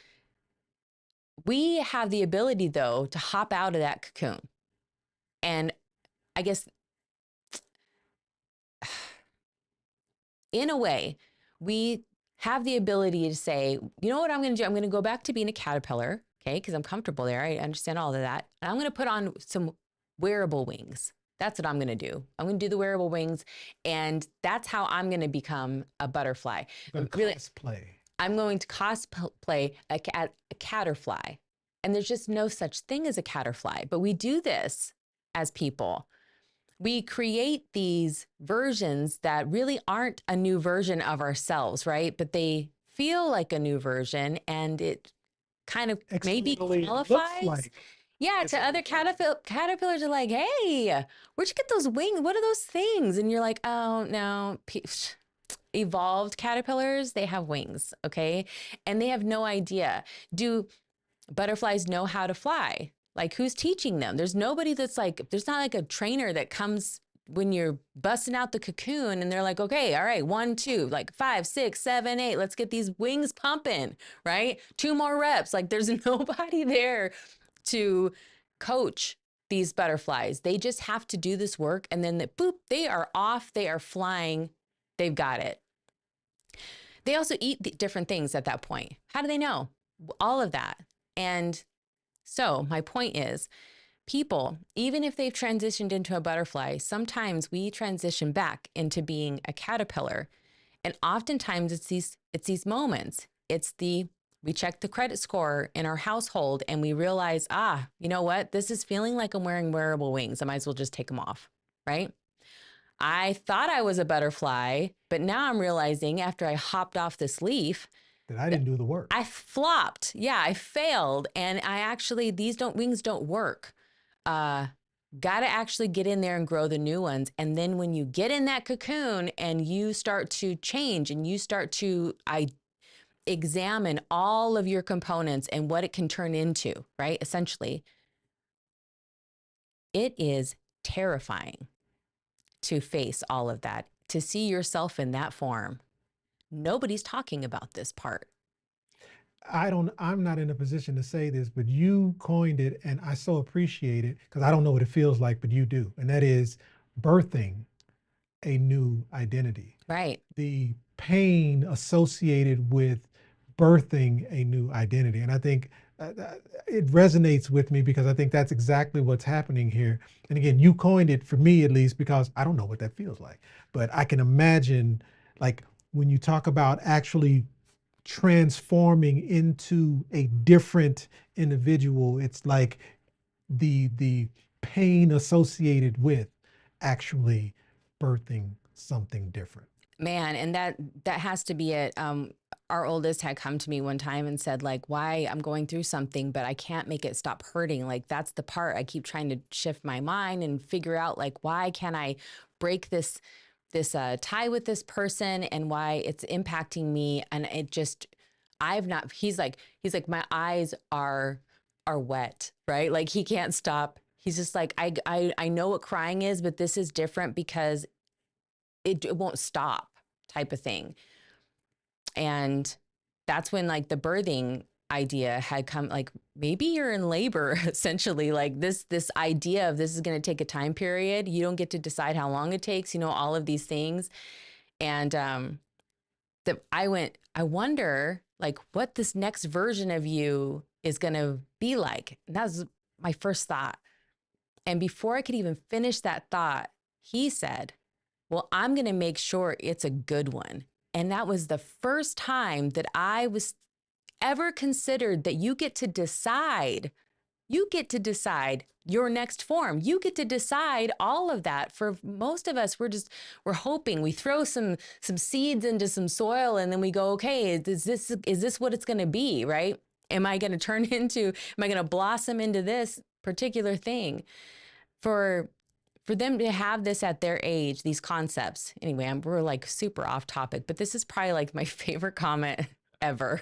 We have the ability, though, to hop out of that cocoon. And I guess in a way, we have the ability to say, you know what I'm going to do? I'm going to go back to being a caterpillar, okay, because I'm comfortable there. I understand all of that. And I'm going to put on some wearable wings. That's what I'm going to do. I'm going to do the wearable wings. And that's how I'm going to become a butterfly. Cosplay. I'm going to cosplay a caterfly. And there's just no such thing as a caterfly. But we do this as people. We create these versions that really aren't a new version of ourselves, right? But they feel like a new version, and it kind of maybe qualifies. Yeah, to other caterpillars are like, hey, where'd you get those wings? What are those things? And you're like, oh, no. Evolved caterpillars, they have wings, okay? And they have no idea. Do butterflies know how to fly? Like, who's teaching them? There's nobody that's like, there's not like a trainer that comes when you're busting out the cocoon and they're like, okay, all right, 1, 2, like 5, 6, 7, 8, let's get these wings pumping, right? 2 more reps. Like, there's nobody there to coach these butterflies. They just have to do this work. And then boop, they are off, they are flying, they've got it. They also eat different things at that point. How do they know? All of that. And so my point is, people, even if they've transitioned into a butterfly, sometimes we transition back into being a caterpillar. And oftentimes it's these moments. We check the credit score in our household and we realize, you know what? This is feeling like I'm wearing wearable wings. I might as well just take them off, right? I thought I was a butterfly, but now I'm realizing after I hopped off this leaf that I didn't do the work. I flopped. Yeah, I failed. And these wings don't work. Got to actually get in there and grow the new ones. And then when you get in that cocoon and you start to change and you start to examine all of your components and what it can turn into, right? Essentially, it is terrifying to face all of that, to see yourself in that form. Nobody's talking about this part. I'm not in a position to say this, but you coined it and I so appreciate it because I don't know what it feels like, but you do. And that is birthing a new identity. Right. The pain associated with birthing a new identity. And I think it resonates with me because I think that's exactly what's happening here. And again, you coined it for me, at least, because I don't know what that feels like, but I can imagine, like, when you talk about actually transforming into a different individual, it's like the pain associated with actually birthing something different. Man, and that has to be it. Our oldest had come to me one time and said, like, why I'm going through something, but I can't make it stop hurting. Like, that's the part I keep trying to shift my mind and figure out, like, why can I break this tie with this person and why it's impacting me. And it just, I've not, he's like, my eyes are wet, right? Like he can't stop. He's just like, I know what crying is, but this is different because it won't stop type of thing. And that's when like the birthing idea had come, like maybe you're in labor essentially, like this idea of this is going to take a time period. You don't get to decide how long it takes, you know, all of these things. And I wonder like what this next version of you is going to be like. And that was my first thought. And before I could even finish that thought, he said, well, I'm going to make sure it's a good one. And that was the first time that I was ever considered that you get to decide. You get to decide your next form. You get to decide all of that. For most of us, we're hoping. We throw some seeds into some soil and then we go, okay, is this what it's going to be, right? Am I going to blossom into this particular thing? For them to have this at their age, these concepts. Anyway, we're like super off topic, but this is probably like my favorite comment ever.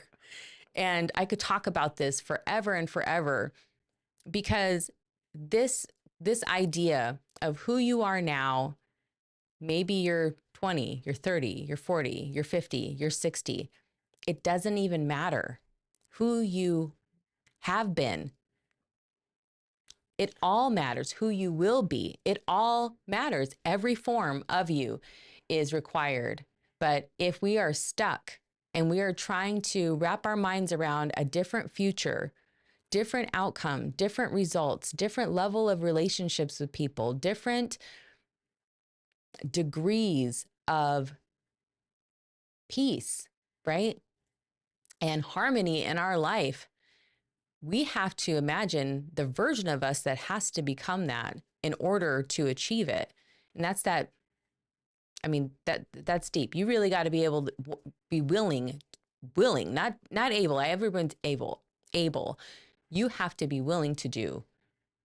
And I could talk about this forever and forever because this idea of who you are now, maybe you're 20, you're 30, you're 40, you're 50, you're 60. It doesn't even matter who you have been. It all matters who you will be. It all matters. Every form of you is required. But if we are stuck and we are trying to wrap our minds around a different future, different outcome, different results, different level of relationships with people, different degrees of peace, right? And harmony in our life, we have to imagine the version of us that has to become that in order to achieve it. And that's deep. You really got to be able to be willing, not able. Everyone's able. You have to be willing to do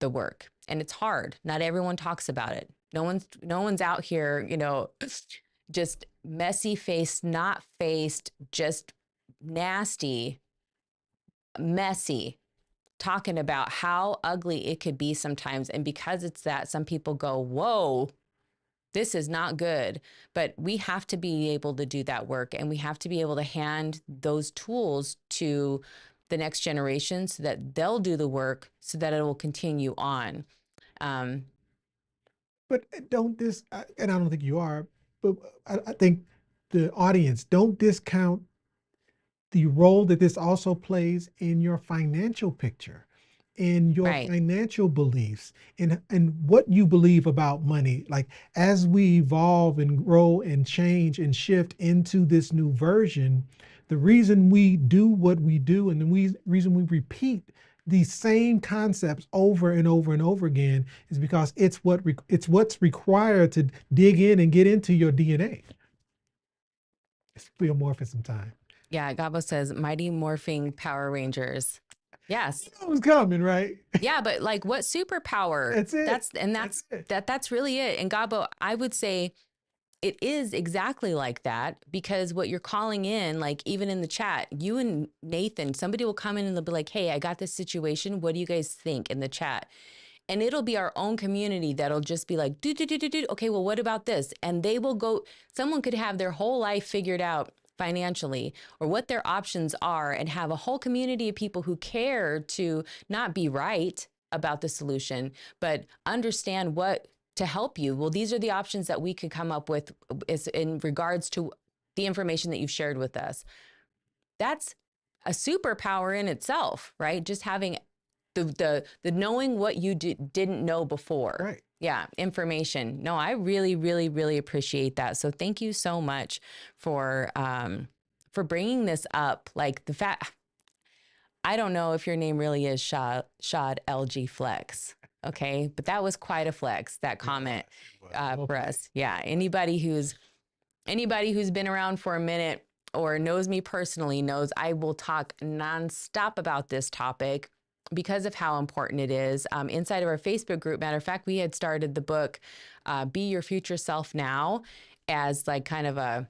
the work. And it's hard. Not everyone talks about it. No one's out here, you know, just messy faced, not faced, just nasty, messy, talking about how ugly it could be sometimes. And because it's that, some people go, whoa, this is not good. But we have to be able to do that work, and we have to be able to hand those tools to the next generation so that they'll do the work so that it will continue on. But and I don't think you are, but I think the audience, don't discount the role that this also plays in your financial picture, in your Right. financial beliefs, and what you believe about money. Like as we evolve and grow and change and shift into this new version, the reason we do what we do and the reason we repeat these same concepts over and over and over again is because it's what's required to dig in and get into your DNA. It's pleomorphism time. Yeah, Gabo says Mighty Morphing Power Rangers. Yes. You know it was coming, right? Yeah, but like what superpower? That's it. That's it. that's really it. And Gabo, I would say it is exactly like that, because what you're calling in, like even in the chat, you and Nathan, somebody will come in and they'll be like, hey, I got this situation. What do you guys think in the chat? And it'll be our own community that'll just be like, do. Okay, well, what about this? And they will go, someone could have their whole life figured out financially or what their options are and have a whole community of people who care to not be right about the solution, but understand what to help you. Well, these are the options that we could come up with is in regards to the information that you've shared with us. That's a superpower in itself, right? Just having the knowing what you didn't know before. Right. Yeah, information. No, I really, really, really appreciate that. So thank you so much for bringing this up. Like the fact, I don't know if your name really is Shad LG Flex. Okay. But that was quite a flex, that comment Well for played. us. Yeah. Anybody who's been around for a minute or knows me personally knows I will talk nonstop about this topic because of how important it is. Inside of our Facebook group, matter of fact, we had started the book, Be Your Future Self Now, as like kind of a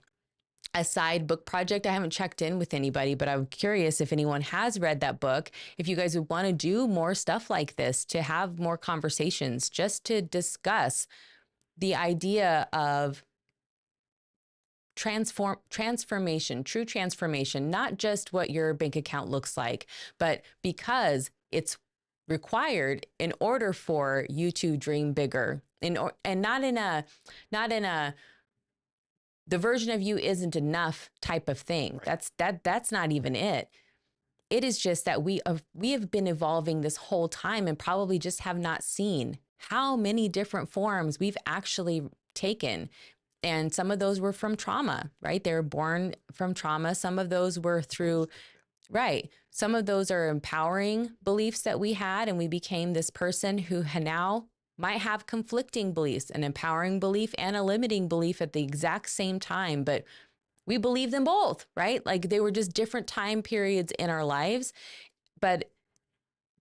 side book project. I haven't checked in with anybody, but I'm curious if anyone has read that book, if you guys would want to do more stuff like this, to have more conversations, just to discuss the idea of transformation, true transformation, not just what your bank account looks like, but because it's required in order for you to dream bigger, and not in a the version of you isn't enough type of thing. Right. That's not even it. It is just that we have been evolving this whole time and probably just have not seen how many different forms we've actually taken. And some of those were from trauma, right? They were born from trauma. Some of those were through, right. Some of those are empowering beliefs that we had, and we became this person who now might have conflicting beliefs, an empowering belief and a limiting belief at the exact same time. But we believe them both, right? Like they were just different time periods in our lives. But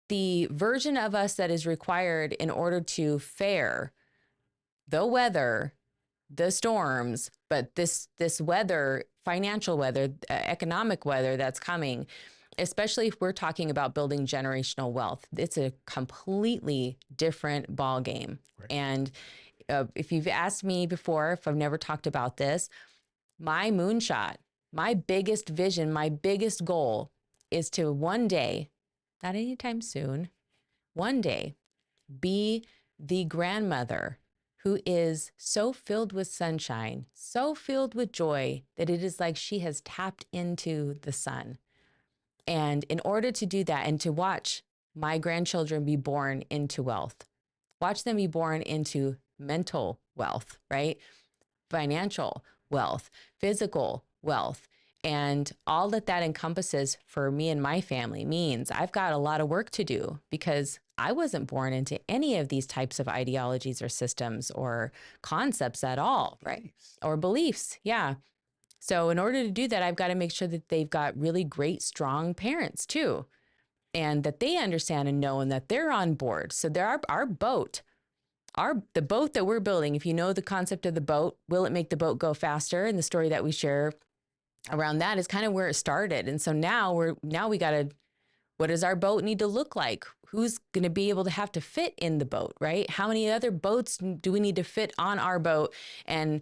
the version of us that is required in order to fare the weather, the storms, but this weather, financial weather, economic weather that's coming, especially if we're talking about building generational wealth, it's a completely different ball game. Right. And if you've asked me before, if I've never talked about this, my moonshot, my biggest vision, my biggest goal is to one day, not anytime soon, one day be the grandmother who is so filled with sunshine, so filled with joy that it is like she has tapped into the sun. And in order to do that and to watch my grandchildren be born into wealth, watch them be born into mental wealth, right? Financial wealth, physical wealth, and all that encompasses for me and my family means I've got a lot of work to do, because I wasn't born into any of these types of ideologies or systems or concepts at all, right? Or beliefs. Yeah. So in order to do that, I've got to make sure that they've got really great, strong parents too, and that they understand and know and that they're on board. So our boat, the boat that we're building, if you know the concept of the boat, will it make the boat go faster? And the story that we share around that is kind of where it started. And so now we got to, what does our boat need to look like? Who's going to be able to have to fit in the boat, right? How many other boats do we need to fit on our boat? And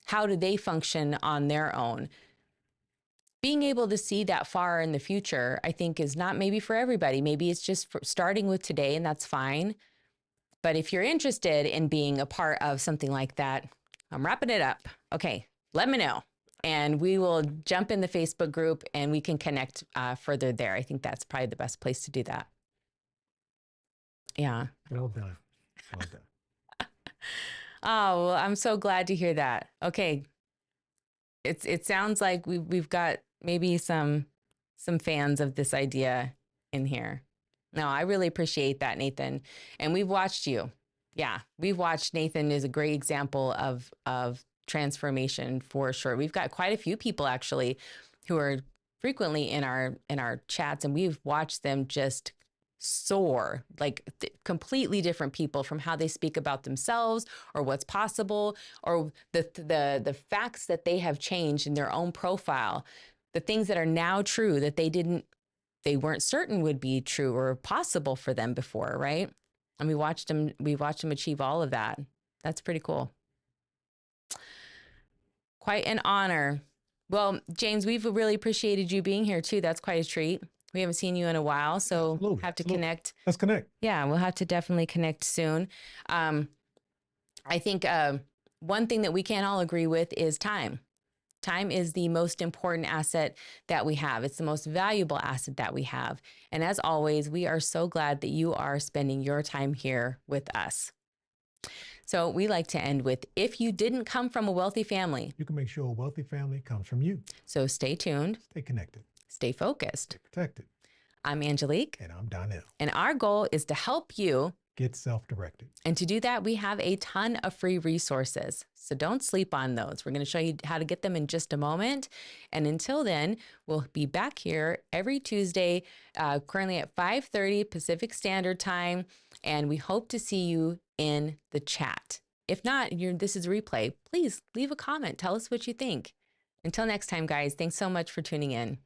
how do they function on their own? Being able to see that far in the future, I think, is not maybe for everybody. Maybe it's just for starting with today, and that's fine. But if you're interested in being a part of something like that, I'm wrapping it up. Okay, let me know. And we will jump in the Facebook group and we can connect further there. I think that's probably the best place to do that. Yeah. Well done. Well done. Oh, well, I'm so glad to hear that. Okay. It sounds like we've got maybe some fans of this idea in here. No, I really appreciate that, Nathan. And we've watched you. Yeah, we've watched. Nathan is a great example of transformation for sure. We've got quite a few people actually who are frequently in our chats, and we've watched them just soar, like completely different people, from how they speak about themselves or what's possible, or the facts that they have changed in their own profile, the things that are now true that they weren't certain would be true or possible for them before, right? And we watched them achieve all of that. That's pretty cool. Quite an honor. Well, James, we've really appreciated you being here too. That's quite a treat. We haven't seen you in a while, so have to connect. Let's connect. Yeah, we'll have to definitely connect soon. I think one thing that we can all agree with is time. Time is the most important asset that we have. It's the most valuable asset that we have. And as always, we are so glad that you are spending your time here with us. So we like to end with, if you didn't come from a wealthy family, you can make sure a wealthy family comes from you. So stay tuned. Stay connected. Stay focused. Stay protected. I'm Angelique. And I'm Donnell. And our goal is to help you Get self-directed. And to do that, we have a ton of free resources. So don't sleep on those. We're going to show you how to get them in just a moment. And until then, we'll be back here every Tuesday, currently at 5:30 Pacific Standard Time. And we hope to see you in the chat. If not, this is a replay. Please leave a comment. Tell us what you think. Until next time, guys, thanks so much for tuning in.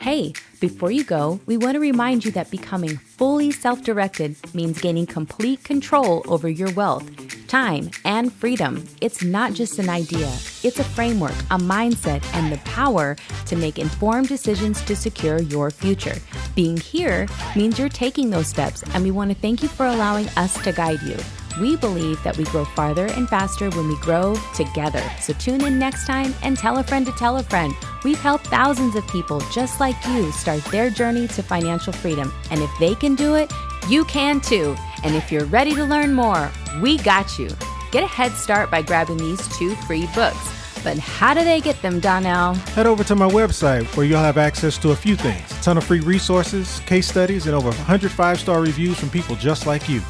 Hey, before you go, we want to remind you that becoming fully self-directed means gaining complete control over your wealth, time, and freedom. It's not just an idea. It's a framework, a mindset, and the power to make informed decisions to secure your future. Being here means you're taking those steps, and we want to thank you for allowing us to guide you. We believe that we grow farther and faster when we grow together. So tune in next time and tell a friend to tell a friend. We've helped thousands of people just like you start their journey to financial freedom. And if they can do it, you can too. And if you're ready to learn more, we got you. Get a head start by grabbing these 2 free books. But how do they get them, Donnell? Head over to my website where you'll have access to a few things. A ton of free resources, case studies, and over 100 5-star reviews from people just like you.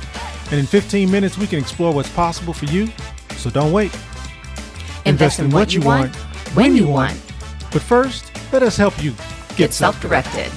And in 15 minutes, we can explore what's possible for you. So don't wait. Invest in what you want, when you want. But first, let us help you get Get self-directed.